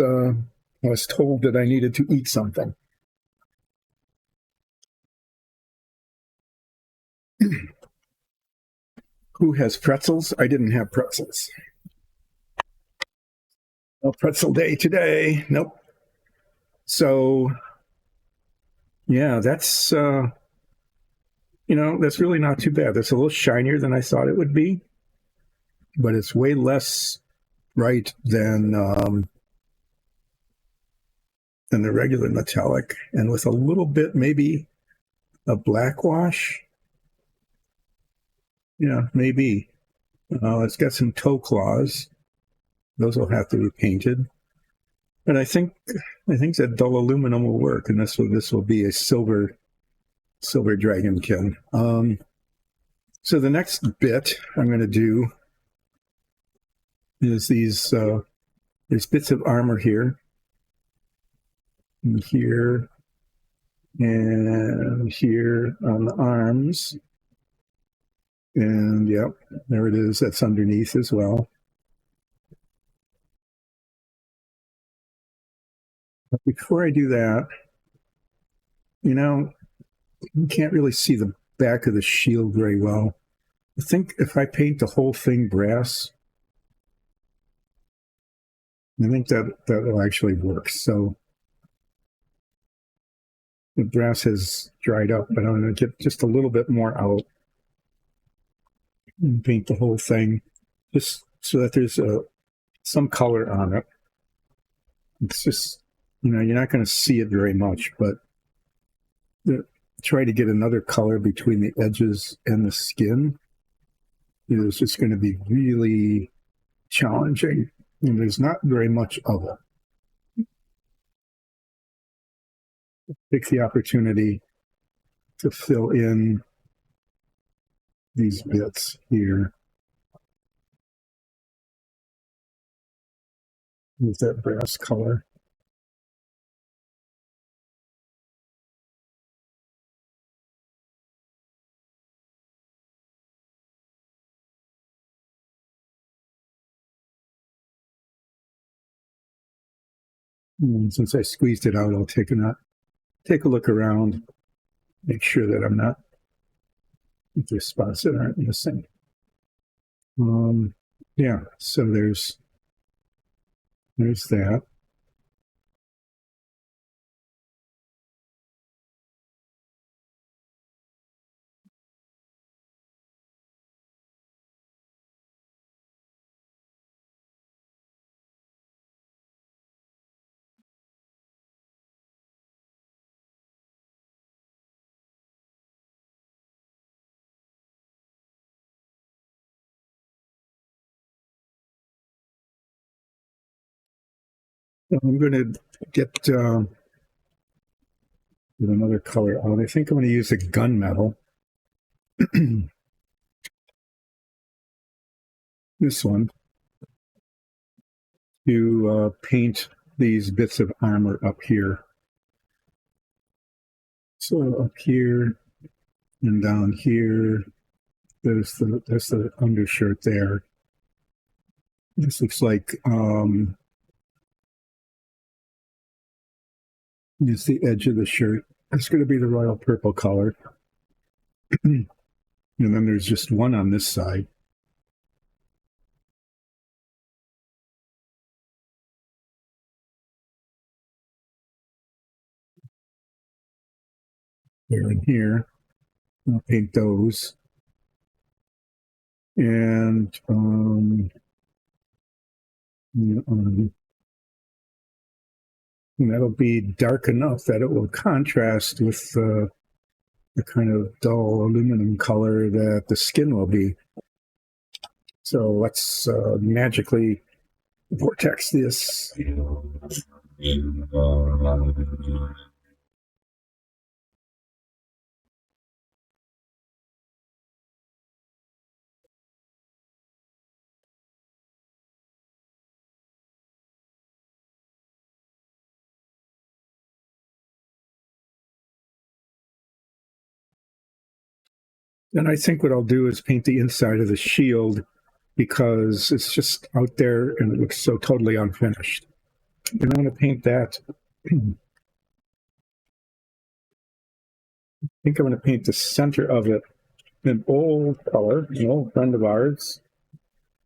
told that I needed to eat something. Who has pretzels? I didn't have pretzels. No pretzel day today. Nope. So, yeah, that's that's really not too bad. That's a little shinier than I thought it would be, but it's way less bright than the regular metallic, and with a little bit maybe a black wash. Yeah, maybe. It's got some toe claws. Those will have to be painted. But I think that dull aluminum will work, and this will be a silver Dragonkin. So the next bit I'm going to do is there's bits of armor here, and here, and here on the arms. And yep, there it is. That's underneath as well. But before I do that, you can't really see the back of the shield very well. I think if I paint the whole thing brass, I think that will actually work. So the brass has dried up, but I'm going to get just a little bit more out and paint the whole thing, just so that there's some color on it. It's just, you're not going to see it very much, but try to get another color between the edges and the skin. It's just going to be really challenging, and there's not very much of it. Take the opportunity to fill in these bits here with that brass color. And since I squeezed it out, I'll take a look around, make sure that I'm not, if there's spots that aren't missing. Yeah, so there's that. I'm going to get another color out. I think I'm going to use a gunmetal. This one, to paint these bits of armor up here. So up here and down here, there's the undershirt there. This looks like it's the edge of the shirt. It's going to be the royal purple color. And then there's just one on this side. There and here. I'll paint those. And that'll be dark enough that it will contrast with the kind of dull aluminum color that the skin will be. So let's magically vortex this. And I think what I'll do is paint the inside of the shield because it's just out there and it looks so totally unfinished. And I want to paint that. I think I'm going to paint the center of it an old color, an old friend of ours,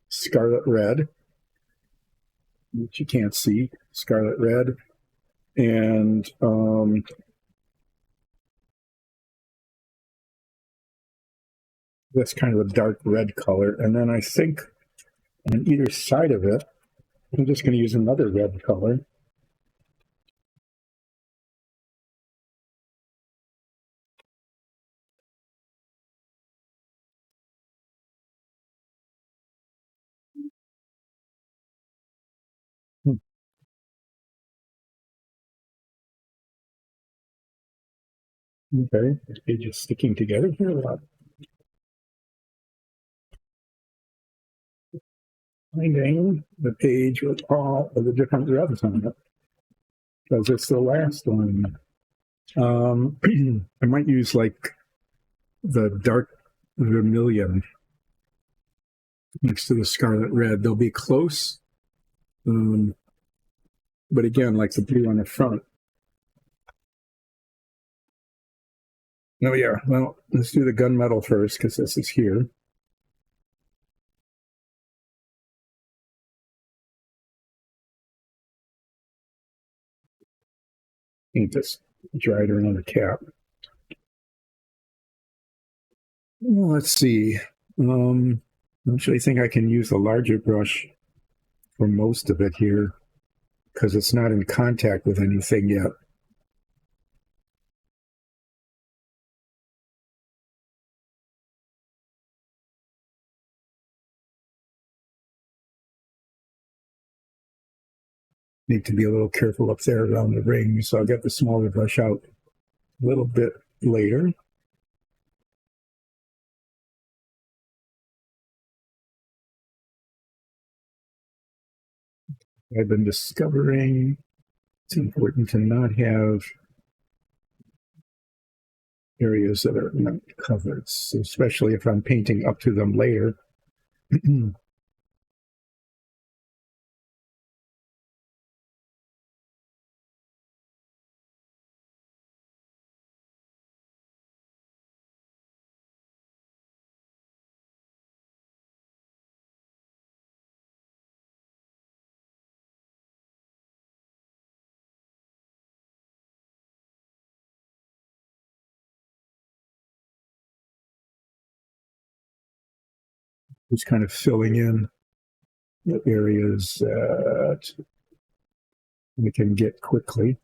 scarlet red, which you can't see, scarlet red. And that's kind of a dark red color. And then I think on either side of it, I'm just going to use another red color. Okay, the page is sticking together here a lot. Finding the page with all of the different reds on it, because it's the last one. I might use like the dark vermilion next to the scarlet red. They'll be close, but again, like the blue on the front. Oh yeah, well, let's do the gunmetal first because this is here. Paint this dried around the cap. Well, let's see. I actually think I can use a larger brush for most of it here because it's not in contact with anything yet. Need to be a little careful up there around the ring, so I'll get the smaller brush out a little bit later. I've been discovering it's important to not have areas that are not covered, so especially if I'm painting up to them later. Just kind of filling in the areas that we can get quickly.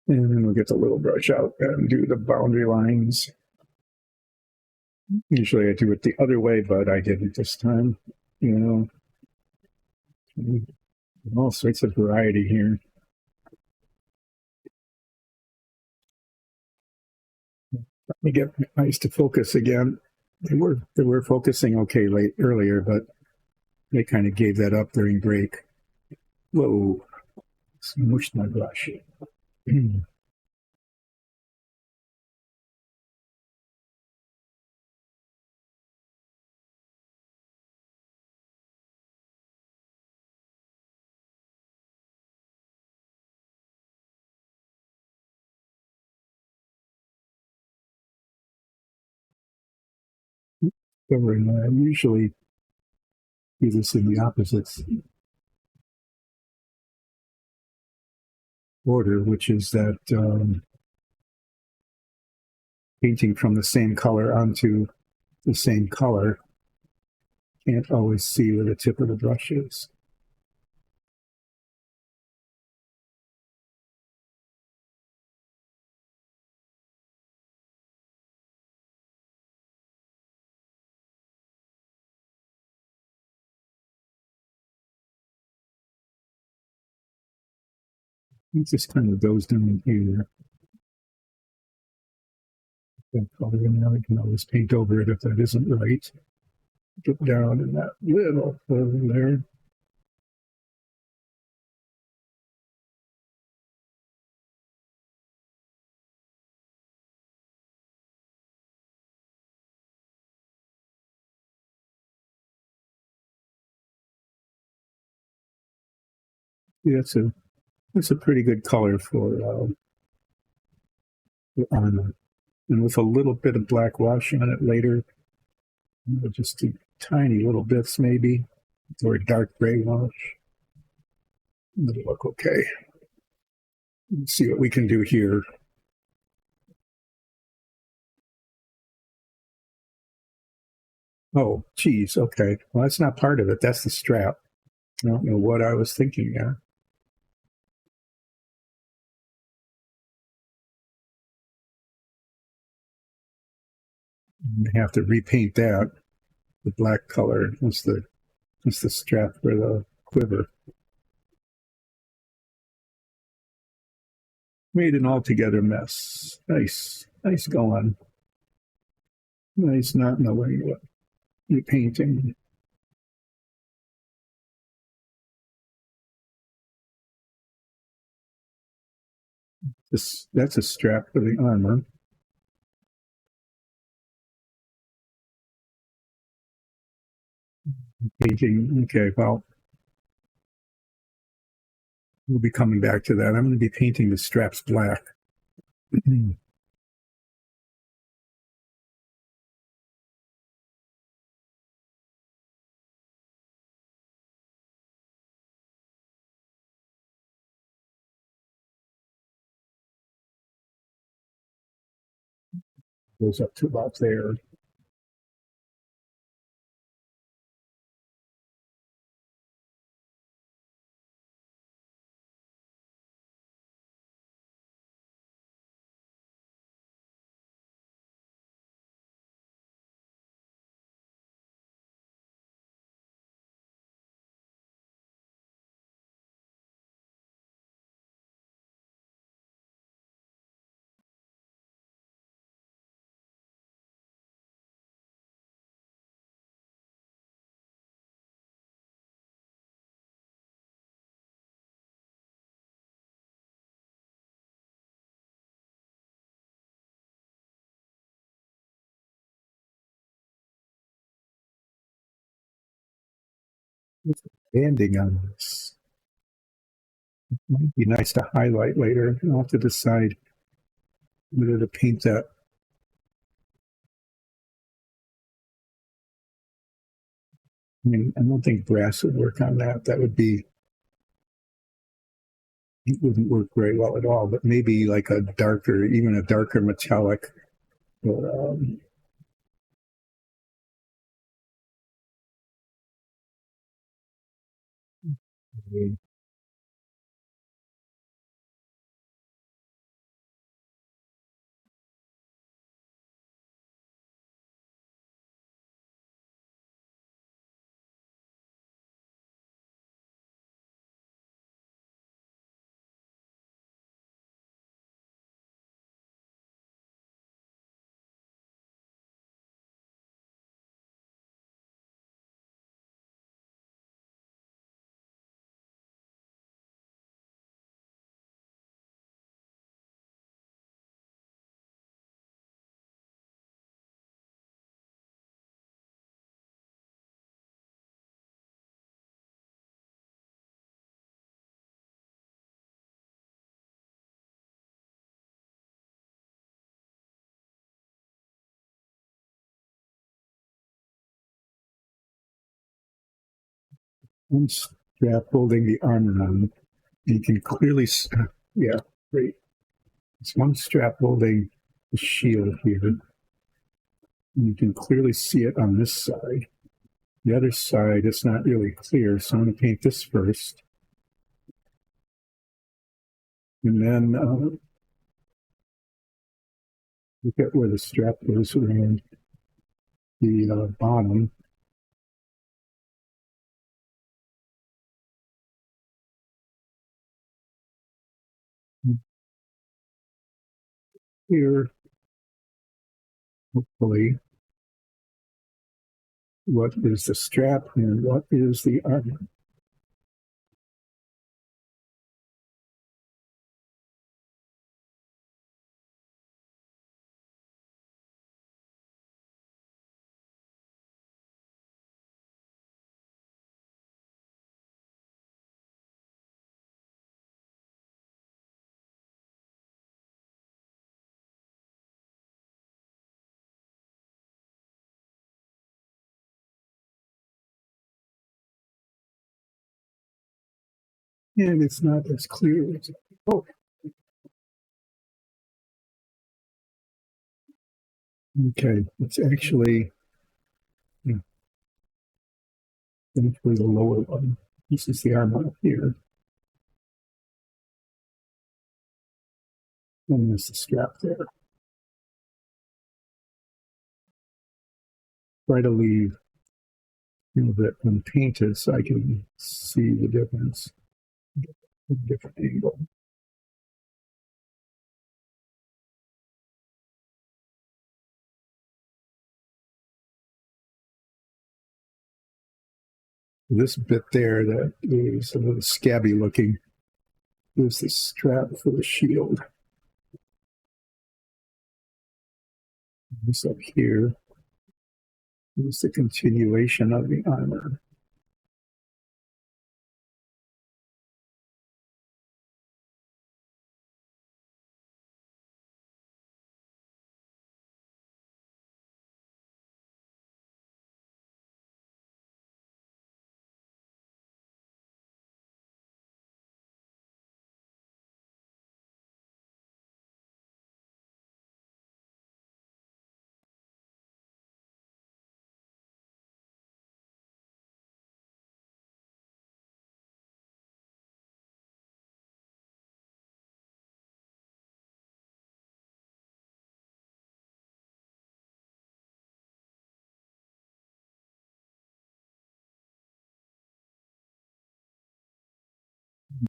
And then we'll get the little brush out and do the boundary lines. Usually I do it the other way, but I didn't this time. You know, all sorts of variety here. Let me get eyes to focus again. They were focusing okay earlier, but they kind of gave that up during break. Whoa, smushed my brush. I usually do this in the opposite order, which is that painting from the same color onto the same color. Can't always see where the tip of the brush is. It just kind of goes down here. That color, and now I can always paint over it if that isn't right. Get down in that little over there. Yeah, it's a pretty good color for armor. And with a little bit of black wash on it later, just tiny little bits maybe, or dark gray wash. It'll look okay. Let's see what we can do here. Oh, geez. Okay. Well, that's not part of it. That's the strap. I don't know what I was thinking there. I have to repaint that. The black color. That's the strap for the quiver. Made an altogether mess. Nice. Nice going. Nice not knowing what you're painting. That's a strap for the armor. Painting. Okay, well, we'll be coming back to that. I'm going to be painting the straps black. Goes up to about there. Banding on this. Might be nice to highlight later. I'll have to decide whether to paint that. I mean, I don't think brass would work on that. It wouldn't work very well at all, but maybe like even a darker metallic. Or, one strap holding the armor on. You can clearly, yeah, great. It's one strap holding the shield here. You can clearly see it on this side. The other side, it's not really clear, so I'm going to paint this first. And then look at where the strap goes around the bottom. Here, hopefully, what is the strap and what is the armor? and it's not as clear as oh. Okay, it's actually the lower one. This is the arm up here, and there's the strap there. Try to leave that unpainted so I can see the difference. A different angle. This bit there that is a little scabby looking is the strap for the shield. This up here is the continuation of the armor.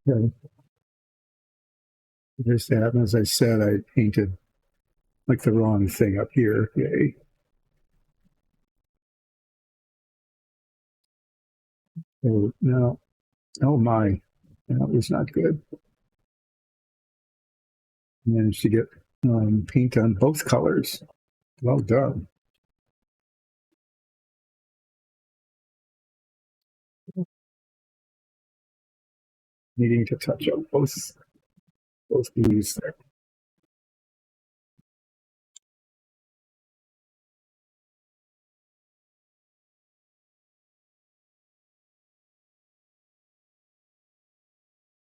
Okay. There's that. And as I said, I painted like the wrong thing up here. Okay. Oh, no. Oh, my. That was not good. Managed to get paint on both colors. Well done. Needing to touch up both blues there.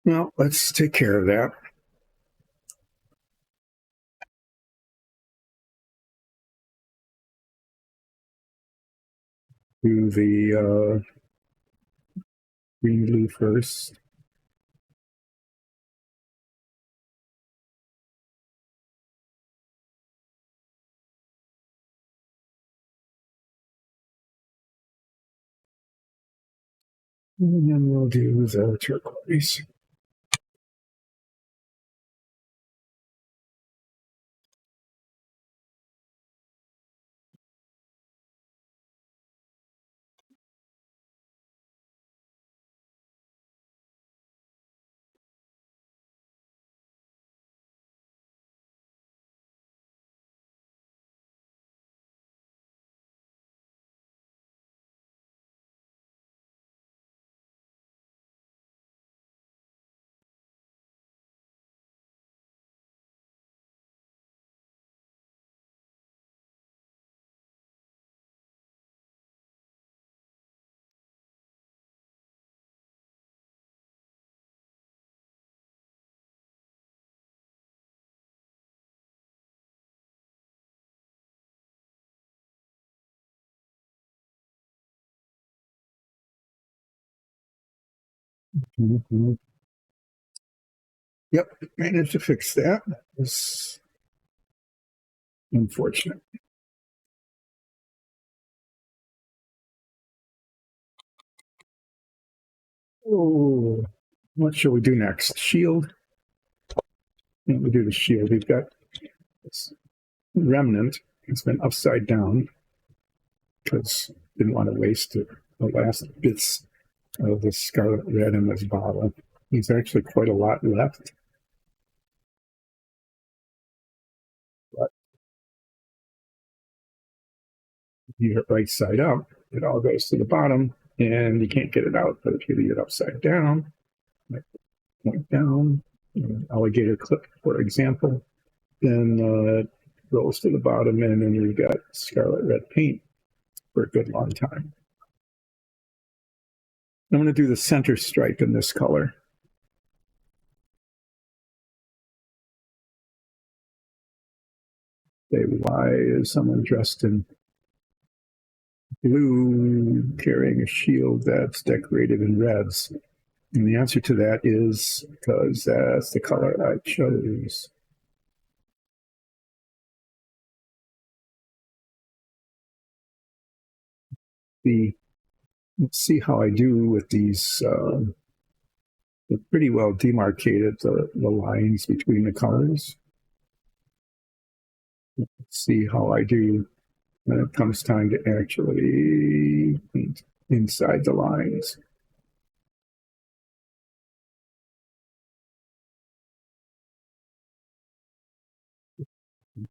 Well, let's take care of that. Do the green blue first. And then we'll do the turquoise. Mm-hmm. Yep, managed to fix that. It's unfortunate. Oh, what shall we do next? Shield. We do the shield. We've got this remnant. It's been upside down because didn't want to waste the last bits of the scarlet red in this bottle. There's actually quite a lot left. But if you hit right side up, it all goes to the bottom and you can't get it out. But if you leave it upside down, like point down, alligator clip, for example, then it rolls to the bottom and then you've got scarlet red paint for a good long time. I'm going to do the center stripe in this color. Say, why is someone dressed in blue carrying a shield that's decorated in reds? And the answer to that is because that's the color I chose. Let's see how I do with these. They're pretty well demarcated, the lines between the colors. Let's see how I do when it comes time to actually paint inside the lines.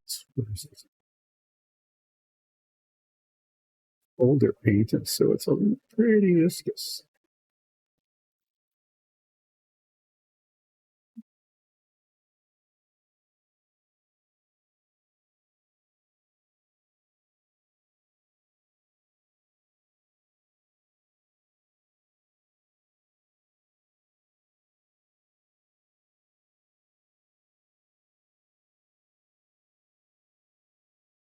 It's older painted, so it's a pretty viscous.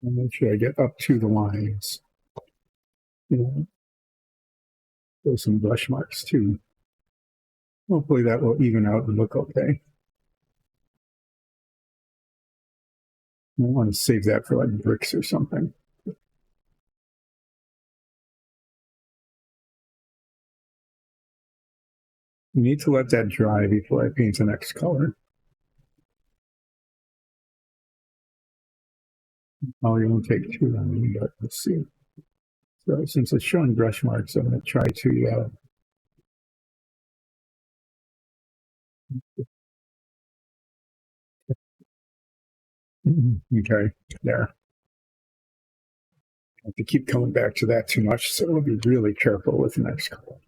I'll make sure I get up to the lines. You know, there's some brush marks too. Hopefully that will even out and look okay. I want to save that for like bricks or something. You need to let that dry before I paint the next color. Oh, you won't take too long, but let's see. So since it's showing brush marks, I'm going to try to okay, there. I have to keep coming back to that too much, so I'll be really careful with the next color.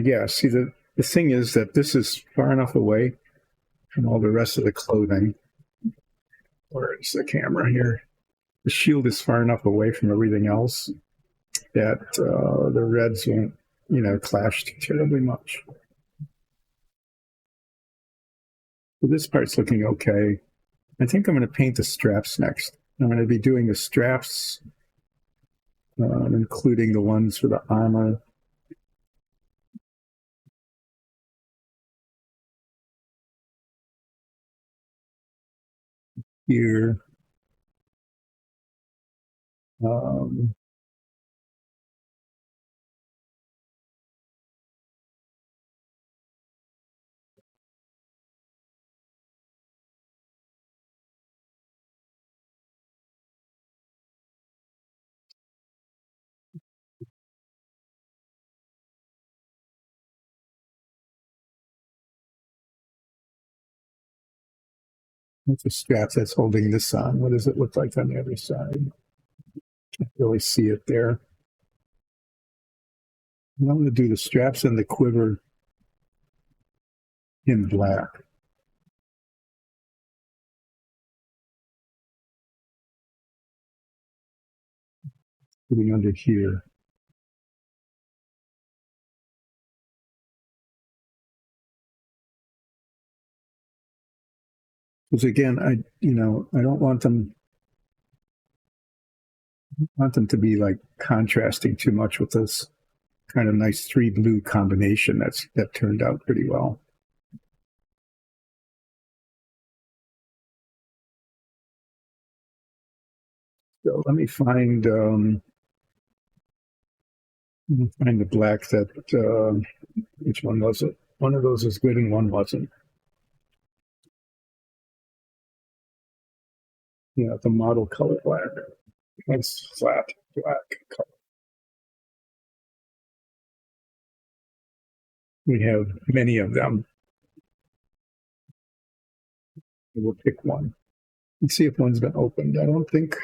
Yeah, see, the thing is that this is far enough away from all the rest of the clothing. Where is the camera here? The shield is far enough away from everything else that the reds won't, clash too terribly much. So this part's looking okay. I think I'm going to paint the straps next. I'm going to be doing the straps, including the ones for the armor. Here. That's the straps that's holding this on. What does it look like on the other side? Can't really see it there. And I'm going to do the straps and the quiver in black. Putting under here. Because again, I don't want them to be like contrasting too much with this kind of nice 3 blue combination that turned out pretty well. So let me find the black that which one was it? One of those was good and one wasn't. Yeah, the model color black. Nice flat black color. We have many of them. We'll pick one and see if one's been opened. I don't think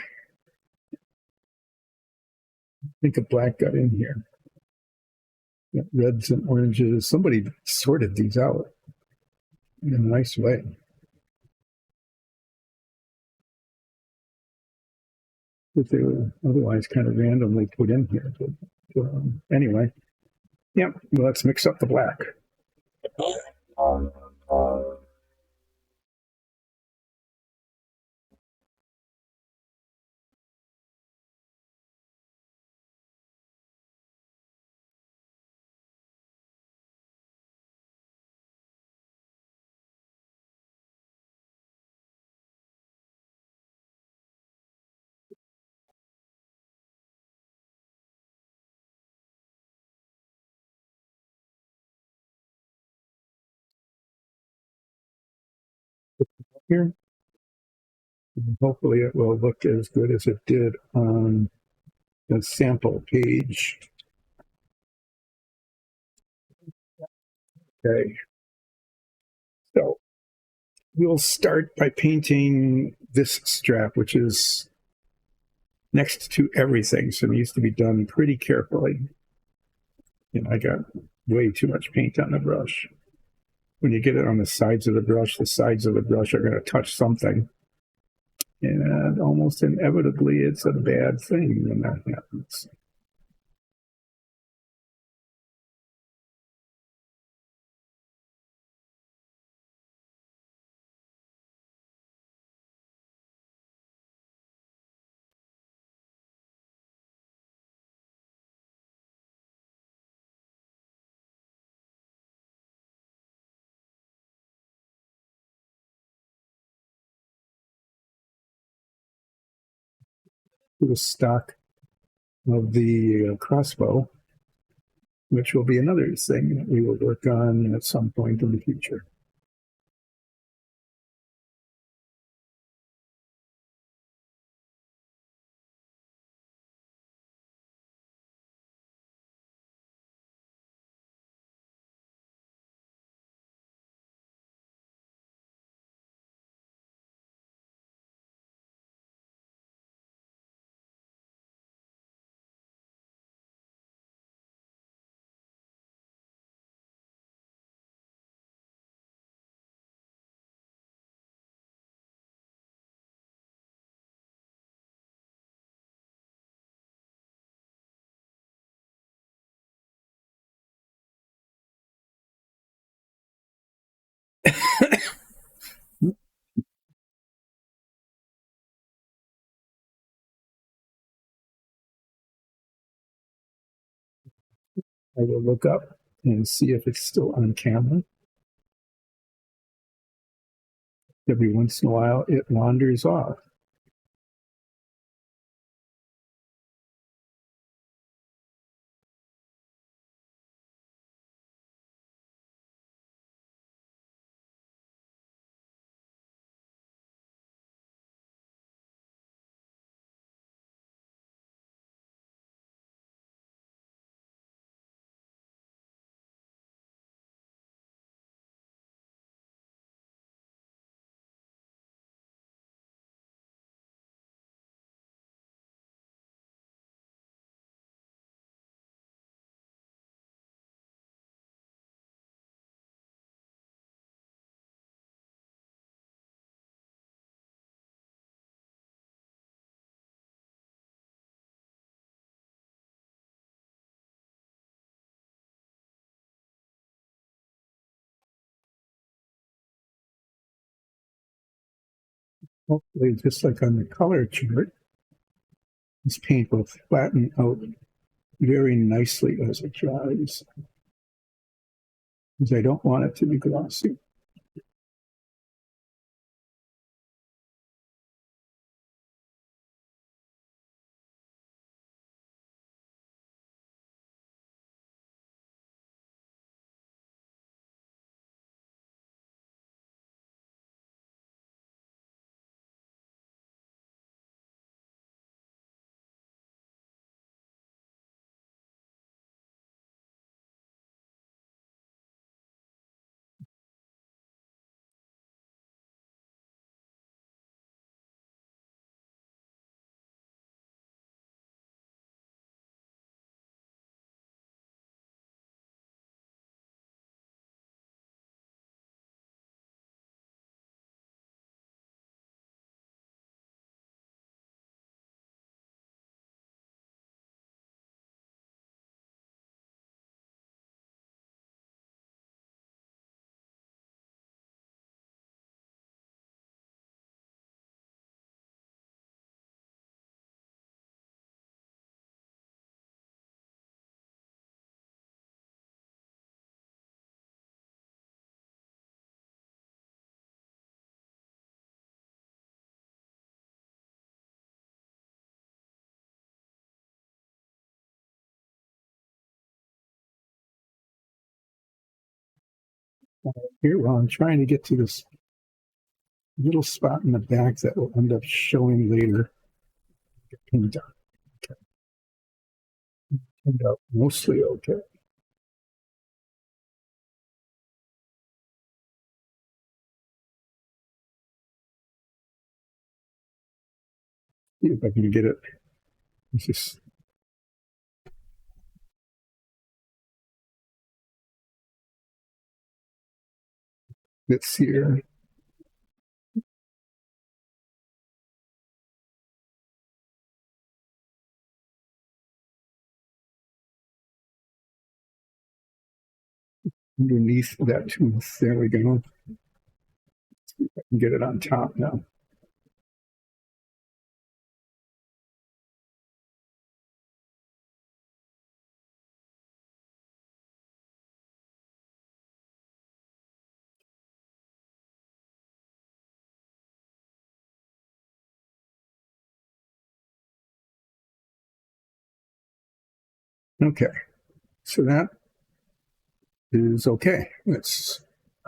a black got in here. Yeah, reds and oranges. Somebody sorted these out in a nice way. But they were otherwise kind of randomly put in here. But anyway, yeah, well, let's mix up the black. here. And hopefully it will look as good as it did on the sample page. Okay. So we'll start by painting this strap, which is next to everything. So it needs to be done pretty carefully. And I got way too much paint on the brush. When you get it on the sides of the brush are going to touch something. And almost inevitably, it's a bad thing when that happens. The stock of the crossbow, which will be another thing that we will work on at some point in the future. I will look up and see if it's still on camera. Every once in a while, it wanders off. Hopefully, just like on the color chart, this paint will flatten out very nicely as it dries, because I don't want it to be glossy. Here, while I'm trying to get to this little spot in the back that will end up showing later. Pinned out. Okay. Turned out mostly okay. See if I can get it. It's just this here. Underneath that tooth. There we go. See if I can get it on top now. Okay, so that is okay. Let's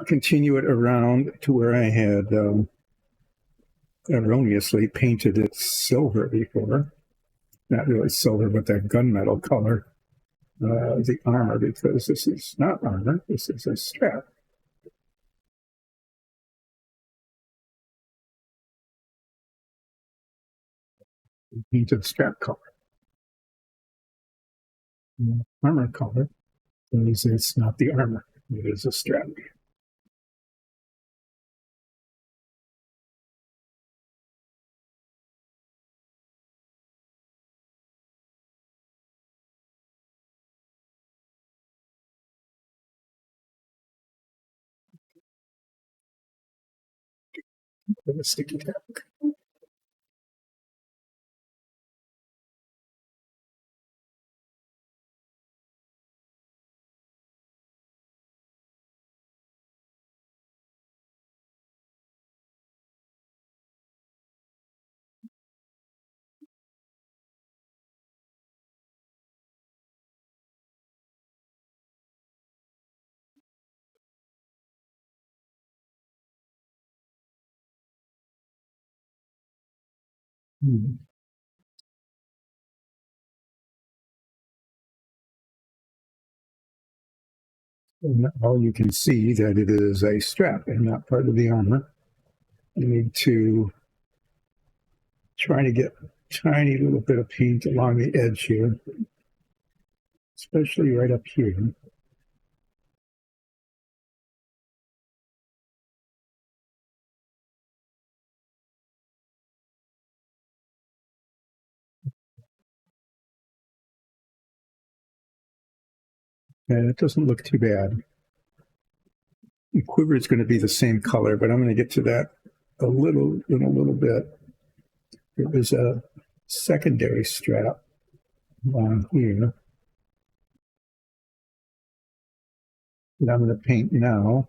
continue it around to where I had erroneously painted it silver before. Not really silver, but that gunmetal color. The armor, because this is not armor, this is a strap. Painted strap color. Armor color is it's not the armor, it is a strap. With a sticky tap. Hmm. And now you can see that it is a strap and not part of the armor. You need to try to get a tiny little bit of paint along the edge here, especially right up here. And it doesn't look too bad. The quiver is going to be the same color, but I'm going to get to that a little bit. There is a secondary strap on here that I'm going to paint now.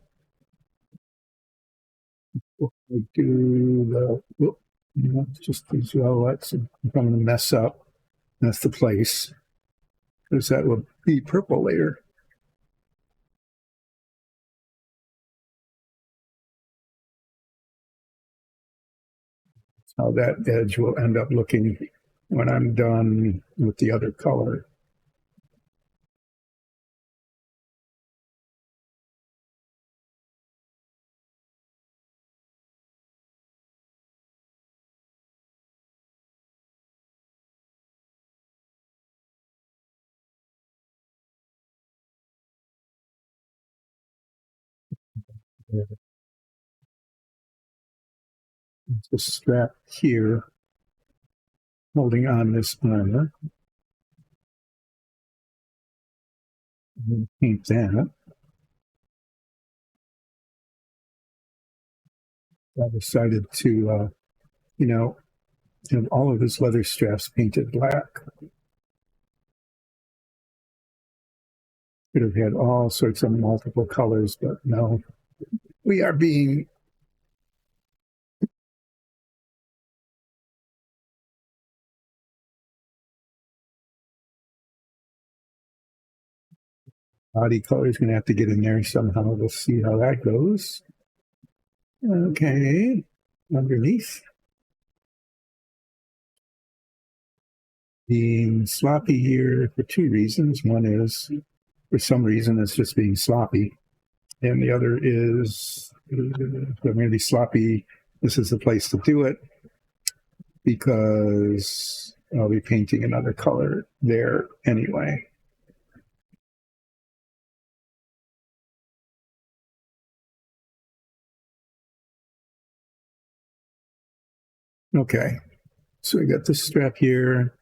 I do the, just these outlets. I'm going to mess up. That's the place, because that will be purple later. How that edge will end up looking when I'm done with the other color. The strap here holding on this armor. Paint that. I decided to, have all of his leather straps painted black. Could have had all sorts of multiple colors, but no. We are being body color is going to have to get in there somehow. We'll see how that goes. Okay. underneath. Being sloppy here for two reasons. One is, for some reason, it's just being sloppy. And the other is, I'm going to be sloppy. This is the place to do it because I'll be painting another color there anyway. Okay, so we got this strap here.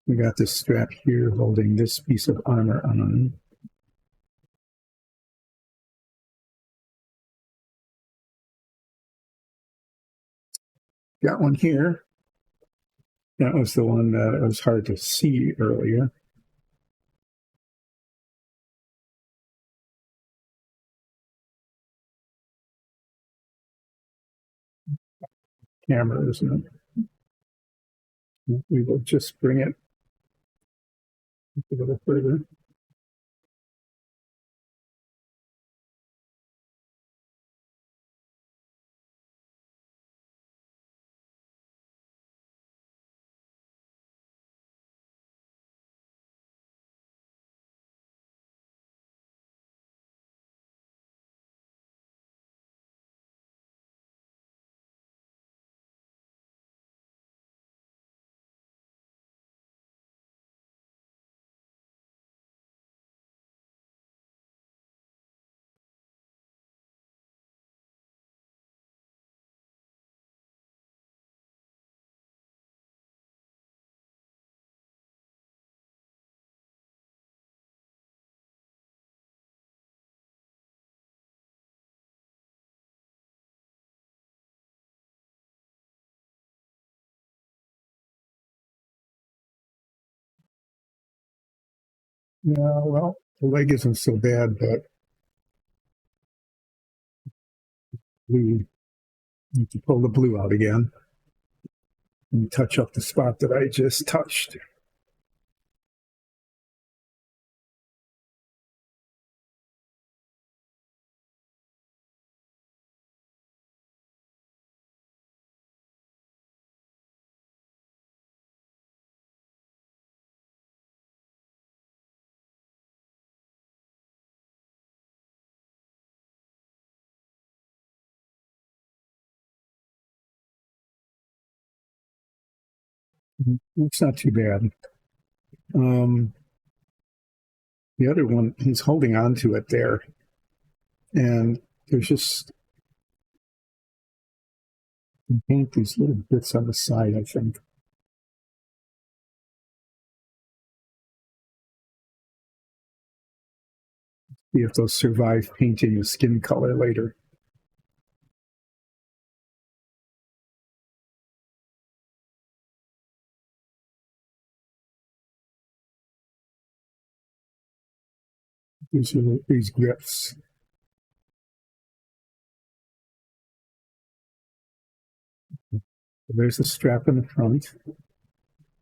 We got this strap here holding this piece of armor on. Got one here. That was the one that was hard to see earlier. Camera, isn't it? We will just bring it a little further. Yeah, well, the leg isn't so bad, but we need to pull the blue out again and touch up the spot that I just touched. It's not too bad. The other one, he's holding on to it there. And there's just paint these little bits on the side, I think. See if they'll survive painting the skin color later. These grips. There's the strap in the front.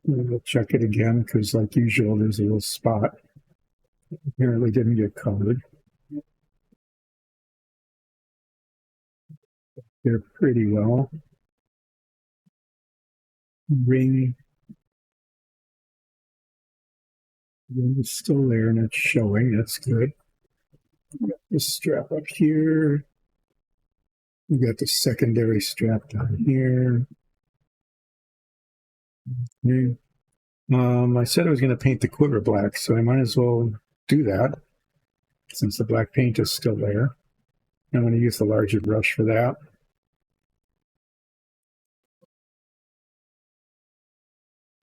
We'll check it again because, like usual, there's a little spot. Apparently didn't get covered. They're pretty well. Ring is still there and it's showing. That's good. Got this strap up here. We got the secondary strap down here. Okay. I said I was going to paint the quiver black, so I might as well do that since the black paint is still there. I'm going to use the larger brush for that.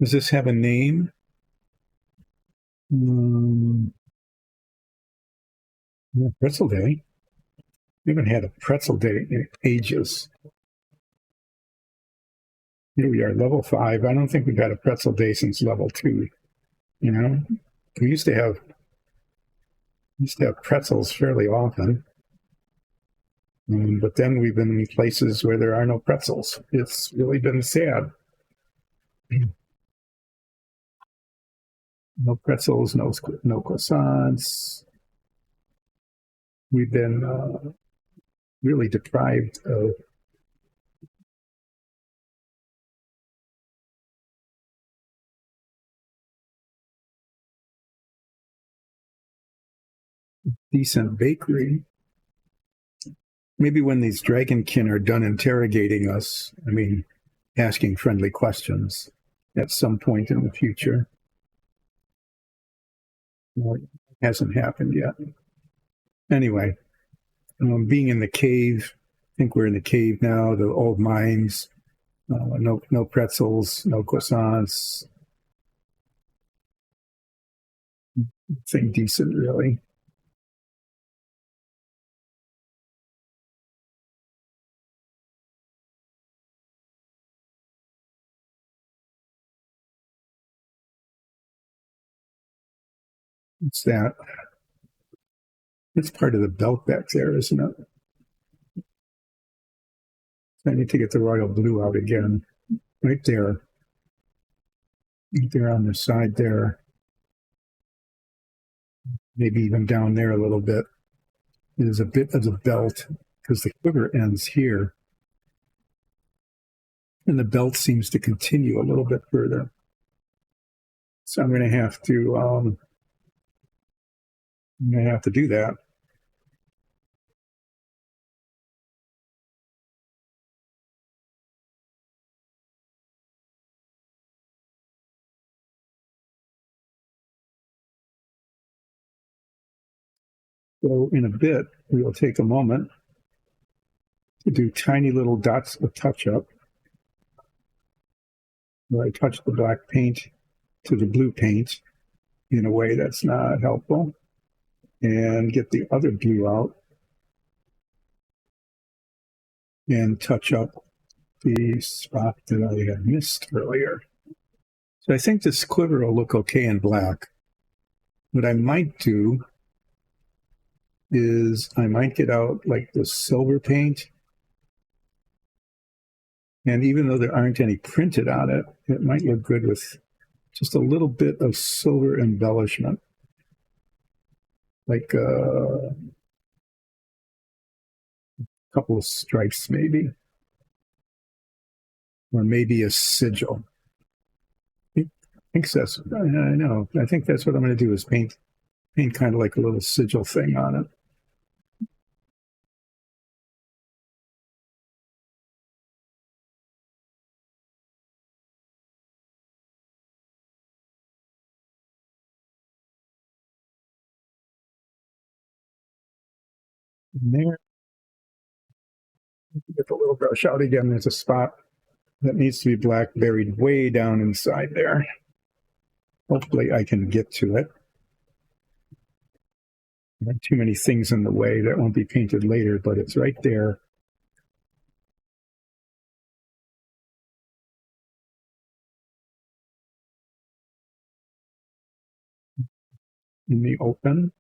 Does this have a name? Yeah, pretzel day. We haven't had a pretzel day in ages. Here we are, level 5. I don't think we've had a pretzel day since level 2. You know, we used to have pretzels fairly often. But then we've been in places where there are no pretzels. It's really been sad. No pretzels, no croissants. We've been really deprived of decent bakery. Maybe when these Dragonkin are done interrogating us, I mean, asking friendly questions at some point in the future. Well, it hasn't happened yet. Anyway, being in the cave, I think we're in the cave now, the old mines, no pretzels, no croissants. Nothing decent, really. What's that? It's part of the belt back there, isn't it? I need to get the royal blue out again. Right there. Right there on the side there. Maybe even down there a little bit. There's a bit of the belt because the quiver ends here. And the belt seems to continue a little bit further. So I'm going to have to do that. So in a bit, we will take a moment to do tiny little dots of touch-up, where I touch the black paint to the blue paint in a way that's not helpful, and get the other blue out and touch up the spot that I had missed earlier. So I think this quiver will look okay in black. What I might do is I might get out like the silver paint. And even though there aren't any printed on it, it might look good with just a little bit of silver embellishment. Like a couple of stripes maybe. Or maybe a sigil. I think that's, I know. I think that's what I'm going to do is paint kind of like a little sigil thing on it. And there, get the little brush out again. There's a spot that needs to be black buried way down inside there. Hopefully I can get to it. There aren't too many things in the way that won't be painted later, but it's right there. In the open.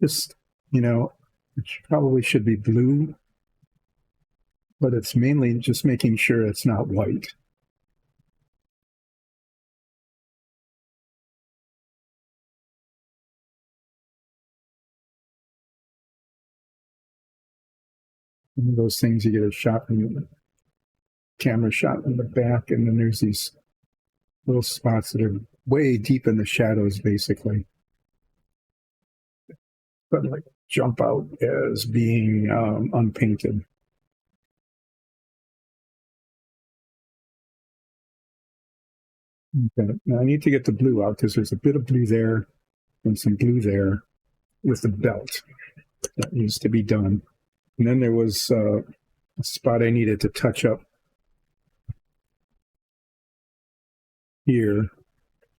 Just, it probably should be blue, but it's mainly just making sure it's not white. One of those things you get a shot from the camera shot in the back, and then there's these little spots that are way deep in the shadows, basically. But like jump out as being unpainted. Okay. Now I need to get the blue out because there's a bit of blue there and some blue there with the belt that needs to be done. And then there was a spot I needed to touch up here.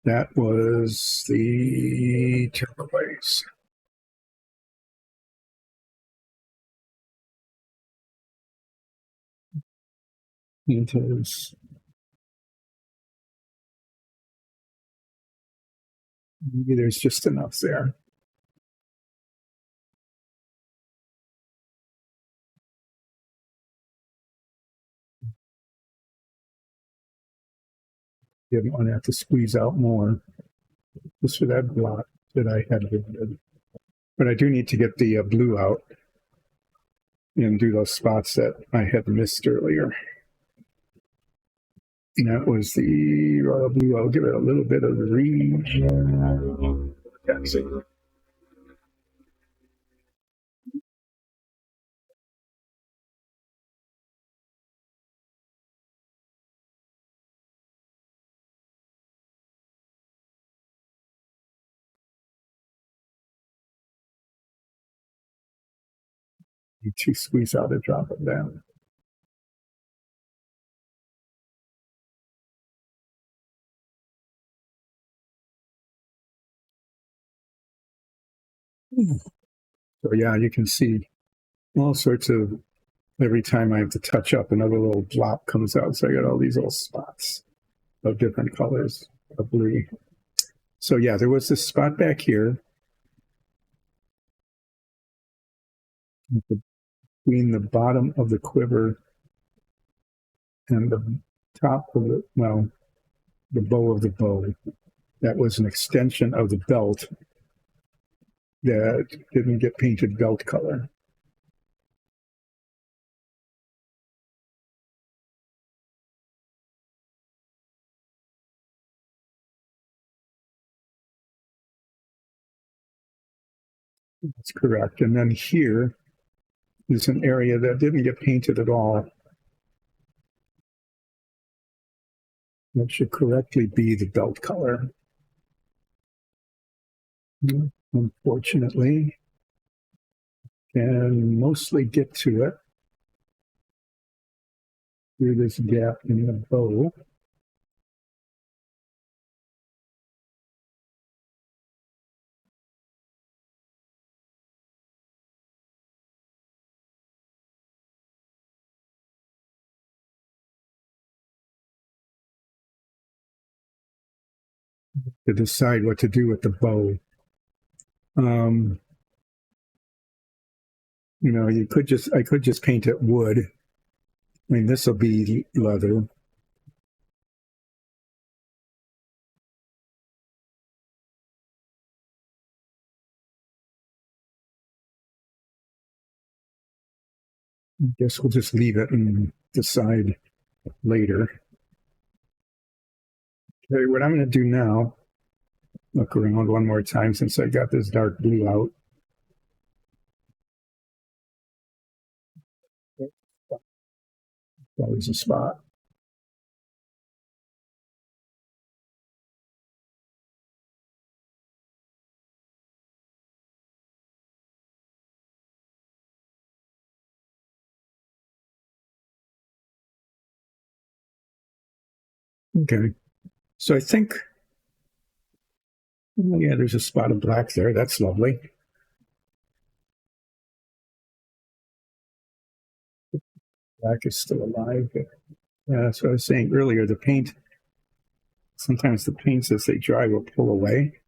That was the turquoise. It is. Maybe there's just enough there. You don't want to have to squeeze out more just for that blot that I had. But I do need to get the blue out and do those spots that I had missed earlier. And that was the royal blue. I'll give it a little bit of region. That's it. Need to squeeze out a drop of that. So yeah, you can see all sorts of, every time I have to touch up, another little blop comes out. So I got all these little spots of different colors of blue. So yeah, there was this spot back here between the bottom of the quiver and the top of the, well, the bow of the bow. That was an extension of the belt that didn't get painted belt color. That's correct. And then here is an area that didn't get painted at all. That should correctly be the belt color. Unfortunately, can mostly get to it through this gap in the bow. To decide what to do with the bow. You know, I could just paint it wood. I mean, this will be leather. I guess we'll just leave it and decide later. Okay, what I'm going to do now, look around one more time since I got this dark blue out. Always a spot. Okay, so I think, oh yeah, there's a spot of black there. That's lovely. Black is still alive. Yeah, that's what I was saying earlier. The paint, sometimes the paints as they dry will pull away.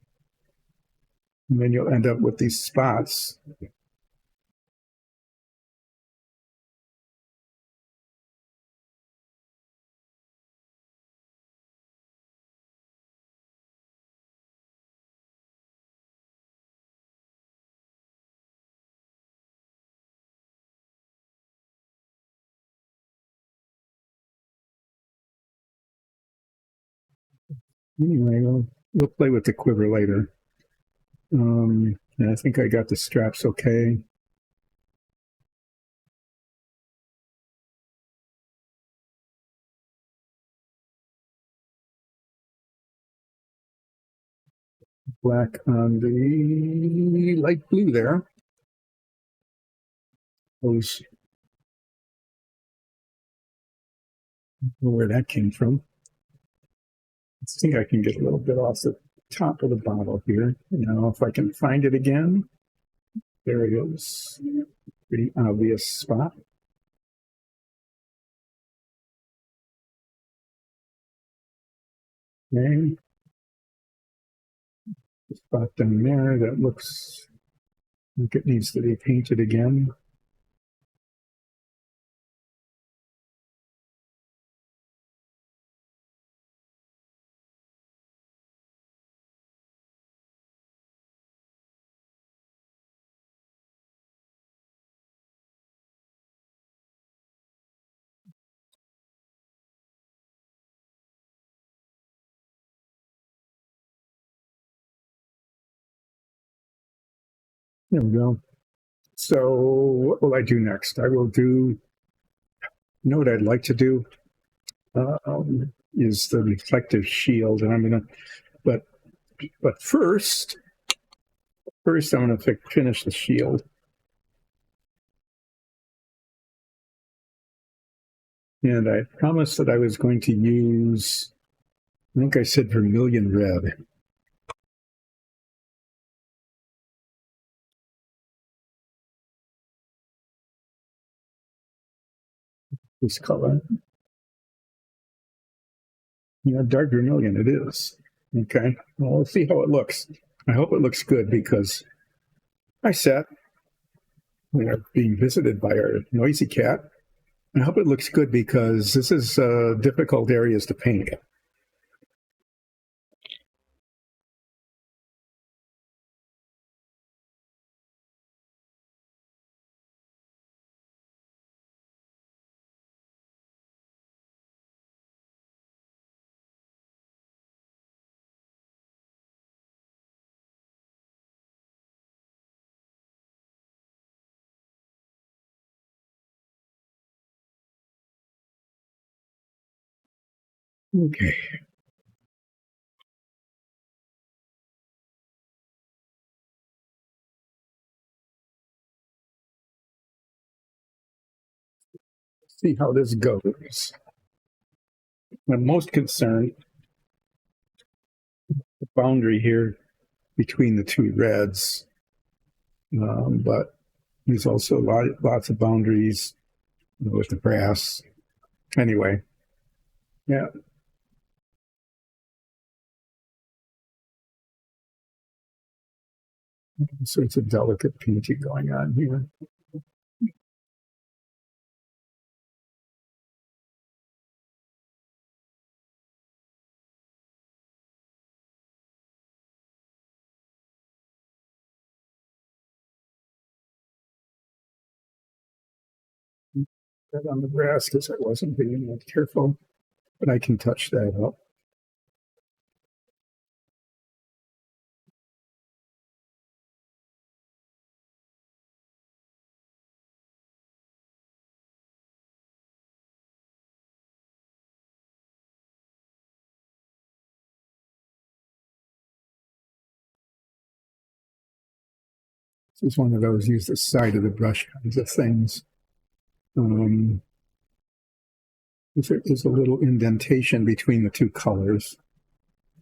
And then you'll end up with these spots. Anyway, we'll play with the quiver later. And I think I got the straps okay. Black on the light blue there. Those, where that came from. I think I can get a little bit off the top of the bottle here. Now, if I can find it again, there it is. Pretty obvious spot. Okay. The spot down there that looks like it needs to be painted again. There we go. So what will I do next? I will do, you know what I'd like to do is the reflective shield. And I'm going to, but first I'm going to finish the shield. And I promised that I was going to use, I think I said vermilion red. This color. Yeah, dark vermilion it is. Okay. Well, let's see how it looks. I hope it looks good because we are being visited by our noisy cat. I hope it looks good because this is difficult areas to paint. Okay. See how this goes. I'm most concerned the boundary here between the two reds, but there's also lots of boundaries with the brass. Anyway, yeah. So it's a delicate painting going on here. That on the brass because I wasn't being that careful, but I can touch that up. This is one of those use the side of the brush kinds of things. If there is a little indentation between the two colors,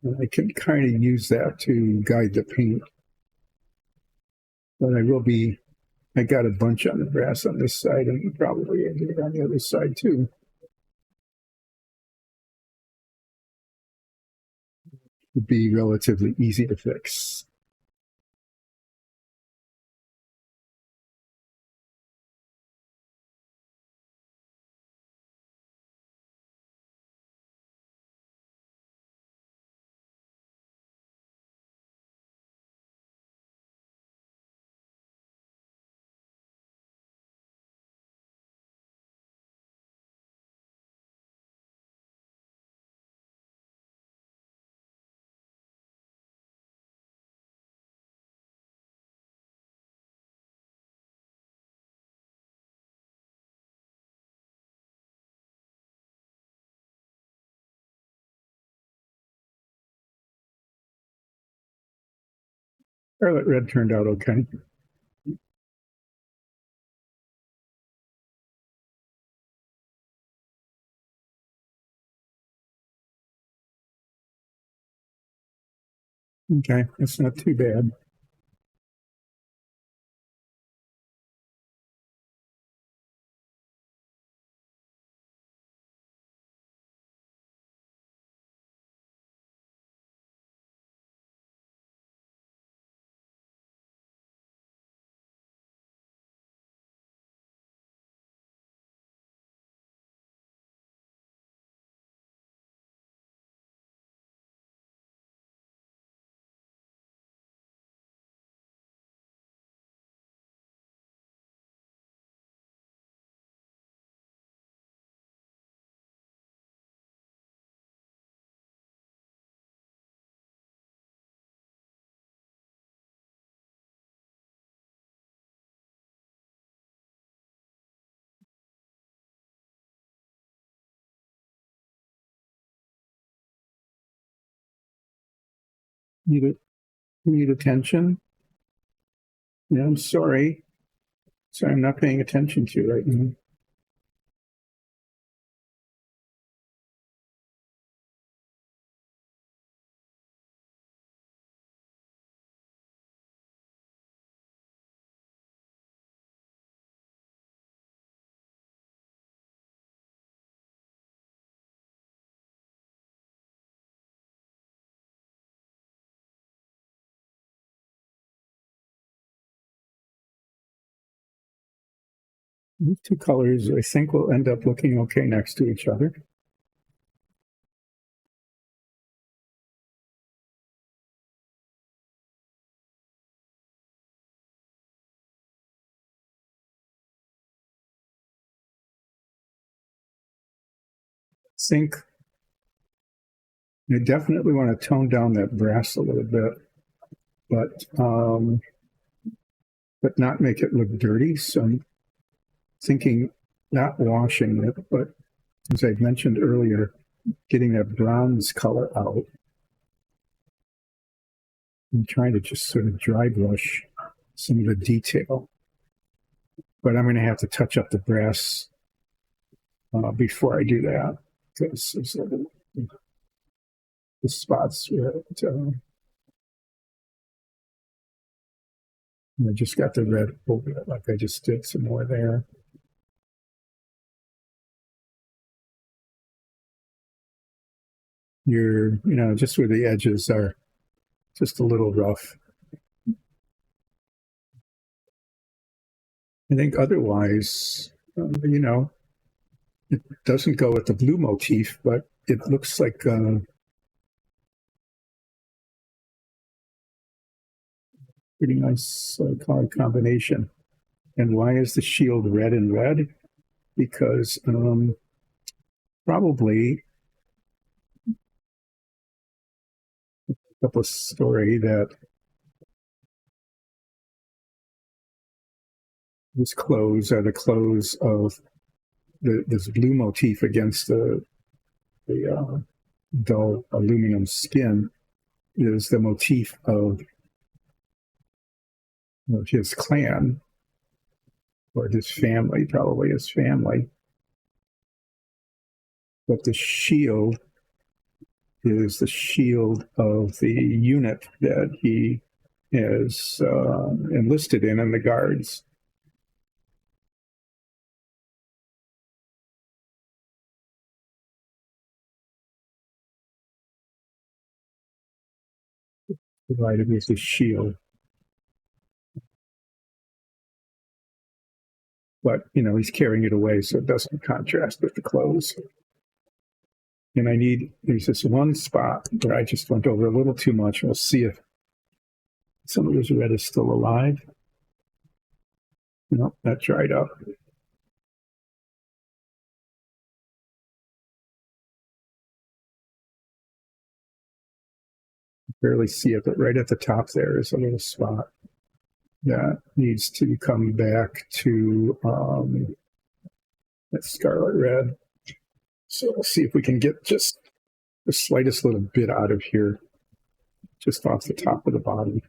and I can kind of use that to guide the paint. But I got a bunch on the brass on this side and probably I did it on the other side too. It'd be relatively easy to fix. Scarlet red turned out okay. Okay, that's not too bad. need attention. Yeah, I'm sorry. Sorry, I'm not paying attention to you right now. These two colors, I think, will end up looking okay next to each other. I think I definitely want to tone down that brass a little bit, but not make it look dirty. So I'm thinking not washing it, but as I mentioned earlier, getting that bronze color out. I'm trying to just sort of dry brush some of the detail, but I'm going to have to touch up the brass before I do that because there's the spots where I just got the red over it, like I just did some more there. Just where the edges are just a little rough. I think otherwise, it doesn't go with the blue motif, but it looks like pretty nice color combination. And why is the shield red and red? Because probably up a story that these clothes are the clothes of this blue motif against the dull aluminum skin is the motif of his clan or his family, probably his family. But the shield is the shield of the unit that he is enlisted in the Guards. Provided with the shield. But, he's carrying it away so it doesn't contrast with the clothes. And there's this one spot where I just went over a little too much. We'll see if some of this red is still alive. No, that dried up. Barely see it, but right at the top there is a little spot that needs to come back to that scarlet red. So we'll see if we can get just the slightest little bit out of here, just off the top of the body.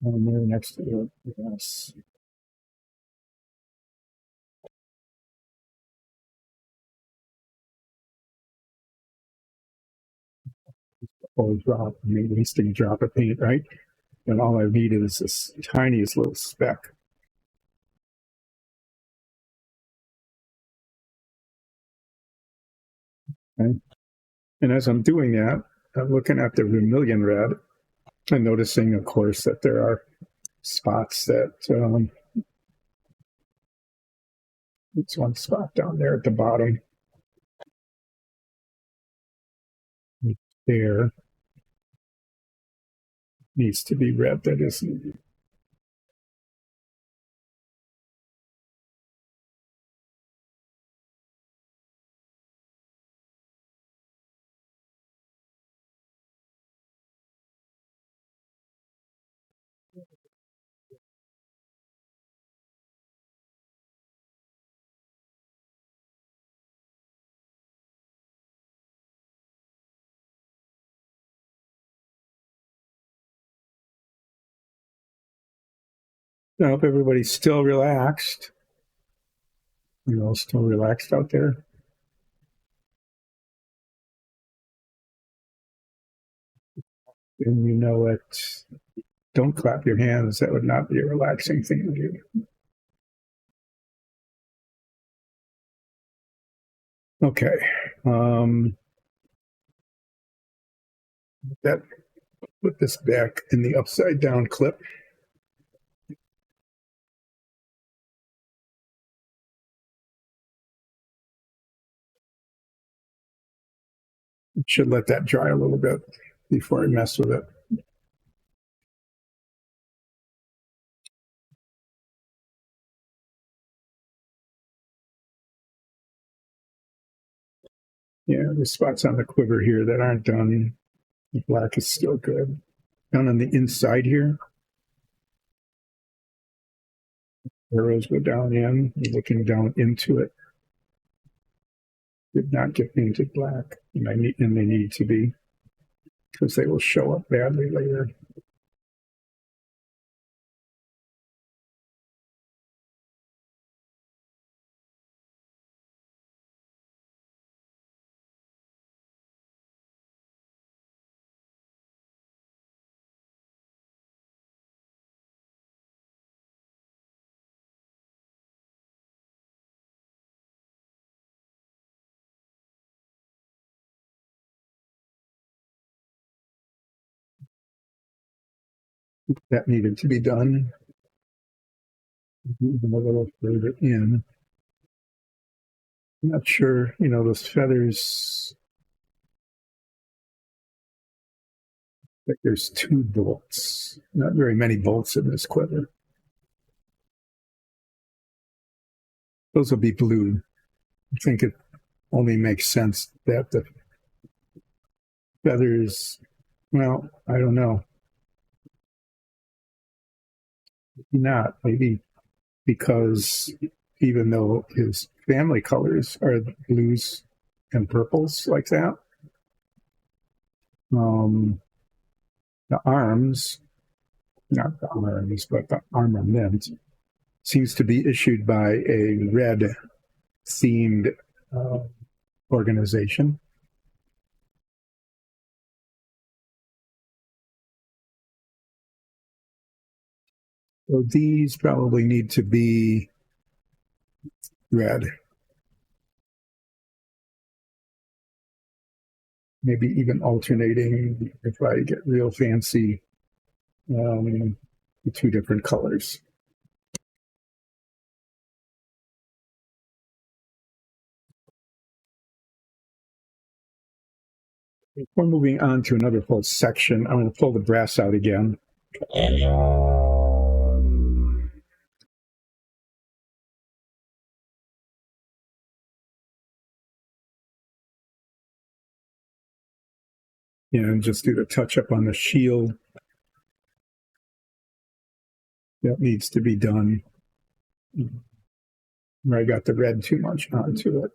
And there next to it, yes. Full drop, wasting a drop of paint, right? And all I need is this tiniest little speck. Okay. And as I'm doing that, I'm looking at the vermilion red and noticing, of course, that there are spots that it's one spot down there at the bottom. There. needs to be red that isn't. I hope everybody's still relaxed. You all still relaxed out there? And you know what? Don't clap your hands. That would not be a relaxing thing to do. Okay. That put this back in the upside down clip. Should let that dry a little bit before I mess with it. Yeah, the spots on the quiver here that aren't done. The black is still good. Down on the inside here, arrows go down in, looking down into it. Did not get painted black, and they need to be, because they will show up badly later. That needed to be done. Even a little further in. I'm not sure, those feathers. Like there's 2 bolts. Not very many bolts in this quiver. Those will be blue. I think it only makes sense that the feathers, well, I don't know. Maybe not. Maybe because even though his family colors are blues and purples like that, the arms, not the arms, but the armament seems to be issued by a red themed organization. So these probably need to be red. Maybe even alternating if I get real fancy, the 2 different colors. Before moving on to another whole section, I'm going to pull the brass out again. And just do the touch up on the shield. That needs to be done. I got the red too much onto it.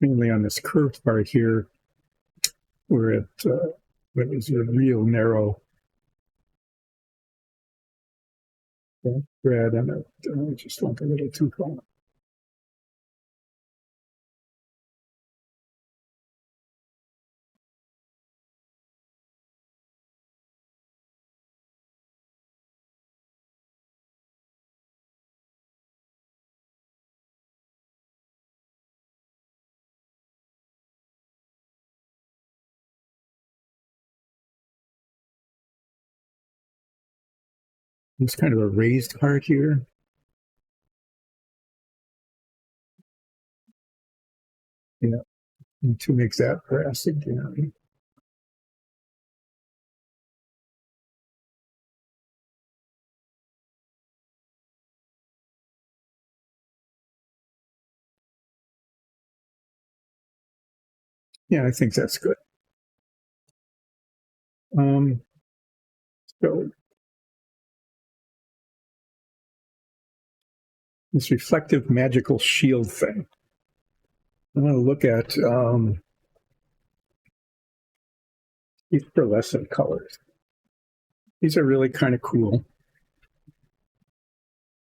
Mainly on this curved part here, where it is a real narrow thread, and it just went a little too far. There's kind of a raised part here. Yeah, and to make that brass again. Yeah, I think that's good. So this reflective magical shield thing. I want to look at these pearlescent colors. These are really kind of cool.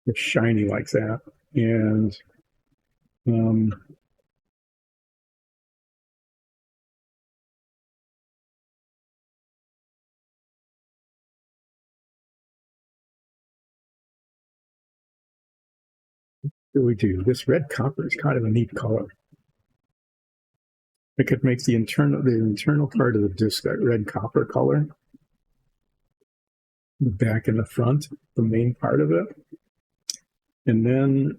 They're shiny like that. And what do we do? This red copper is kind of a neat color. I could make the internal part of the disc that red copper color. The back and the front, the main part of it. And then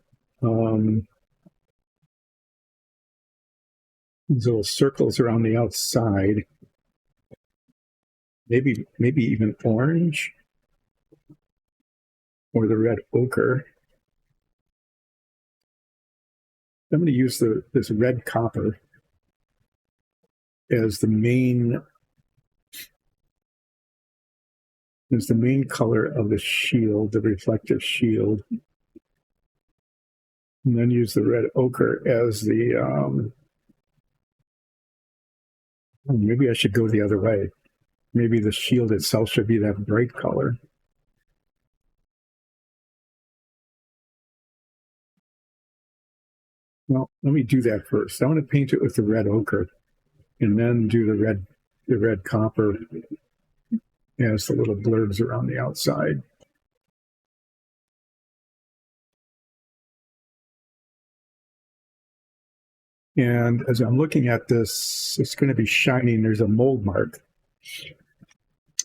these little circles around the outside. Maybe even orange or the red ochre. I'm going to use this red copper as the main color of the shield, the reflective shield. And then use the red ochre as the, maybe I should go the other way. Maybe the shield itself should be that bright color. Well, let me do that first. I want to paint it with the red ochre and then do the red copper as the little blurbs around the outside. And as I'm looking at this, it's going to be shining. There's a mold mark,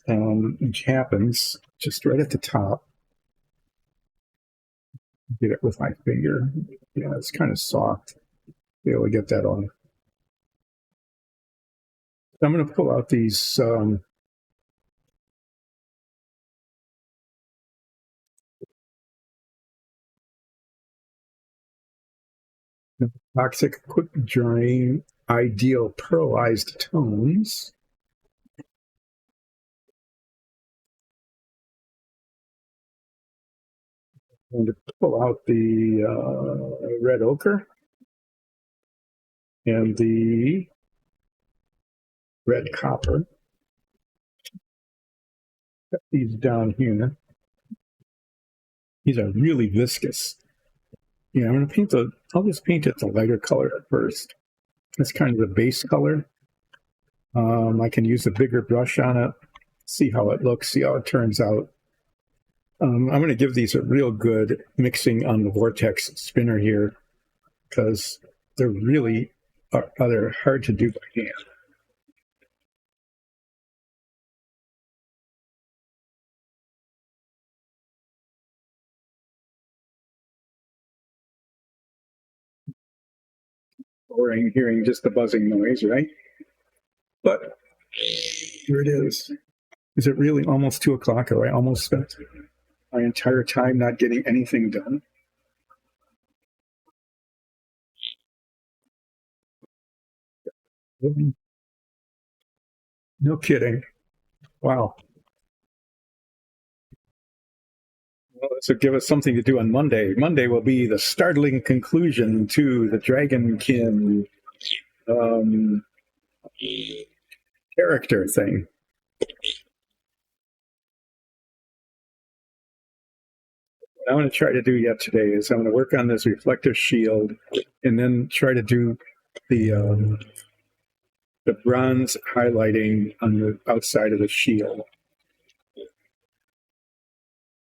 which happens just right at the top. Get it with my finger. Yeah, it's kind of soft. Be able to get that on. I'm going to pull out these toxic, quick drying, ideal pearlized tones. I'm going to pull out the red ochre and the red copper. Got these down here. These are really viscous. Yeah, I'm going to I'll just paint it the lighter color at first. That's kind of the base color. I can use a bigger brush on it, see how it looks, see how it turns out. I'm going to give these a real good mixing on the vortex spinner here because they're really they're hard to do by hand. Or I'm hearing just the buzzing noise, right? But here it is. Is it really almost 2 o'clock? Or I almost spent my entire time not getting anything done? No kidding. Wow. Well, this will give us something to do on Monday. Monday will be the startling conclusion to the Dragonkin character thing. What I want to try to do yet today is I'm going to work on this reflective shield and then try to do the bronze highlighting on the outside of the shield.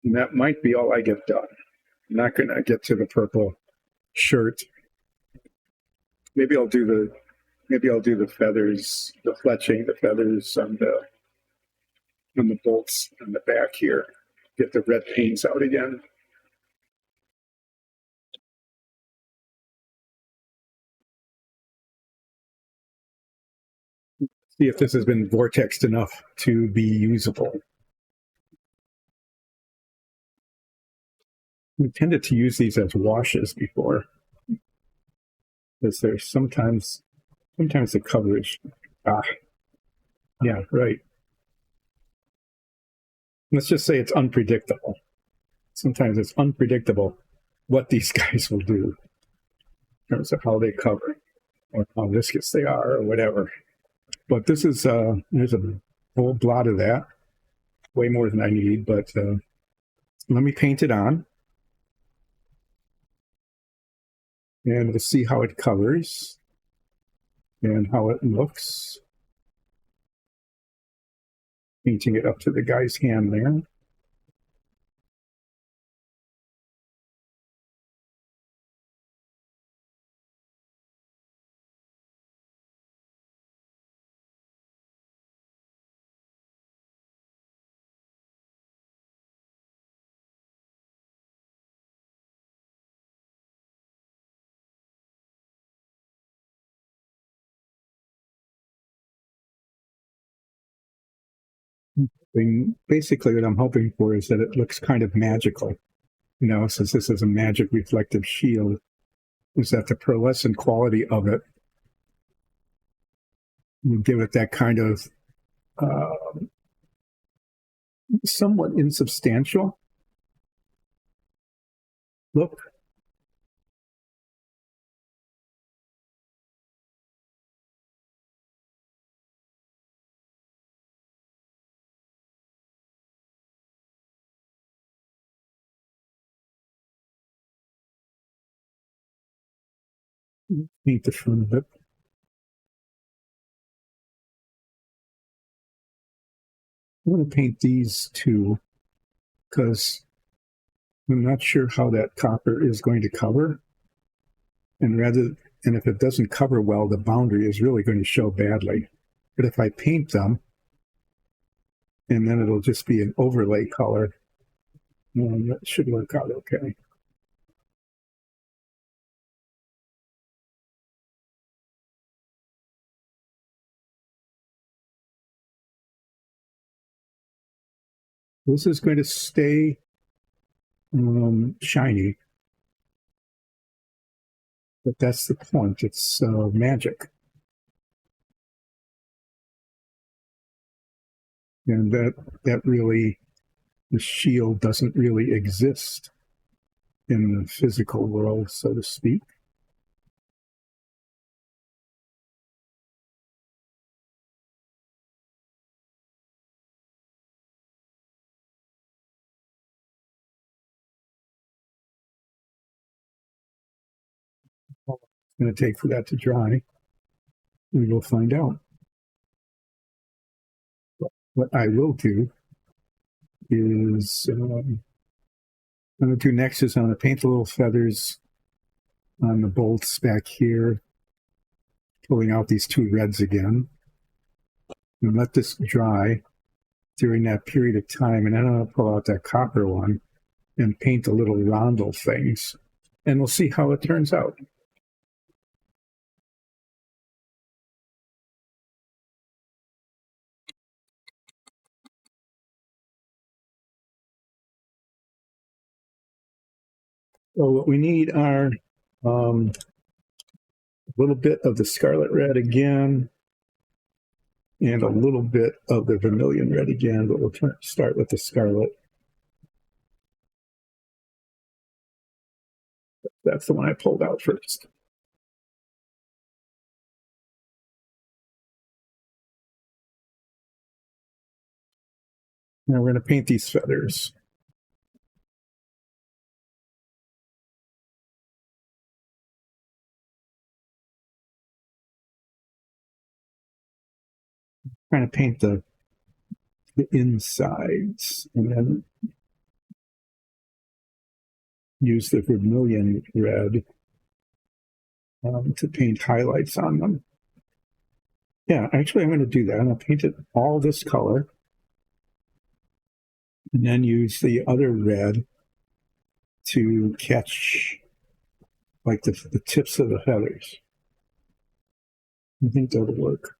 And that might be all I get done. I'm not going to get to the purple shirt. Maybe I'll do the feathers, the fletching, the feathers on the bolts on the back here. get the red paints out again. See if this has been vortexed enough to be usable. We tended to use these as washes before, because there's sometimes the coverage. Yeah, right. Let's just say it's unpredictable. Sometimes it's unpredictable what these guys will do in terms of how they cover or how viscous they are or whatever. But this is, there's a whole lot of that, way more than I need, but let me paint it on. And we'll see how it covers and how it looks. Painting it up to the guy's hand there. Basically, what I'm hoping for is that it looks kind of magical. You know, since this is a magic reflective shield, is that the pearlescent quality of it will give it that kind of somewhat insubstantial look. Paint the front of it. I'm going to paint these two because I'm not sure how that copper is going to cover. And if it doesn't cover well, the boundary is really going to show badly. But if I paint them, and then it'll just be an overlay color, that should work out okay. This is going to stay shiny, but that's the point. It's magic. And that really, the shield doesn't really exist in the physical world, so to speak. It's going to take for that to dry. We will find out. What I will do is I'm going to do next is I'm going to paint the little feathers on the bolts back here, pulling out these two reds again, and let this dry during that period of time. And then I'm going to pull out that copper one and paint the little rondel things, and we'll see how it turns out. So what we need are a little bit of the scarlet red again, and a little bit of the vermilion red again, but we'll start with the scarlet. That's the one I pulled out first. Now we're going to paint these feathers. Trying to paint the insides, and then use the vermilion red to paint highlights on them. Yeah, actually I'm going to do that. I'm going to paint it all this color. and then use the other red to catch like the tips of the feathers. I think that'll work.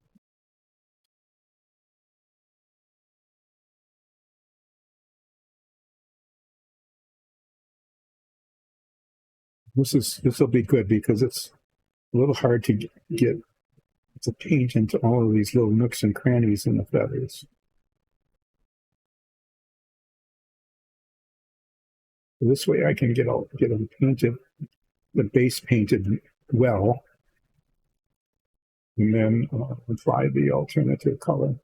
This will be good because it's a little hard to get the paint into all of these little nooks and crannies in the feathers. This way I can get them painted, the base painted well, and then apply the alternative color.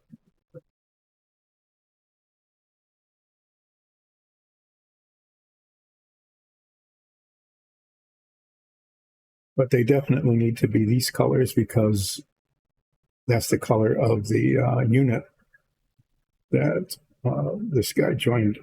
But they definitely need to be these colors because that's the color of the unit that this guy joined.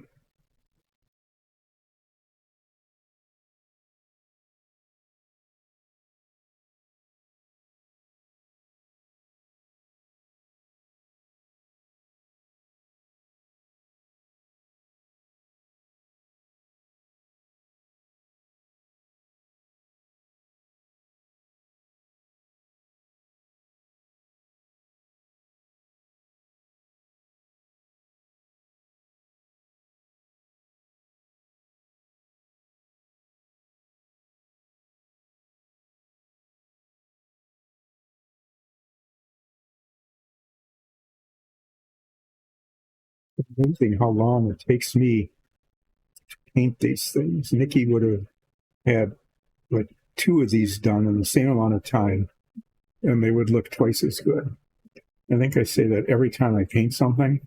It's amazing how long it takes me to paint these things. Nikki would have had like 2 of these done in the same amount of time, and they would look twice as good. I think I say that every time I paint something,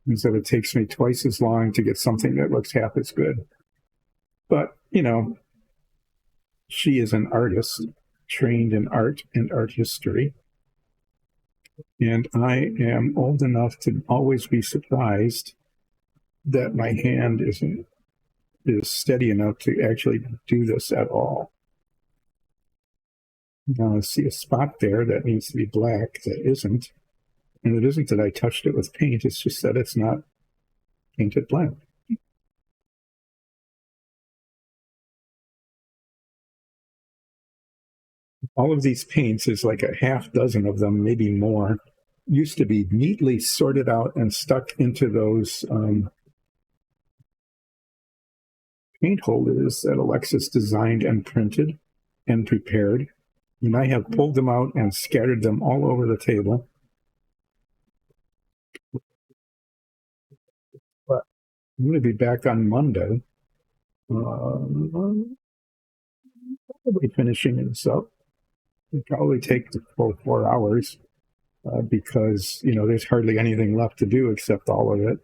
is that it takes me twice as long to get something that looks half as good. But, you know, she is an artist, trained in art and art history. And I am old enough to always be surprised that my hand is steady enough to actually do this at all. Now I see a spot there that needs to be black that isn't. And it isn't that I touched it with paint, it's just that it's not painted black. All of these paints, is like a half dozen of them, maybe more, used to be neatly sorted out and stuck into those paint holders that Alexis designed and printed and prepared. And I have pulled them out and scattered them all over the table. But I'm going to be back on Monday. Probably finishing this up. It'll probably take the full 4 hours because, you know, there's hardly anything left to do except all of it.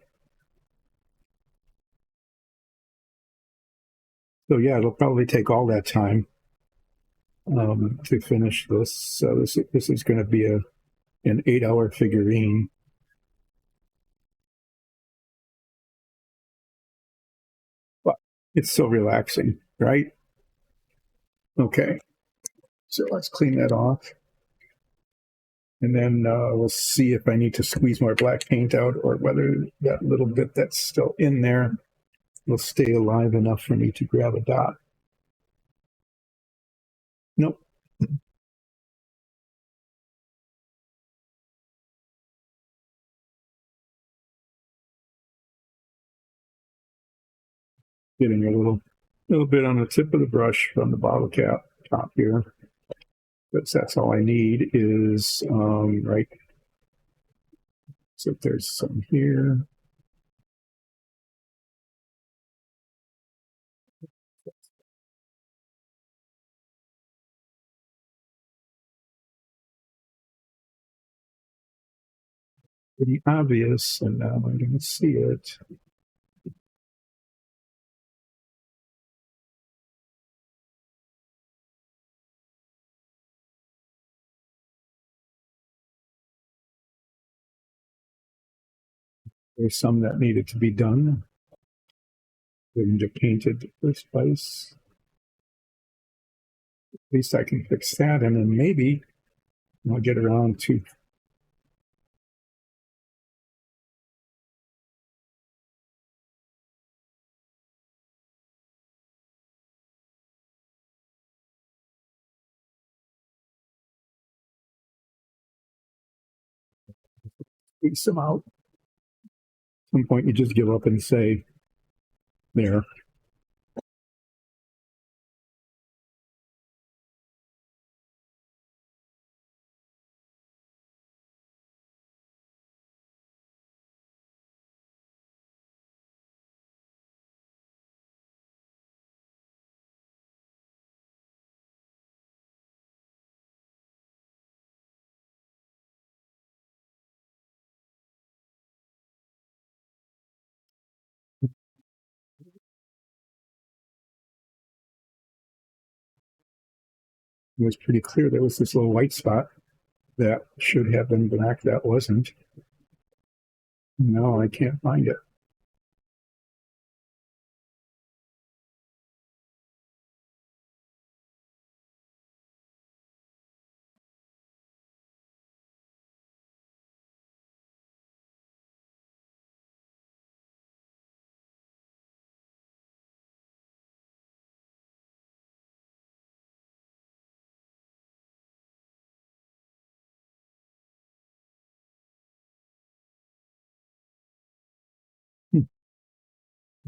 So yeah, it'll probably take all that time to finish this. So this is going to be an 8-hour figurine. But it's so relaxing, right? Okay, so let's clean that off. And then we'll see if I need to squeeze more black paint out or whether that little bit that's still in there will stay alive enough for me to grab a dot. Nope. Getting a little bit on the tip of the brush from the bottle cap top here. But that's all I need is, right. So there's some here. Pretty obvious, and now I'm going to see it. There's some that needed to be done. Didn't get painted the first place. At least I can fix that, and then maybe I'll get around to piece them out. At some point, you just give up and say, there. It was pretty clear there was this little white spot that should have been black that wasn't. No, I can't find it.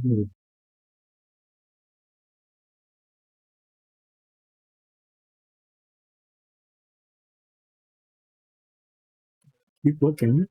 Hmm. Keep looking.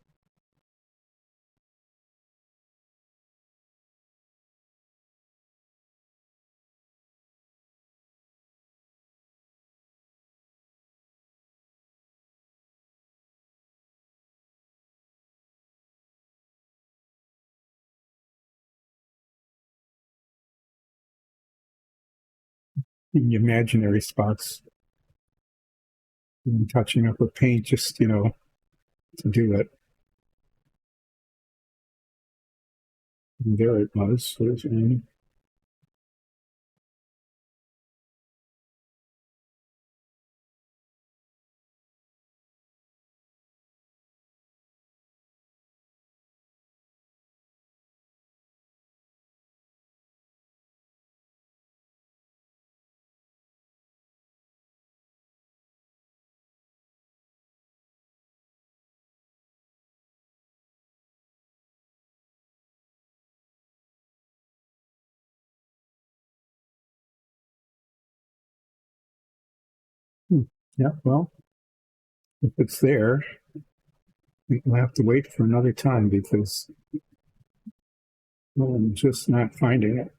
The imaginary spots. And touching up with paint just, to do it. And there it was. There's one. Yeah, well, if it's there, we'll have to wait for another time because I'm just not finding it.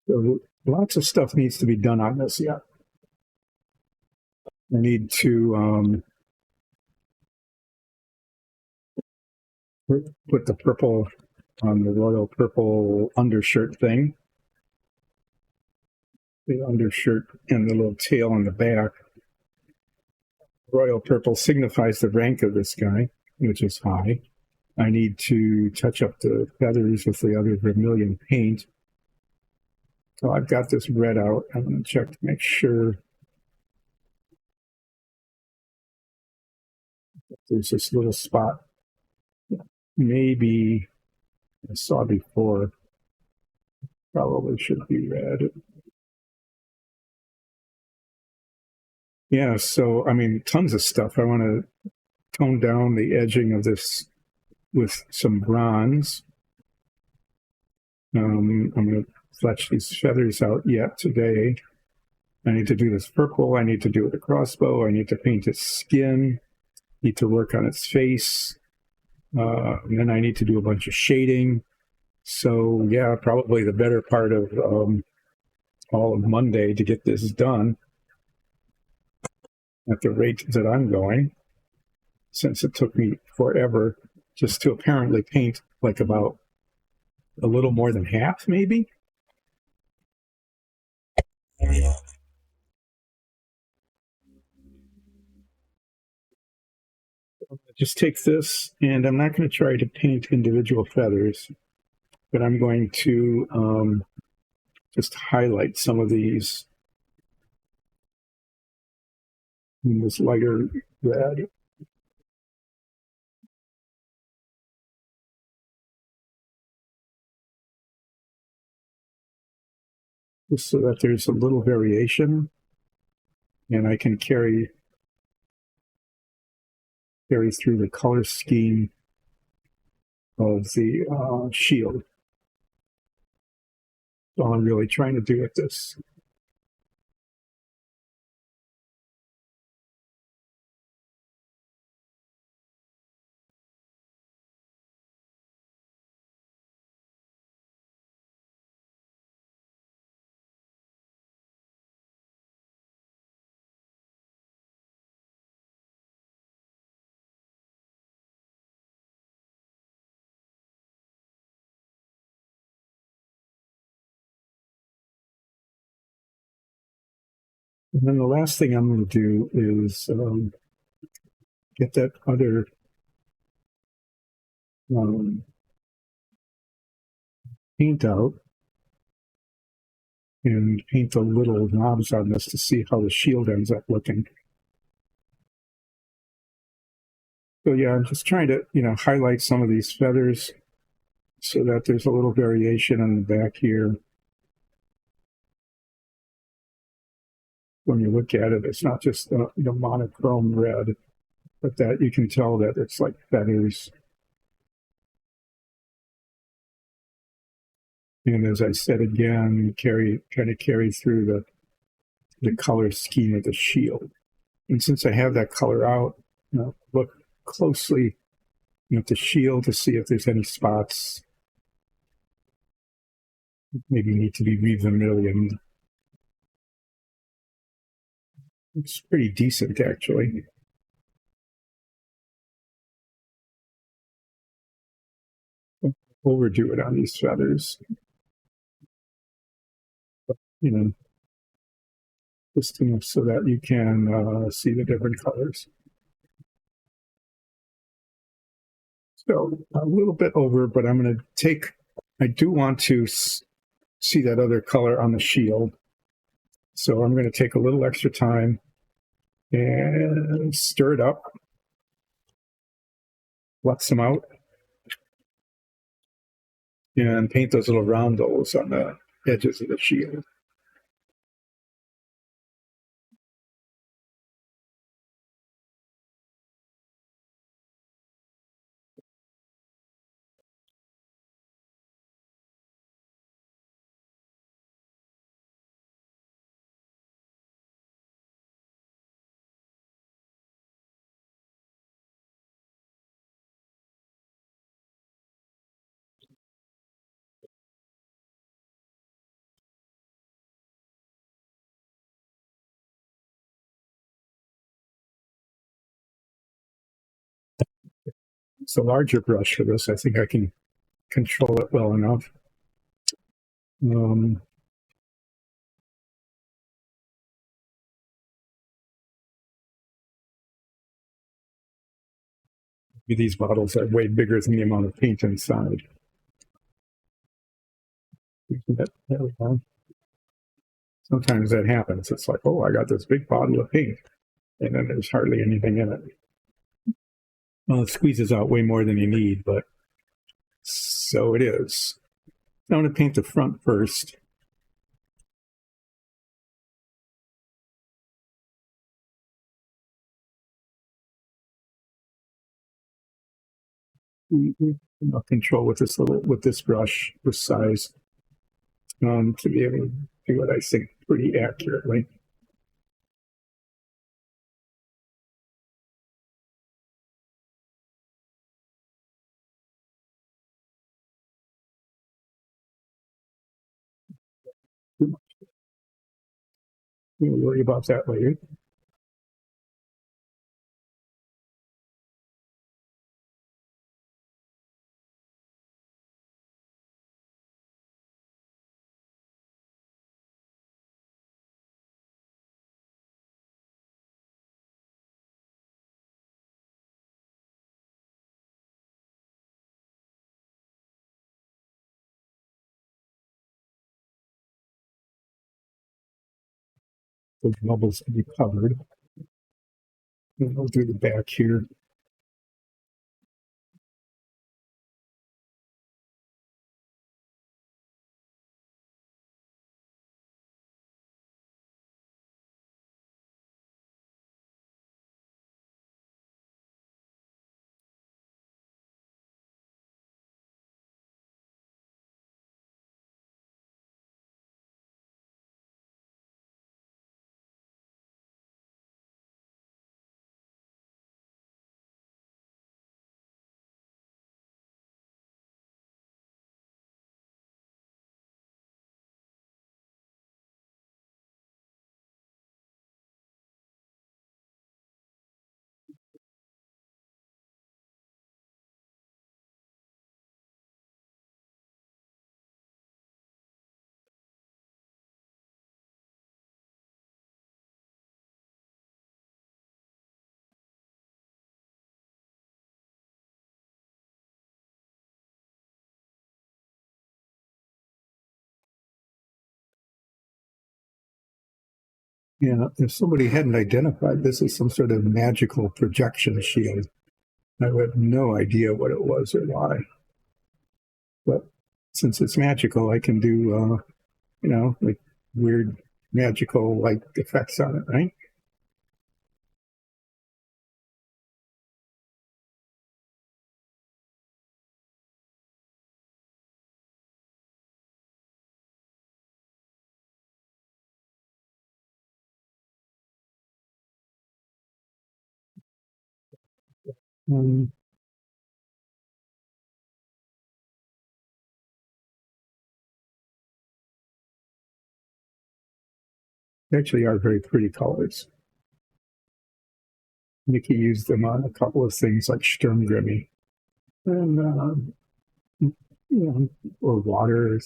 So lots of stuff needs to be done on this yet. I need to put the purple on the royal purple undershirt thing. The undershirt and the little tail on the back. Royal purple signifies the rank of this guy, which is high. I need to touch up the feathers with the other vermilion paint. So I've got this red out. I'm going to check to make sure there's this little spot. Maybe I saw before. Probably should be red. Yeah, so I mean, tons of stuff. I want to tone down the edging of this with some bronze. I'm going to fletch these feathers out yet today. I need to do this purple. I need to do the crossbow. I need to paint its skin. Need to work on its face. And then I need to do a bunch of shading. So yeah, probably the better part of all of Monday to get this done at the rate that I'm going, since it took me forever just to apparently paint like about a little more than half, maybe. Just take this, and I'm not going to try to paint individual feathers, but I'm going to just highlight some of these in this lighter red. just so that there's a little variation, and I can carry through the color scheme of the shield. That's all I'm really trying to do with this. And then the last thing I'm going to do is get that other paint out and paint the little knobs on this to see how the shield ends up looking. So yeah, I'm just trying to, highlight some of these feathers so that there's a little variation on the back here. When you look at it, it's not just monochrome red, but that you can tell that it's like feathers. And as I said again, kind of carry through the color scheme of the shield. And since I have that color out, look closely at the shield to see if there's any spots maybe need to be re-vermillioned. It's pretty decent, actually. Overdo it on these feathers. But, just enough so that you can see the different colors. So a little bit over, but I'm going to I do want to see that other color on the shield. So I'm going to take a little extra time and stir it up, flux them out, and paint those little roundels on the edges of the shield. It's a larger brush for this. I think I can control it well enough. These bottles are way bigger than the amount of paint inside. There we go. Sometimes that happens. It's like, oh, I got this big bottle of paint, and then there's hardly anything in it. Well, it squeezes out way more than you need, but so it is. I'm going to paint the front first. I'll control with this brush, this size, to be able to do what I think pretty accurately. We'll worry about that later. Those bubbles can be covered. And we'll do the back here. Yeah, if somebody hadn't identified this as some sort of magical projection shield, I would have no idea what it was or why. But since it's magical, I can do, like weird magical like effects on it, right? Um, they actually are very pretty colors. Nikki used them on a couple of things like Sturmgrimmy and or water,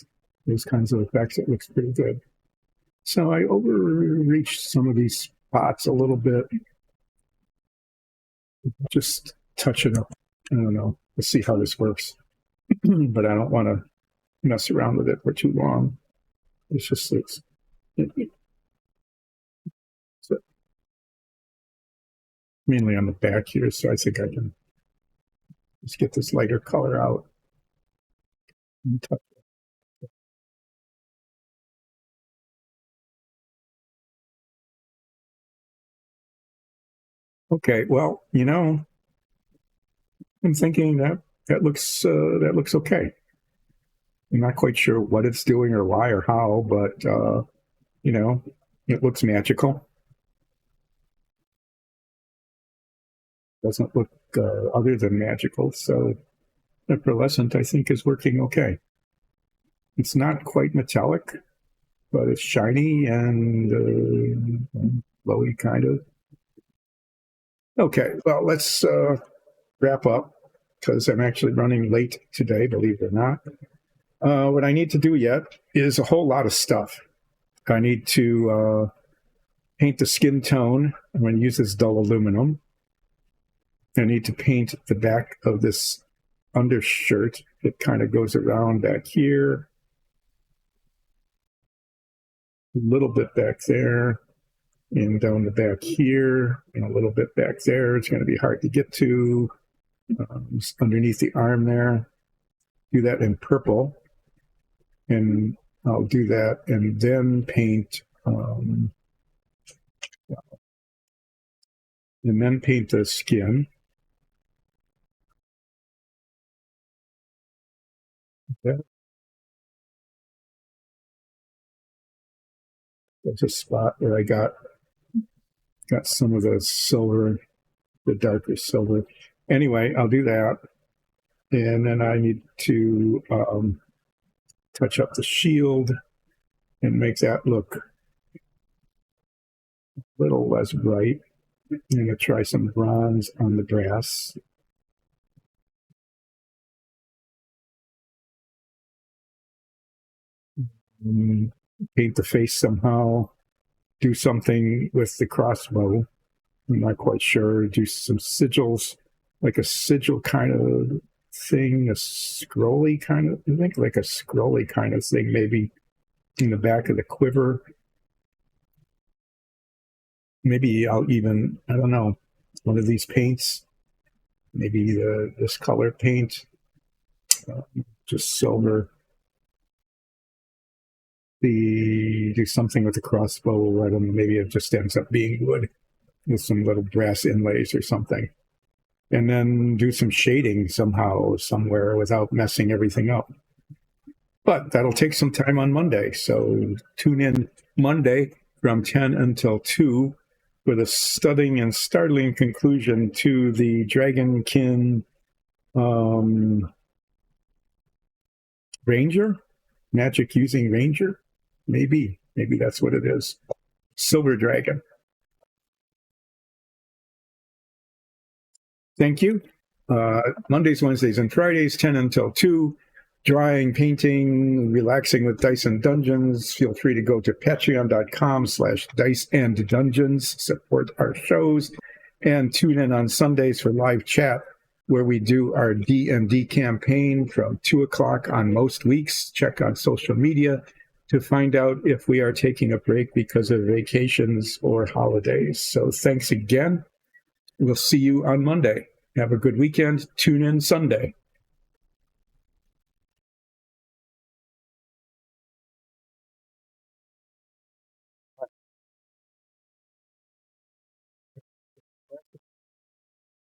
those kinds of effects. It looks pretty good. So I overreached some of these spots a little bit. Just touch it up. I don't know. Let's see how this works. But I don't want to mess around with it for too long. It's just so mainly on the back here, so I think I can just get this lighter color out. And touch. Okay, well, I'm thinking that looks okay. I'm not quite sure what it's doing or why or how, but it looks magical. Doesn't look other than magical, so the pearlescent I think is working okay. It's not quite metallic, but it's shiny and glowy kind of. Okay, well, let's wrap up because I'm actually running late today, believe it or not. What I need to do yet is a whole lot of stuff. I need to paint the skin tone. I'm going to use this dull aluminum. I need to paint the back of this undershirt. It kind of goes around back here. A little bit back there. And down the back here. And a little bit back there. It's going to be hard to get to. Underneath the arm there. Do that in purple. And I'll do that and then paint and then paint the skin. Okay. There's a spot where I got some of the silver, the darker silver. Anyway, I'll do that. And then I need to touch up the shield and make that look a little less bright. I'm going to try some bronze on the brass. Paint the face somehow. Do something with the crossbow. I'm not quite sure. Do some sigils, like a sigil kind of thing, a scrolly kind of, I think like a scrolly kind of thing, maybe in the back of the quiver. Maybe I'll even, I don't know, one of these paints, maybe this color paint, just silver. Do something with the crossbow. I don't know, maybe it just ends up being wood with some little brass inlays or something. And then do some shading somehow, somewhere without messing everything up. But that'll take some time on Monday. So tune in Monday from 10 until 2 with a stunning and startling conclusion to the Dragonkin Ranger, magic using Ranger. Maybe that's what it is. Silver Dragon. Thank you. Mondays, Wednesdays, and Fridays, 10 until 2. Drawing, painting, relaxing with Dice and Dungeons. Feel free to go to patreon.com/Dice and Dungeons. Support our shows. And tune in on Sundays for live chat, where we do our D&D campaign from 2 o'clock on most weeks. Check on social media. to find out if we are taking a break because of vacations or holidays. So thanks again. We'll see you on Monday. Have a good weekend. Tune in Sunday.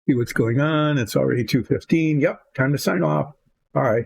See what's going on. It's already 2:15. Yep, time to sign off. Bye.